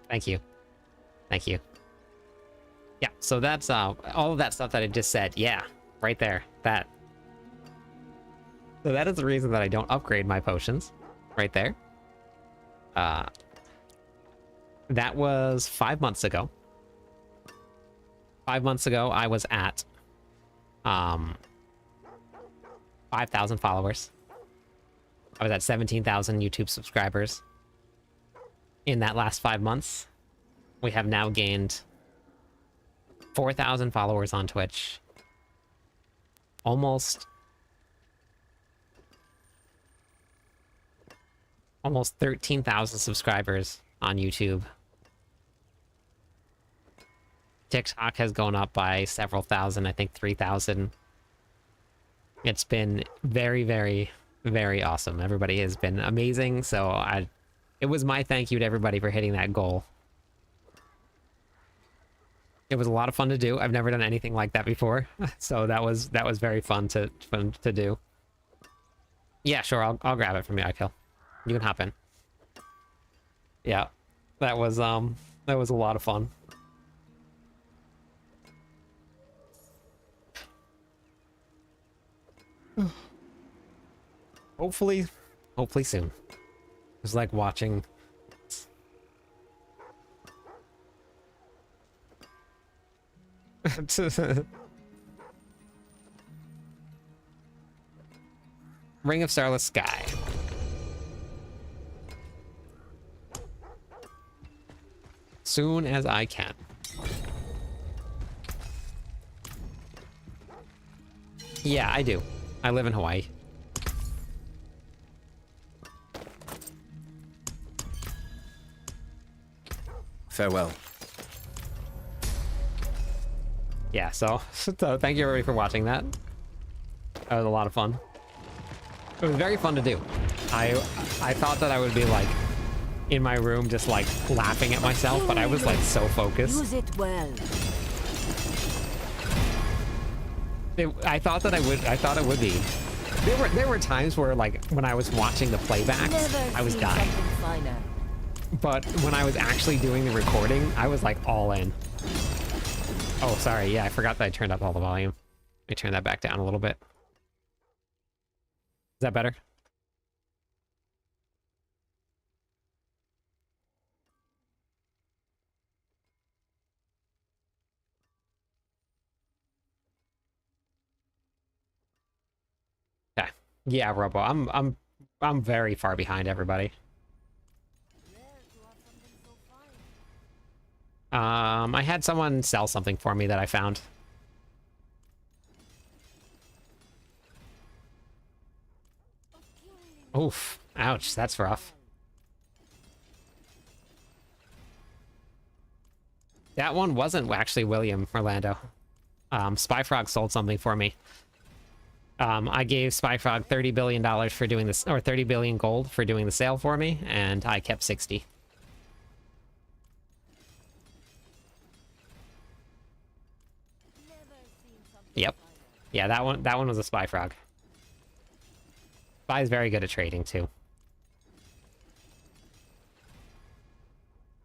Thank you. Thank you. Yeah, so that's all of that stuff that I just said. Yeah, right there. That. So that is the reason that I don't upgrade my potions. Right there. That was 5 months ago. 5 months ago, I was at 5,000 followers. I was at 17,000 YouTube subscribers. In that last 5 months, we have now gained 4,000 followers on Twitch. Almost 13,000 subscribers on YouTube. TikTok has gone up by several thousand, I think 3,000. It's been very, very, very awesome. Everybody has been amazing, so it was my thank you to everybody for hitting that goal. It was a lot of fun to do. I've never done anything like that before, so that was very fun to do. Yeah, sure, I'll grab it from you, Kill. You can hop in. Yeah, that was a lot of fun. Hopefully soon. It was like watching. Ring of Starless Sky. Soon as I can. Yeah, I do. I live in Hawaii. Farewell. Yeah, so thank you everybody for watching that. That was a lot of fun. It was very fun to do. I thought that I would be like in my room just like laughing at myself, but I was like so focused. Use it well. I thought it would be. There were times where like when I was watching the playbacks, I was dying. But when I was actually doing the recording, I was like all in. Oh, sorry. Yeah, I forgot that I turned up all the volume. Let me turn that back down a little bit. Is that better? Okay. Yeah, Robo. I'm very far behind everybody. I had someone sell something for me that I found. Oof. Ouch, that's rough. That one wasn't actually William Orlando. Spyfrog sold something for me. I gave Spyfrog $30 billion for doing this, or 30 billion gold for doing the sale for me, and I kept 60. Yep. Yeah, that one was a Spyfrog. Spy is very good at trading too.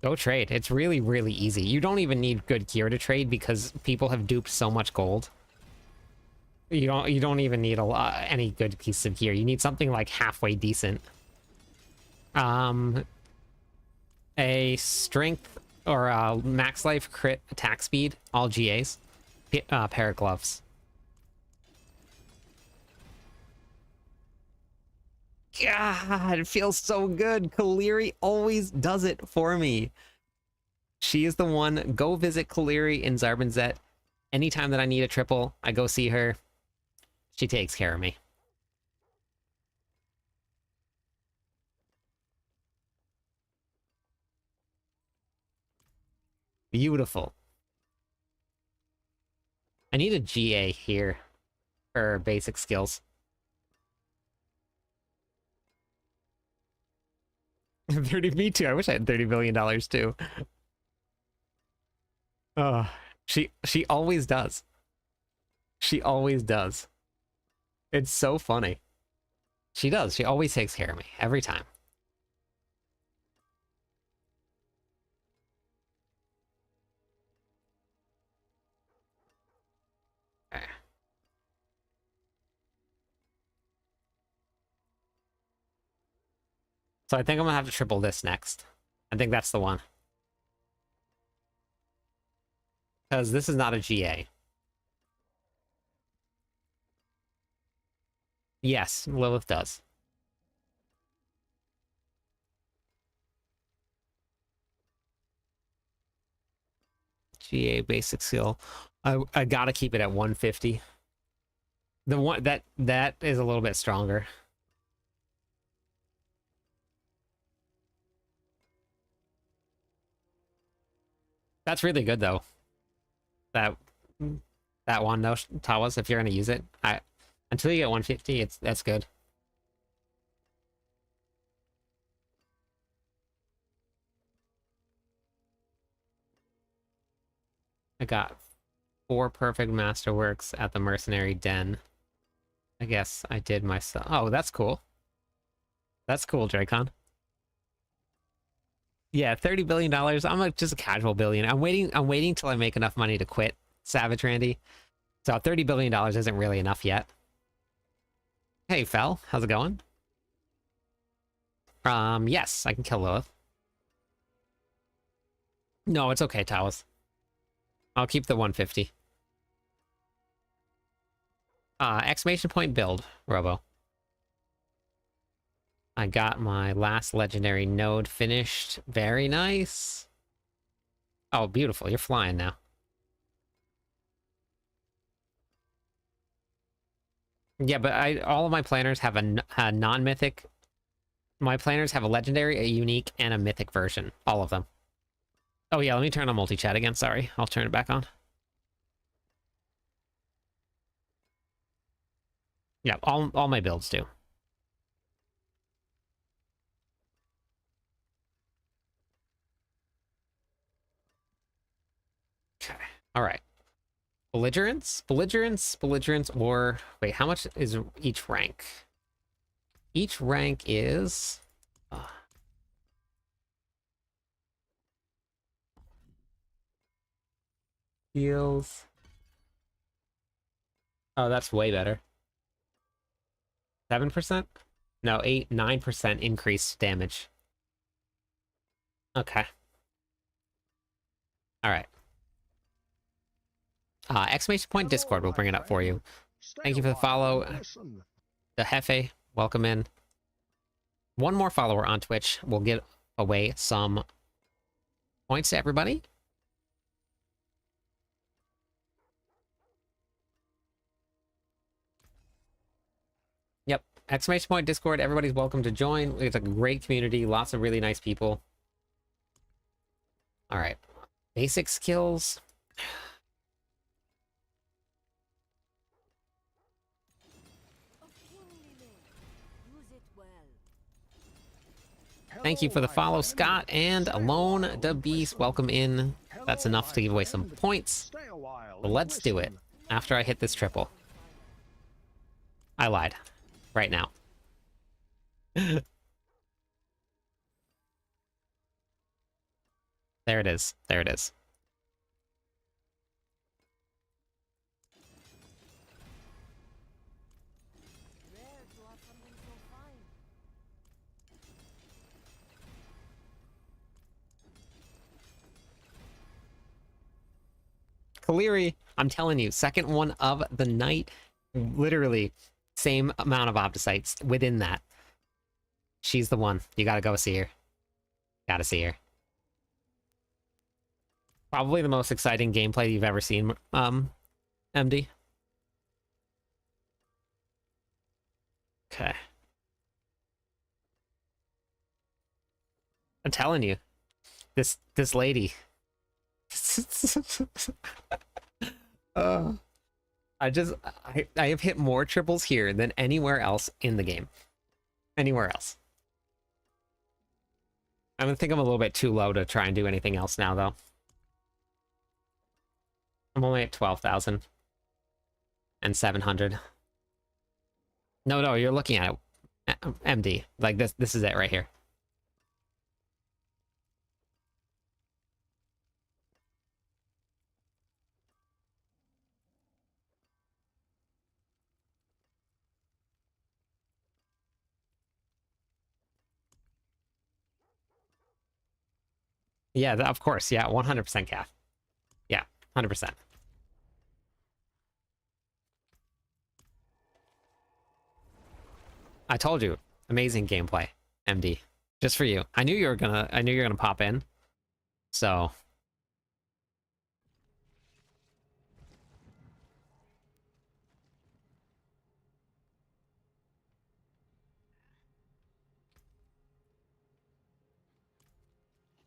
Go trade. It's really, really easy. You don't even need good gear to trade because people have duped so much gold. You don't even need any good piece of gear. You need something like halfway decent. A strength or a max life crit attack speed, all GAs. Pair of gloves. God, it feels so good. Kaleri always does it for me. She is the one. Go visit Kaleri in Zarbinzet. Anytime that I need a triple, I go see her. She takes care of me. Beautiful. I need a GA here for basic skills. 30, me too. I wish I had $30 billion too. Oh, she always does. She always does. It's so funny. She does. She always takes care of me every time. So I think I'm gonna have to triple this next. I think that's the one. Because this is not a GA. Yes, Lilith does. GA basic skill. I gotta keep it at 150. The one that is a little bit stronger. That's really good though. That one though, Tawas, if you're gonna use it. Until you get 150, that's good. I got 4 perfect masterworks at the mercenary den. I guess I did myself. Oh, that's cool. That's cool, Dracon. Yeah, $30 billion. I'm just a casual billion. I'm waiting till I make enough money to quit Savage Randy. So $30 billion isn't really enough yet. Hey, Fel, how's it going? Yes, I can kill Lilith. No, it's okay, Tawas. I'll keep the 150. Exclamation point build, Robo. I got my last legendary node finished. Very nice. Oh, beautiful. You're flying now. Yeah, but all of my planners have a non-mythic. My planners have a legendary, a unique, and a mythic version. All of them. Oh yeah, let me turn on multi-chat again. Sorry. I'll turn it back on. Yeah, all my builds do. Okay. All right. Belligerence, or wait, how much is each rank? Each rank is heals. Oh, that's way better. 7%? No, 9% increased damage. Okay. All right. Exclamation point Discord will bring it up for you. Thank you for the follow. The Hefe, welcome in. One more follower on Twitch will give away some points to everybody. Yep. Exclamation point Discord. Everybody's welcome to join. It's a great community. Lots of really nice people. All right. Basic skills. Thank you for the follow, Scott, and Alone the Beast. Welcome in. That's enough to give away some points. But let's do it after I hit this triple. I lied. Right now. There it is. There it is. Kaleri, I'm telling you, second one of the night. Literally, same amount of opticites within that. She's the one. You gotta go see her. Gotta see her. Probably the most exciting gameplay you've ever seen, MD. Okay. I'm telling you, this lady. I have hit more triples here than anywhere else in the game. Anywhere else. I think I'm a little bit too low to try and do anything else now, though. I'm only at 12,000 and 700. No, you're looking at it, MD. Like this is it right here. Yeah, of course. Yeah, 100% calf. Yeah, 100%. I told you, amazing gameplay, MD. Just for you. I knew you were gonna pop in. So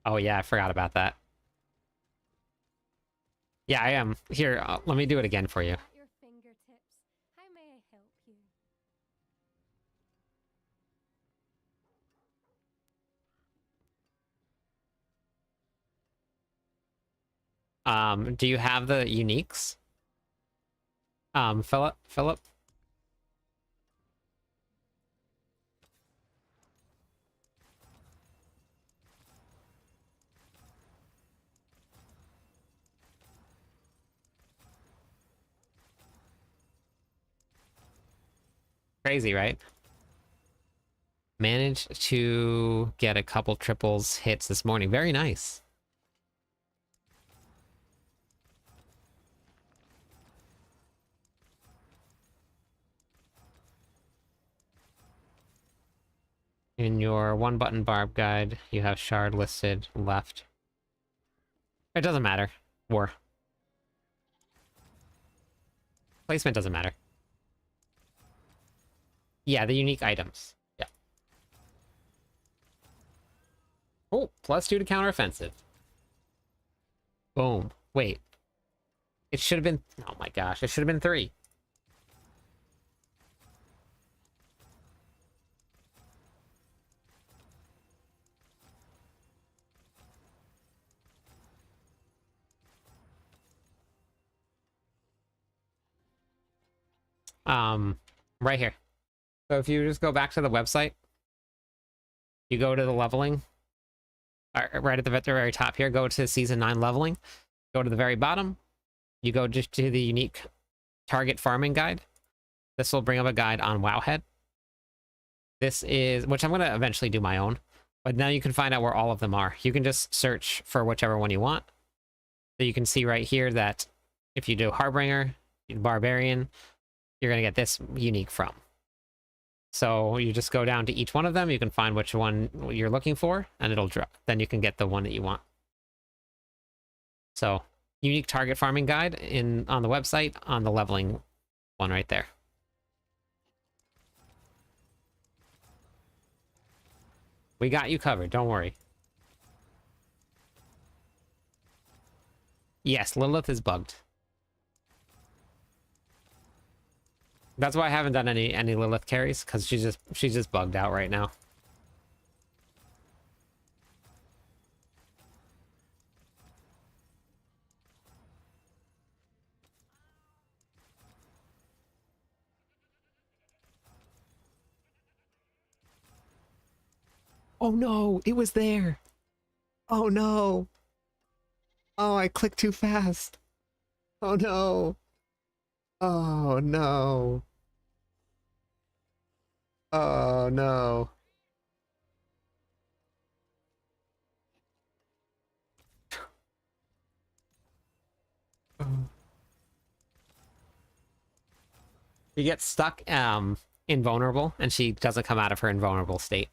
oh yeah, I forgot about that. Yeah, I am. Here, let me do it again for you. At your fingertips. How may I help you? Do you have the uniques? Philip? Crazy, right? Managed to get a couple triples hits this morning. Very nice. In your one button Barb guide, you have shard listed left. It doesn't matter. War. Placement doesn't matter. Yeah, the unique items. Yeah. Oh, +2 to counteroffensive. Boom. Wait. It should have been... Oh my gosh, it should have been 3. Right here. So if you just go back to the website, you go to the leveling, right at the very top here, go to Season 9 leveling, go to the very bottom, you go just to the unique target farming guide. This will bring up a guide on Wowhead. This is, which I'm going to eventually do my own, but now you can find out where all of them are. You can just search for whichever one you want. So you can see right here that if you do Harbinger, Barbarian, you're going to get this unique from. So you just go down to each one of them, you can find which one you're looking for, and it'll drop. Then you can get the one that you want. So, unique target farming guide on the website, on the leveling one right there. We got you covered, don't worry. Yes, Lilith is bugged. That's why I haven't done any Lilith carries, because she's just bugged out right now. Oh no, it was there. Oh no. Oh, I clicked too fast. Oh no. Oh no. Oh no. She gets stuck invulnerable, and she doesn't come out of her invulnerable state.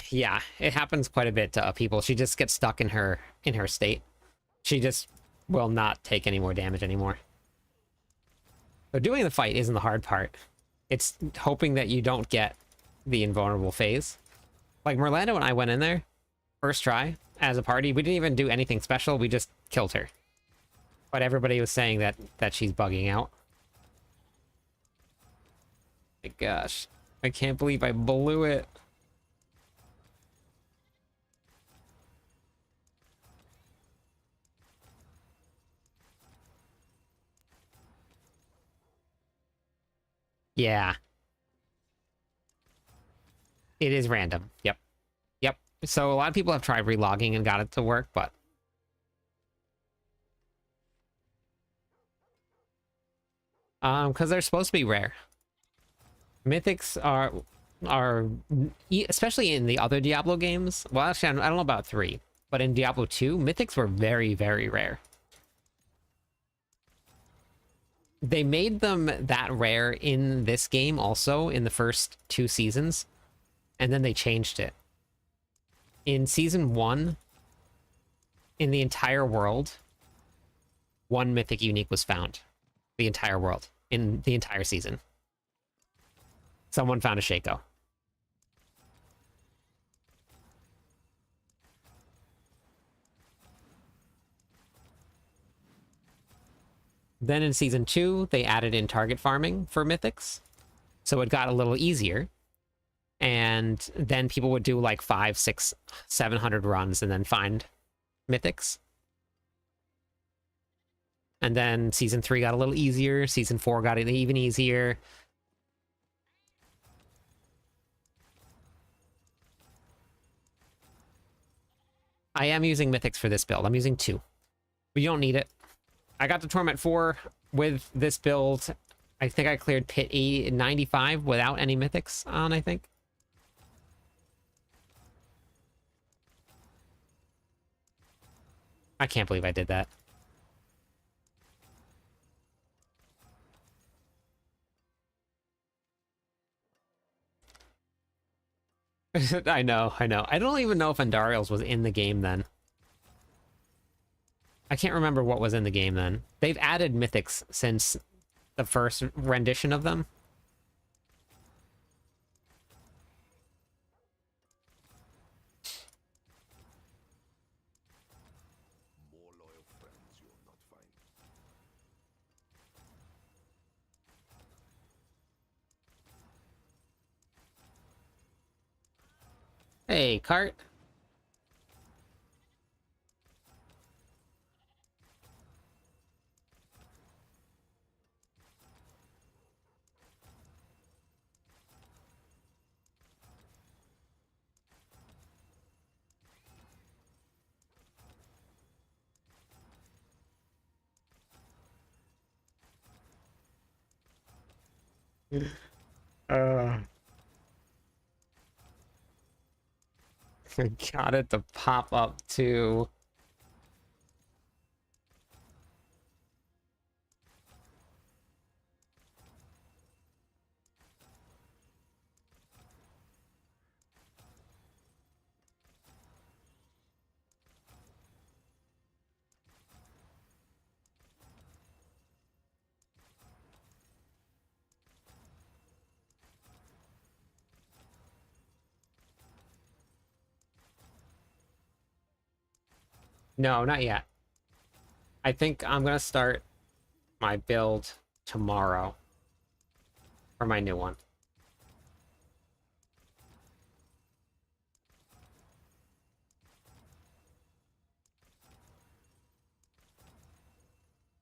Yeah, it happens quite a bit to people. She just gets stuck in her state. She just will not take any more damage anymore. So doing the fight isn't the hard part. It's hoping that you don't get the invulnerable phase. Like Merlando and I went in there, first try, as a party. We didn't even do anything special. We just killed her. But everybody was saying that she's bugging out. My gosh. I can't believe I blew it. Yeah. It is random. Yep. Yep. So a lot of people have tried relogging and got it to work, but because they're supposed to be rare. Mythics are especially in the other Diablo games. Well, actually, I don't know about 3, but in Diablo 2, Mythics were very, very rare. They made them that rare in this game also in the first 2 seasons, and then they changed it. In season 1, in the entire world, 1 Mythic unique was found. The entire world. In the entire season. Someone found a Shaco. Then in season 2, they added in target farming for Mythics. So it got a little easier. And then people would do like 500, 600, 700 runs and then find Mythics. And then season 3 got a little easier. Season 4 got it even easier. I am using Mythics for this build. I'm using 2. But you don't need it. I got to Torment 4 with this build. I think I cleared Pit 95 without any Mythics on, I think. I can't believe I did that. I know. I don't even know if Andariel's was in the game then. I can't remember what was in the game then. They've added Mythics since the first rendition of them. Hey, cart. I got it to pop up too. No, not yet. I think I'm gonna start my build tomorrow. For my new one.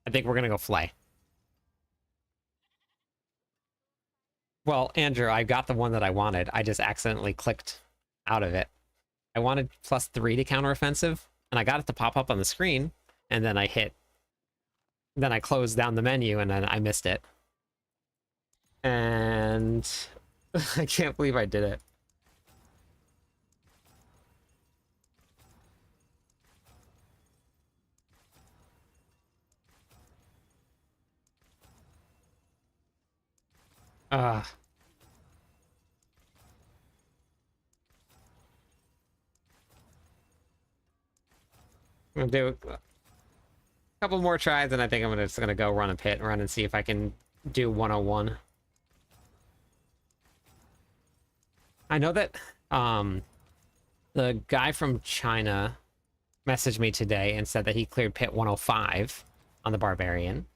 I think we're gonna go Flay. Well, Andrew, I got the one that I wanted. I just accidentally clicked out of it. I wanted +3 to counteroffensive, and I got it to pop up on the screen, and then I closed down the menu, and then I missed it. And I can't believe I did it. I'm gonna do a couple more tries, and I think I'm just gonna go run a pit, run and see if I can do 101. I know that the guy from China messaged me today and said that he cleared pit 105 on the Barbarian.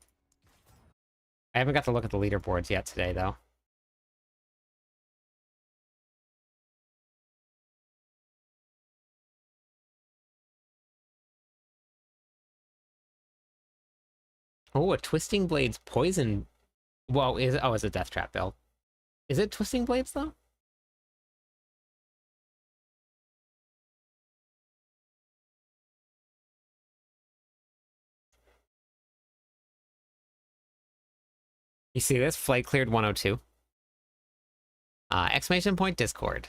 I haven't got to look at the leaderboards yet today, though. Oh, a Twisting Blades poison. Well, it's a Death Trap build. Is it Twisting Blades, though? You see this? Flight cleared 102. Exclamation point Discord.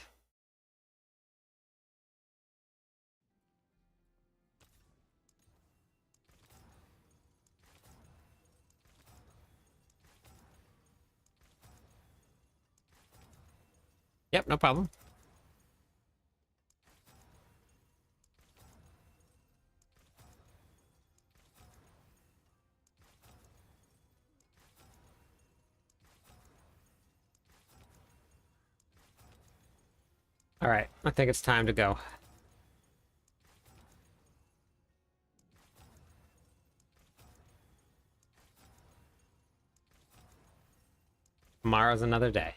Yep, no problem. All right, I think it's time to go. Tomorrow's another day.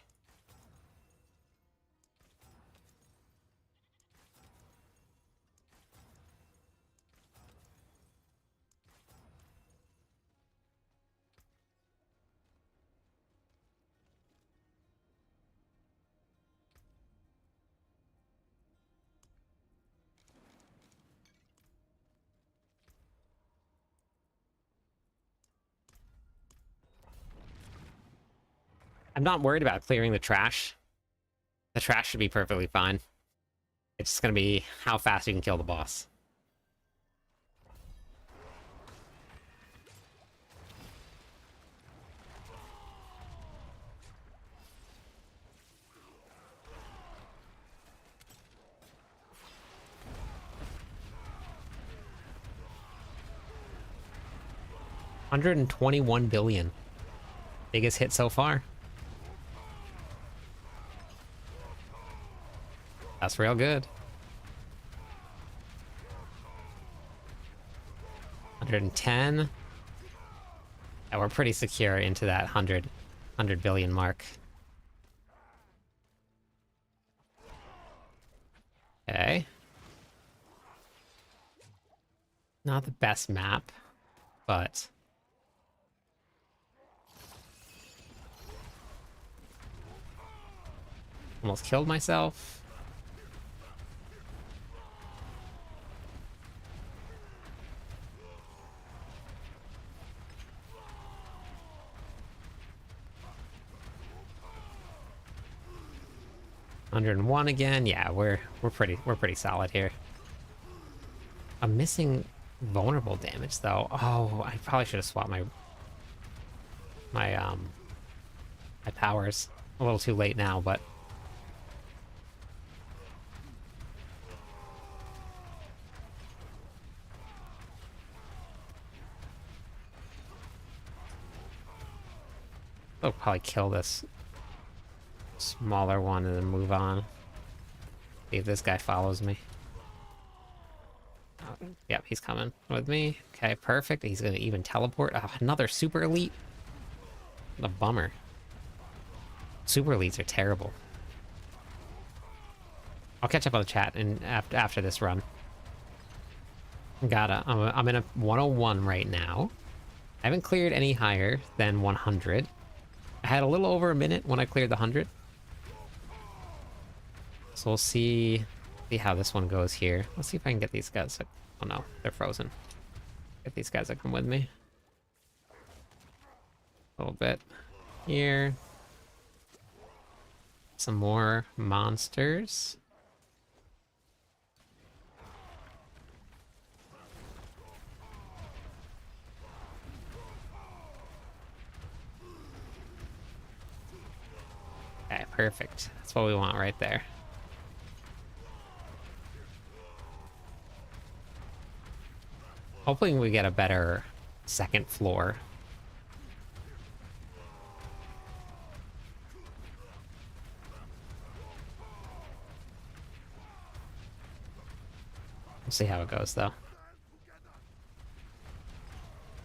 I'm not worried about clearing the trash. The trash should be perfectly fine. It's just gonna be how fast you can kill the boss. $121 billion. Biggest hit so far. That's real good. 110. And we're pretty secure into that 100 billion mark. Okay. Not the best map, but almost killed myself. $101 again. Yeah, we're pretty solid here. I'm missing vulnerable damage though. Oh, I probably should have swapped my powers. A little too late now, but I'll probably kill this smaller one and then move on. See if this guy follows me. Oh, yep, he's coming with me. Okay, perfect. He's gonna even teleport. Oh, another super elite. What a bummer. Super elites are terrible. I'll catch up on the chat and after this run. I'm in a 101 right now. I haven't cleared any higher than 100. I had a little over a minute when I cleared the 100. So we'll see how this one goes here. Let's see if I can get these guys. Oh no, they're frozen. Get these guys to come with me. A little bit here. Some more monsters. Okay, perfect. That's what we want right there. Hopefully we get a better second floor. We'll see how it goes though.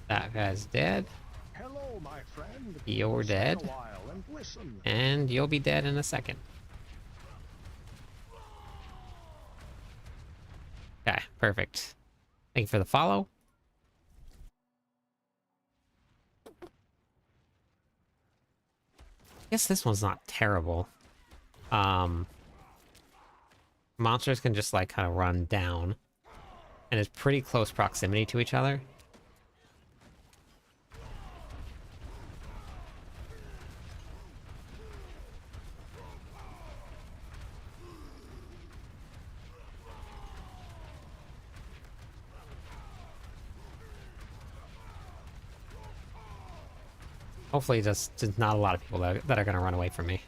That guy's dead. Hello, my friend. You're dead. Stay a while and listen. And you'll be dead in a second. Okay, perfect. Thank you for the follow. I guess this one's not terrible. Monsters can just like kind of run down. And it's pretty close proximity to each other. Hopefully just not a lot of people that are gonna run away from me.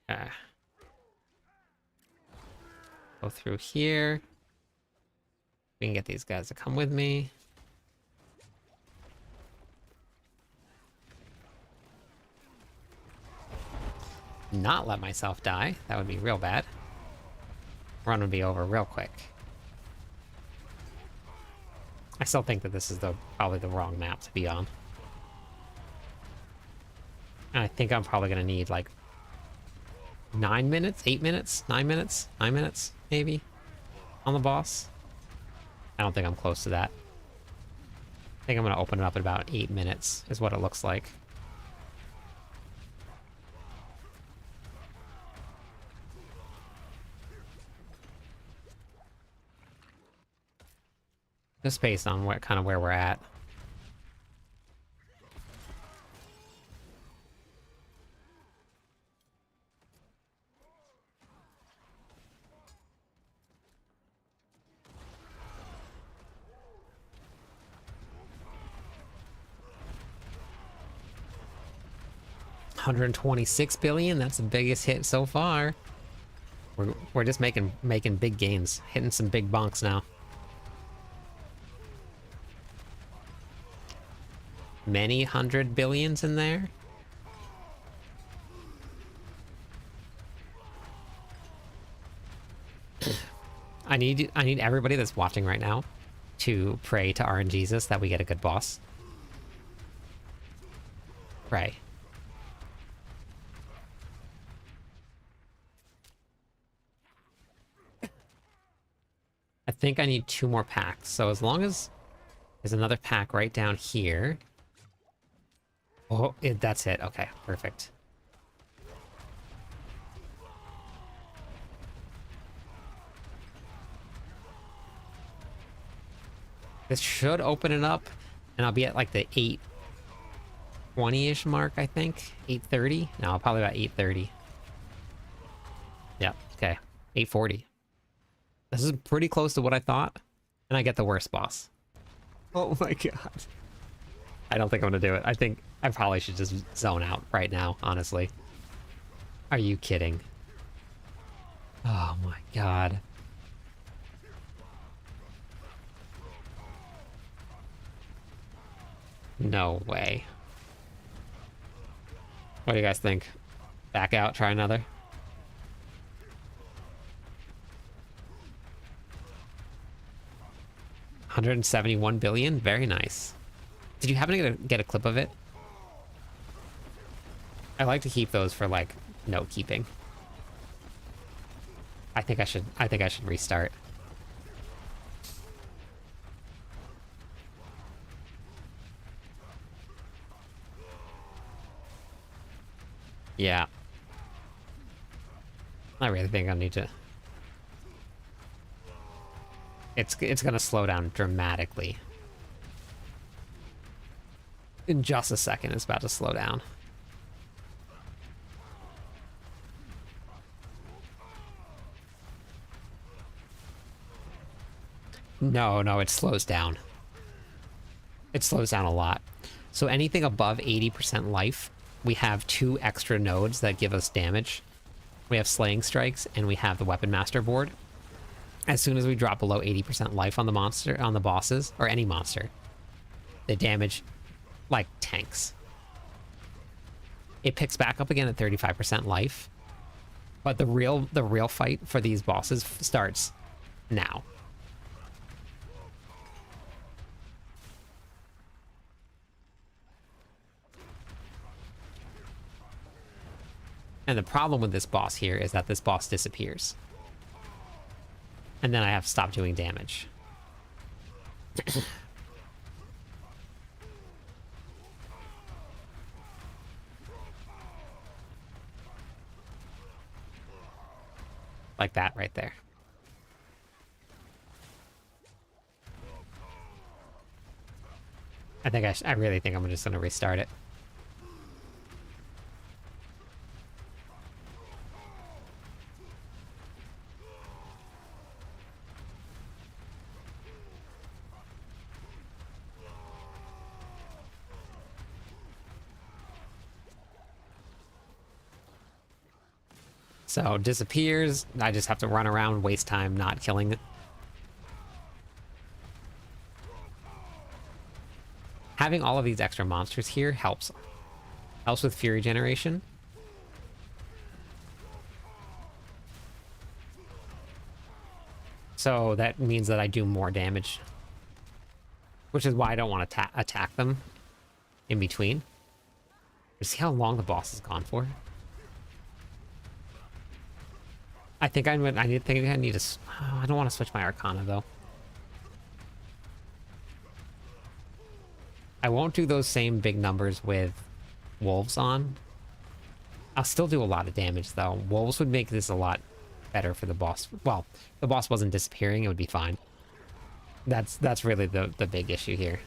Yeah. Go through here. We can get these guys to come with me. Not let myself die. That would be real bad. Run would be over real quick. I still think that this is probably the wrong map to be on. And I think I'm probably gonna need like 9 minutes, 8 minutes, 9 minutes, 9 minutes, maybe, on the boss. I don't think I'm close to that. I think I'm gonna open it up in about 8 minutes, is what it looks like. Just based on what kind of where we're at. $126 billion, that's the biggest hit so far. We're just making big gains, hitting some big bonks now. Many 100 billions in there. I need everybody that's watching right now to pray to RNGesus that we get a good boss. Pray. I think I need 2 more packs, so as long as there's another pack right down here. Oh, that's it. Okay, perfect. This should open it up, and I'll be at like the 8:20-ish mark, I think. 8:30? No, probably about 8:30. Yeah, okay. 8:40. This is pretty close to what I thought, and I get the worst boss. Oh my god. I don't think I'm gonna do it. I think I probably should just zone out right now, honestly. Are you kidding? Oh my god. No way. What do you guys think? Back out, try another? $171 billion? Very nice. Did you happen to get a clip of it? I like to keep those for like note keeping. I think I should restart. Yeah. I really think I need to. It's gonna slow down dramatically. In just a second, it's about to slow down. No, it slows down. It slows down a lot. So anything above 80% life, we have 2 extra nodes that give us damage. We have Slaying Strikes, and we have the Weapon Master board. As soon as we drop below 80% life on the monster, on the bosses, or any monster, the damage, like, tanks. It picks back up again at 35% life, but the real fight for these bosses starts now. And the problem with this boss here is that this boss disappears. And then I have to stop doing damage. Like that right there. I really think I'm just gonna restart it. So disappears. I just have to run around, waste time not killing it. Having all of these extra monsters here helps. Helps with fury generation. So that means that I do more damage. Which is why I don't want to attack them in between. See how long the boss has gone for? I think I need to... Oh, I don't want to switch my Arcana, though. I won't do those same big numbers with wolves on. I'll still do a lot of damage, though. Wolves would make this a lot better for the boss. Well, if the boss wasn't disappearing, it would be fine. That's really the big issue here.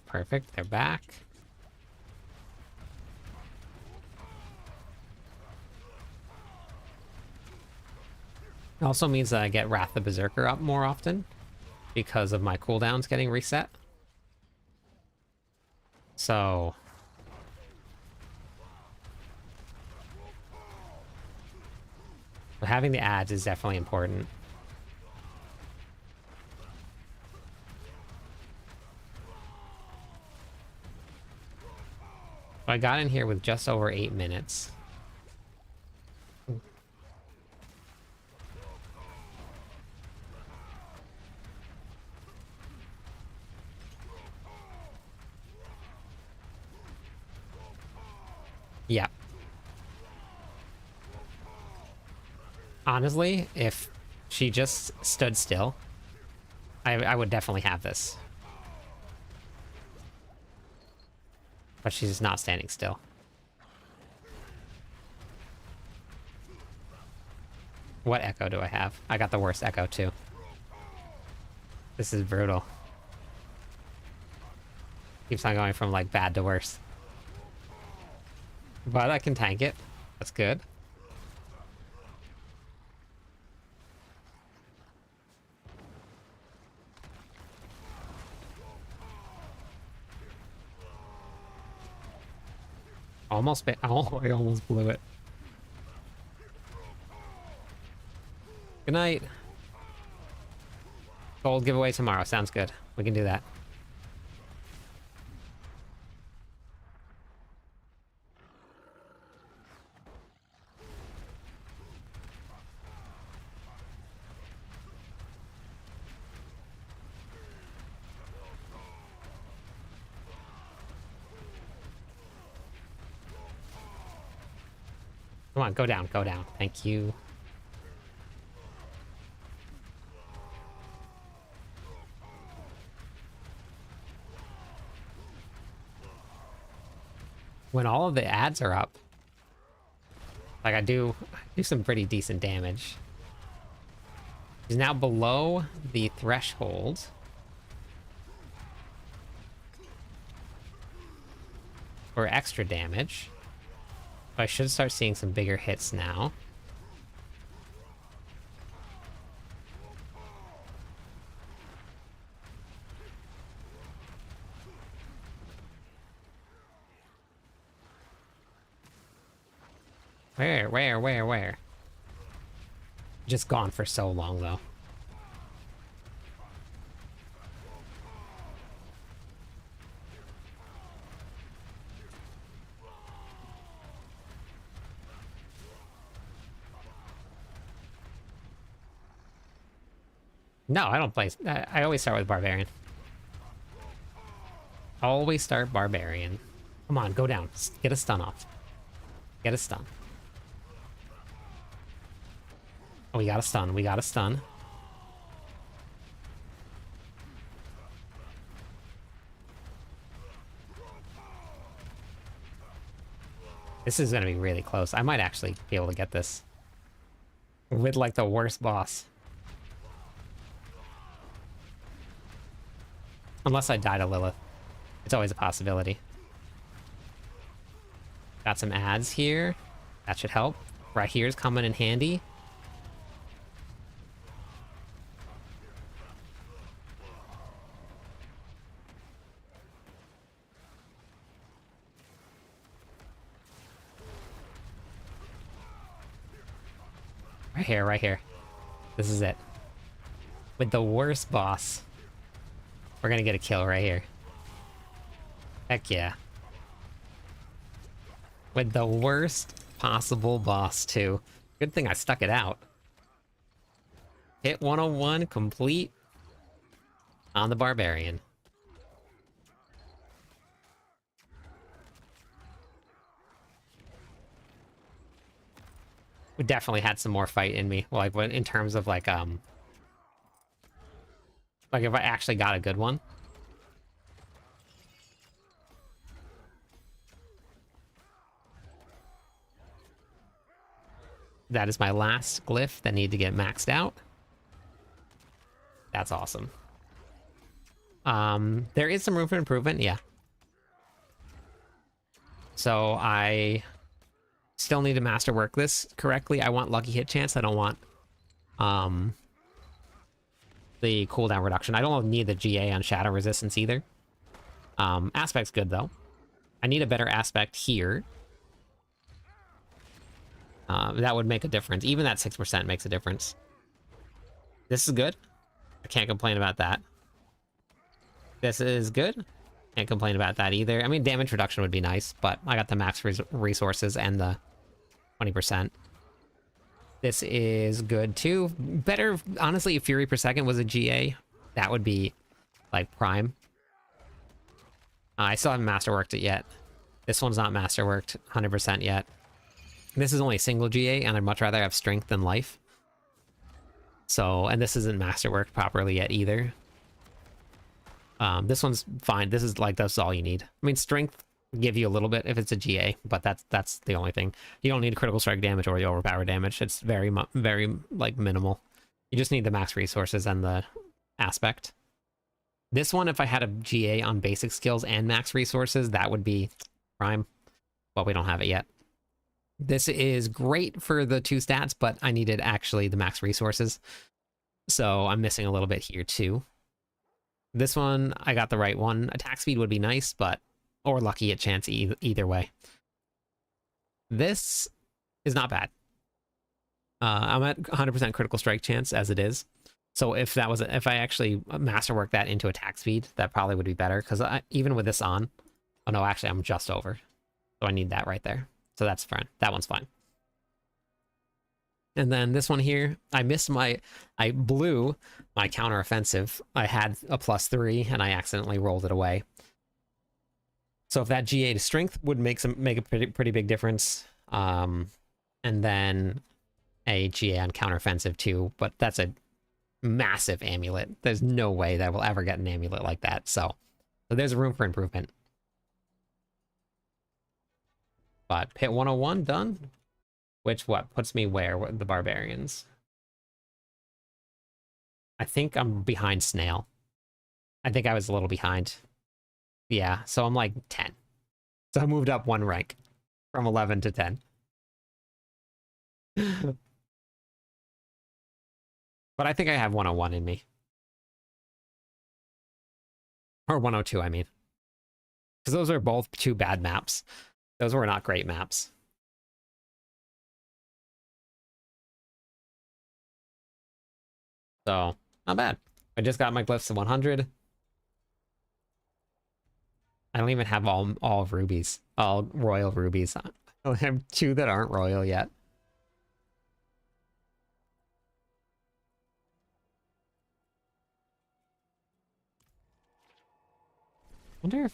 Perfect, they're back. It also means that I get Wrath the Berserker up more often because of my cooldowns getting reset. So... having the ads is definitely important. I got in here with just over 8 minutes. Yeah. Honestly, if she just stood still, I would definitely have this. But she's not standing still. What echo do I have? I got the worst echo too. This is brutal. Keeps on going from like bad to worse. But I can tank it. That's good. Oh, I almost blew it. Good night. Gold giveaway tomorrow. Sounds good. We can do that. Come on, go down, go down. Thank you. When all of the ads are up, like I do some pretty decent damage. He's now below the threshold. For extra damage. I should start seeing some bigger hits now. Where? Just gone for so long, though. No, I don't play... I always start with Barbarian. Always start Barbarian. Come on, go down. Get a stun off. Get a stun. Oh, we got a stun. We got a stun. This is going to be really close. I might actually be able to get this. With like the worst boss. Unless I die to Lilith. It's always a possibility. Got some ads here. That should help. Right here's coming in handy. Right here, right here. This is it. With the worst boss. We're gonna get a kill right here. Heck yeah. With the worst possible boss, too. Good thing I stuck it out. Hit 101 complete on the Barbarian. We definitely had some more fight in me. Like, in terms of, like if I actually got a good one. That is my last glyph that need to get maxed out. That's awesome. There is some room for improvement, yeah. So I still need to masterwork this correctly. I want lucky hit chance. I don't want the cooldown reduction. I don't need the GA on shadow resistance either. Aspect's good though. I need a better aspect here. That would make a difference. Even that 6% makes a difference. This is good. I can't complain about that. This is good. Can't complain about that either. I mean, damage reduction would be nice, but I got the max resources and the 20%. This is good too. Better, honestly, if Fury per second was a GA, that would be like prime. I still haven't masterworked it yet. This one's not masterworked 100% yet. This is only a single GA, and I'd much rather have strength than life. So, and this isn't masterworked properly yet either. This one's fine. This is like, that's all you need. I mean, strength give you a little bit if it's a GA, but that's the only thing. You don't need critical strike damage or the overpower damage. It's very like minimal. You just need the max resources and the aspect. This one, if I had a GA on basic skills and max resources, that would be prime, but we don't have it yet. This is great for the 2 stats, but I needed actually the max resources. So I'm missing a little bit here too. This one, I got the right one. Attack speed would be nice, but, or lucky at chance either way. This is not bad. I'm at 100% critical strike chance as it is. So if that was, if I actually masterwork that into attack speed, that probably would be better. Because even with this on, oh no, actually I'm just over. So I need that right there. So that's fine. That one's fine. And then this one here, I blew my counteroffensive. I had a +3 and I accidentally rolled it away. So if that GA to strength would make a pretty big difference. And then a GA on counteroffensive too, but that's a massive amulet. There's no way that we'll ever get an amulet like that. So there's room for improvement. But hit 101 done, which puts me where with the Barbarians? I think I'm behind Snail. I think I was a little behind. Yeah, so I'm like 10. So I moved up 1 rank from 11 to 10. But I think I have 101 in me. Or 102, I mean. Because those are both 2 bad maps. Those were not great maps. So, not bad. I just got my glyphs to 100. I don't even have all rubies. All royal rubies. I only have 2 that aren't royal yet. I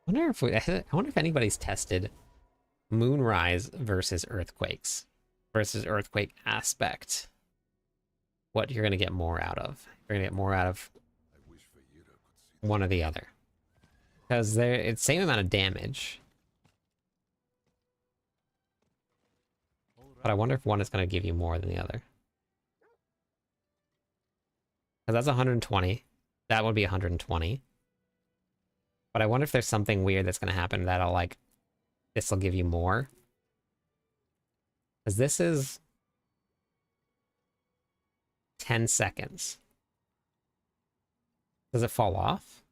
wonder if anybody's tested Moonrise versus Earthquakes versus Earthquake Aspect. What you're gonna get more out of? You're gonna get more out of one or the other, because it's same amount of damage. But I wonder if one is going to give you more than the other. Because that's 120. That would be 120. But I wonder if there's something weird that's going to happen that'll, like, this will give you more. Because this is 10 seconds. Does it fall off?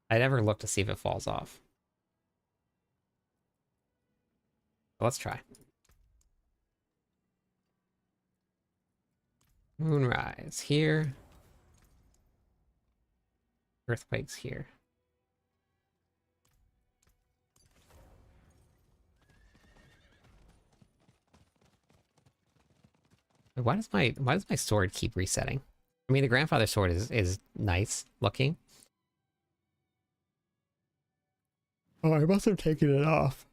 I never looked to see if it falls off. Let's try. Moonrise here. Earthquakes here. Why does my sword keep resetting? I mean, the grandfather sword is nice looking. Oh, I must have taken it off.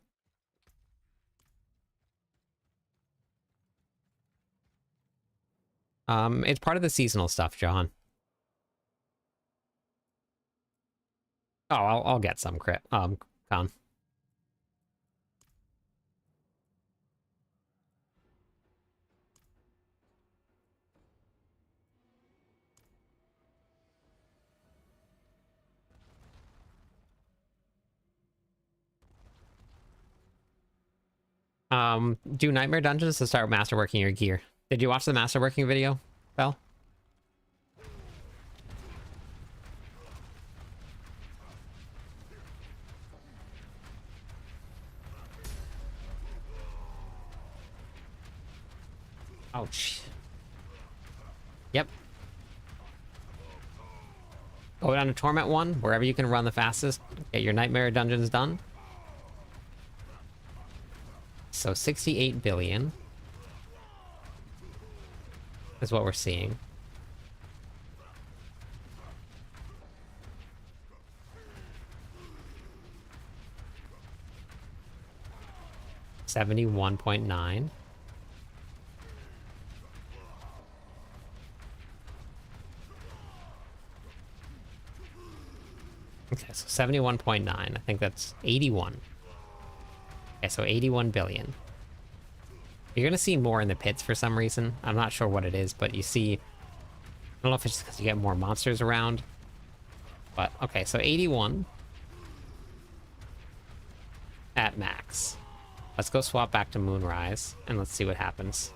It's part of the seasonal stuff, John. Oh, I'll get some crit. Con. Do nightmare dungeons to start masterworking your gear. Did you watch the masterworking video, Belle? Ouch. Yep. Go down to Torment 1, wherever you can run the fastest. Get your nightmare dungeons done. So 68 billion is what we're seeing. $71.9. Okay, so 71.9. I think that's 81. Okay, so 81 billion. You're gonna see more in the pits for some reason. I'm not sure what it is, but you see... I don't know if it's just because you get more monsters around. But, okay, so 81. At max. Let's go swap back to Moonrise, and let's see what happens.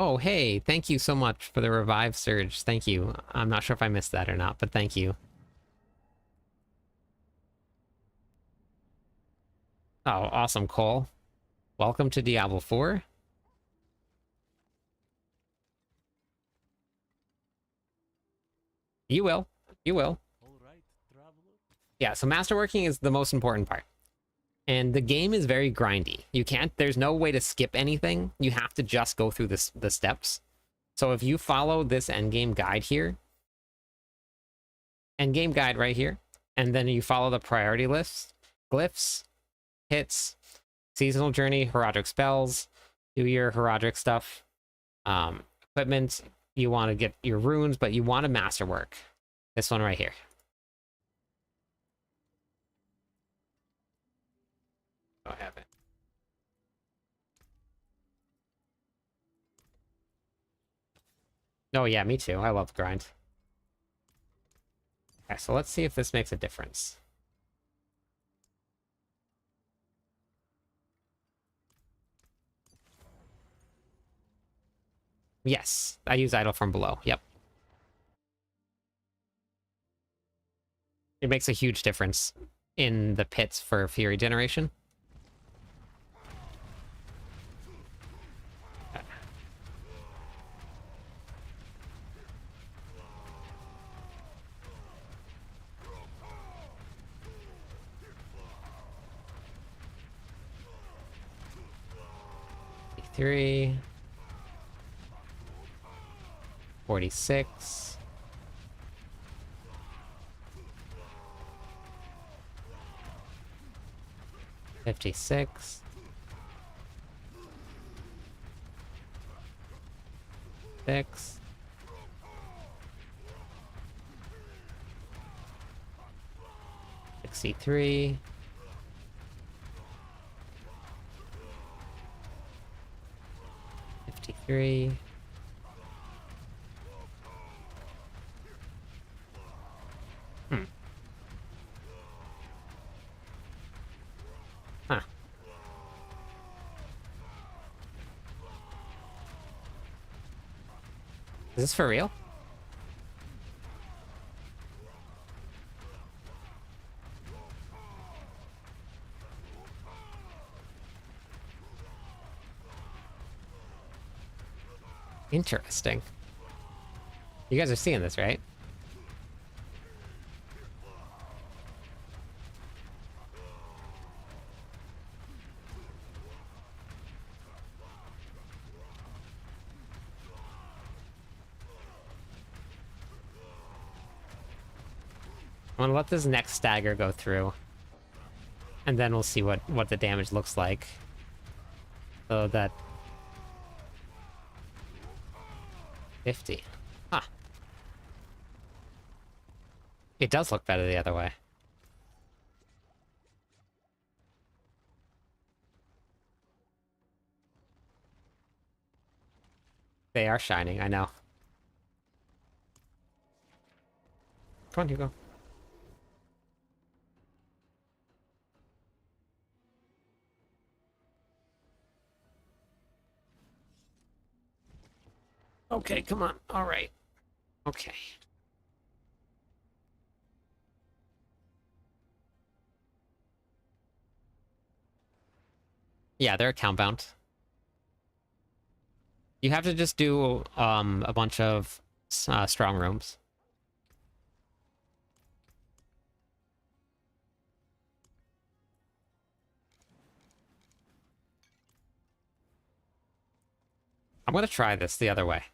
Oh, hey, thank you so much for the revive surge. Thank you. I'm not sure if I missed that or not, but thank you. Oh, awesome, Cole. Welcome to Diablo 4. You will. You will. Yeah, so masterworking is the most important part. And the game is very grindy. You can't, there's no way to skip anything. You have to just go through the steps. So if you follow this endgame guide here, endgame guide right here, and then you follow the priority list, glyphs, hits, seasonal journey, heraldic spells, do your heraldic stuff, equipment, you want to get your runes, but you want to masterwork. This one right here. Don't have it. Oh yeah, me too. I love the grind. Okay, so let's see if this makes a difference. Yes, I use idle from below. Yep. It makes a huge difference in the pits for Fury generation. Three, 46, 56, 6, 63. $53. Huh. Is this for real? Interesting. You guys are seeing this, right? I'm gonna let this next stagger go through, and then we'll see what the damage looks like. So that 50. Huh. It does look better the other way. They are shining, I know. Come on, Hugo. Okay, come on. All right. Okay. Yeah, they're account bound. You have to just do a bunch of strong rooms. I'm gonna try this the other way.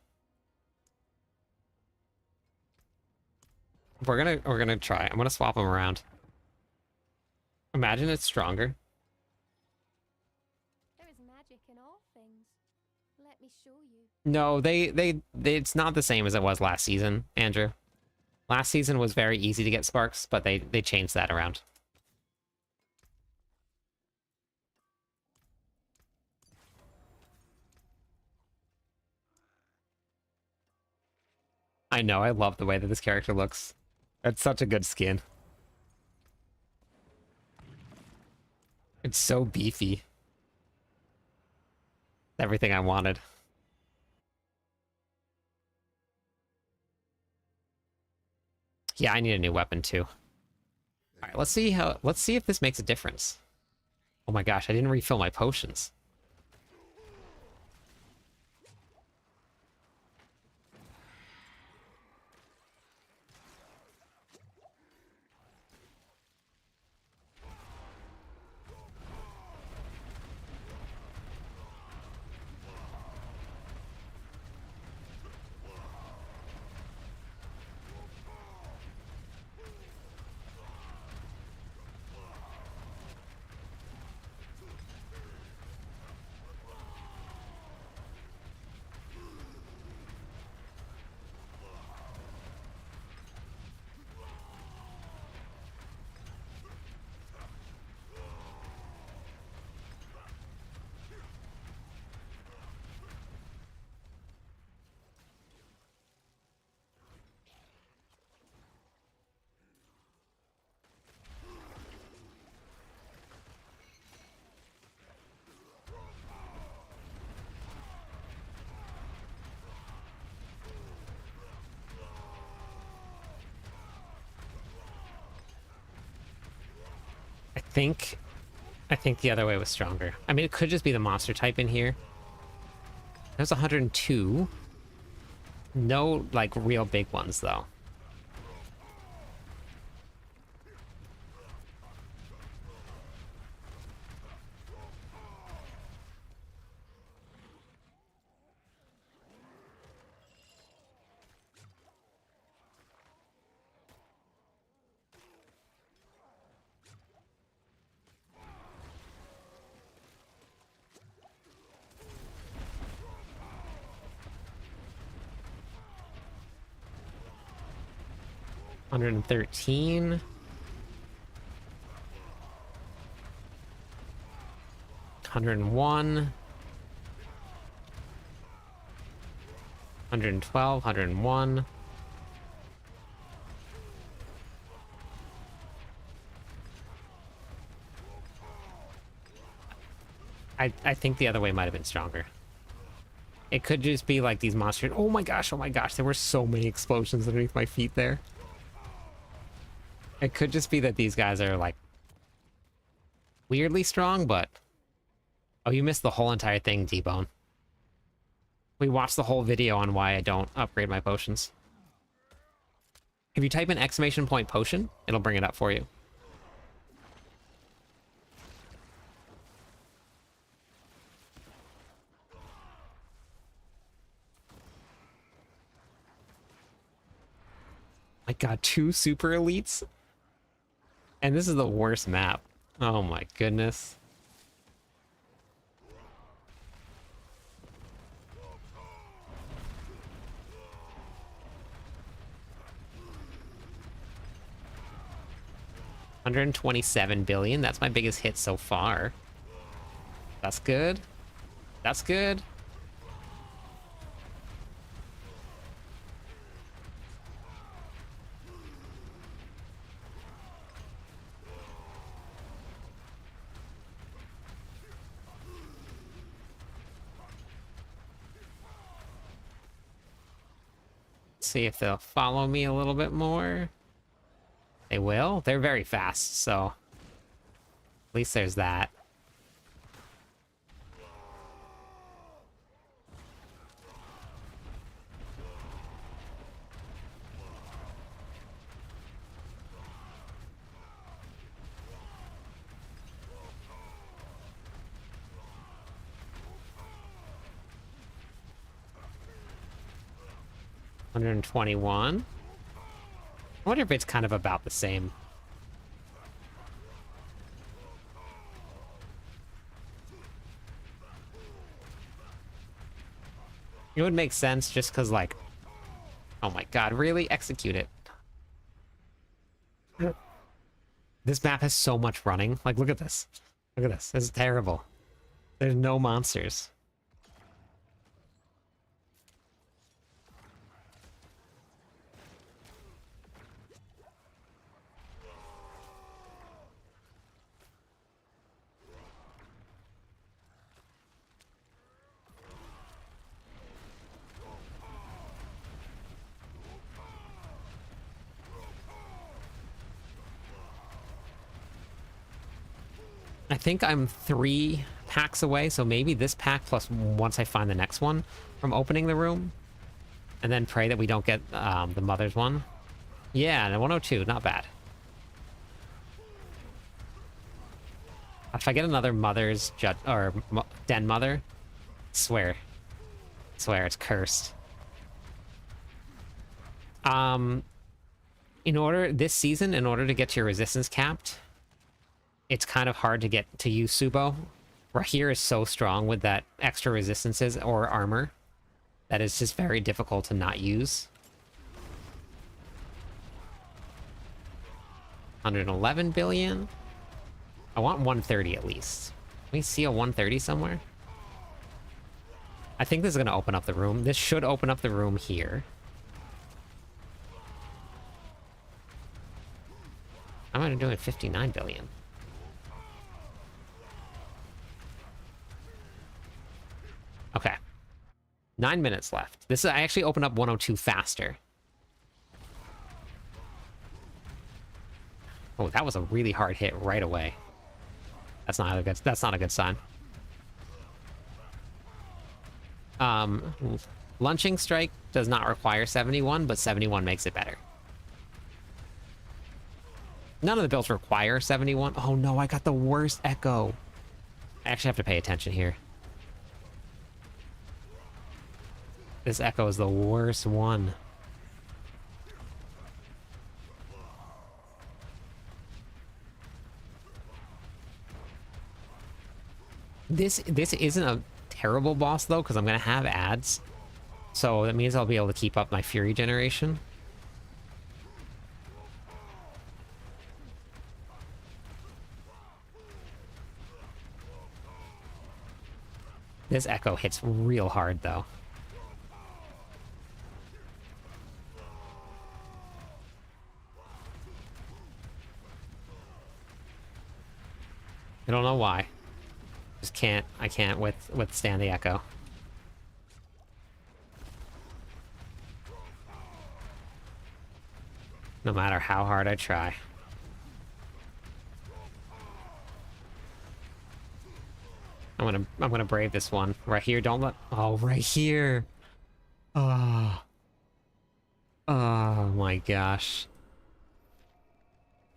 We're gonna try. I'm gonna swap them around. Imagine it's stronger. There is magic in all things. Let me show you. No, it's not the same as it was last season, Andrew. Last season was very easy to get sparks, but they changed that around. I know, I love the way that this character looks. It's such a good skin. It's so beefy. Everything I wanted. Yeah, I need a new weapon too. Alright, let's see if this makes a difference. Oh my gosh, I didn't refill my potions. I think the other way was stronger. I mean, it could just be the monster type in here. There's 102. No, like, real big ones, though. $113. 101. 112, 101. I think the other way might have been stronger. It could just be like these monsters. Oh my gosh, there were so many explosions underneath my feet there. It could just be that these guys are like weirdly strong, but... Oh, you missed the whole entire thing, D-Bone. We watched the whole video on why I don't upgrade my potions. If you type in exclamation point potion, it'll bring it up for you. I got 2 super elites. And this is the worst map. Oh my goodness. $127 billion. That's my biggest hit so far. That's good. That's good. See if they'll follow me a little bit more. They will. They're very fast, so at least there's that. $121. I wonder if it's kind of about the same. It would make sense just because, like... Oh my god, really? Execute it. This map has so much running. Like, look at this. Look at this. This is terrible. There's no monsters. I think I'm 3 packs away, so maybe this pack plus once I find the next one from opening the room. And then pray that we don't get the mother's one. Yeah, and 102, not bad. If I get another mother's den mother, swear it's cursed. This season, in order to get your resistance capped, it's kind of hard to get to use Subo. Rahir is so strong with that extra resistances or armor that it's just very difficult to not use. 111 billion. I want 130 at least. Can we see a 130 somewhere? I think this is going to open up the room. This should open up the room here. How am I doing 59 billion? Okay. 9 minutes left. I actually opened up 102 faster. Oh, that was a really hard hit right away. That's not a good sign. Lunching strike does not require 71, but 71 makes it better. None of the builds require 71. Oh no, I got the worst echo. I actually have to pay attention here. This echo is the worst one. This isn't a terrible boss though, because I'm gonna have ads, so that means I'll be able to keep up my fury generation. This echo hits real hard, though. I don't know why. Just can't, I can't withstand the echo. No matter how hard I try. I'm gonna brave this one. Right here, don't let... Oh, right here! Oh. Oh my gosh.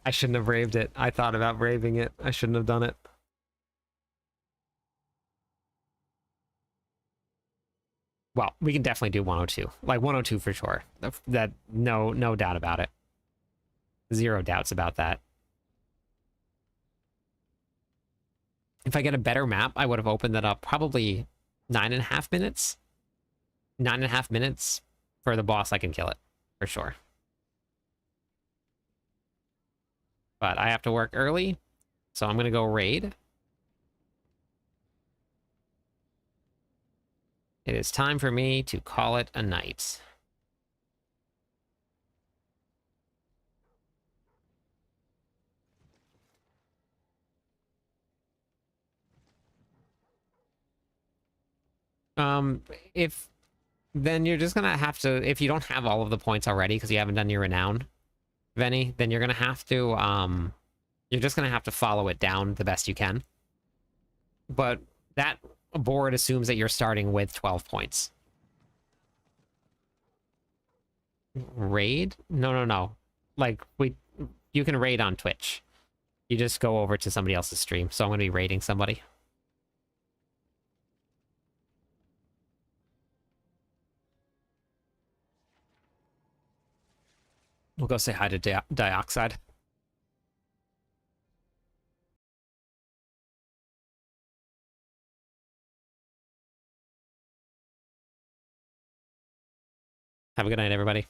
I shouldn't have braved it. I thought about braving it. I shouldn't have done it. Well, we can definitely do 102. Like 102 for sure. That no doubt about it. Zero doubts about that. If I get a better map, I would have opened that up probably 9.5 minutes. 9.5 minutes for the boss, I can kill it. For sure. But I have to work early, so I'm going to go raid. It is time for me to call it a night. If then you're just gonna have to, if you don't have all of the points already because you haven't done your renown, Venny, then you're gonna have to, you're just gonna have to follow it down the best you can. But that board assumes that you're starting with 12 points. Raid? No. Like, you can raid on Twitch. You just go over to somebody else's stream. So I'm gonna be raiding somebody. We'll go say hi to Dioxide. Have a good night, everybody.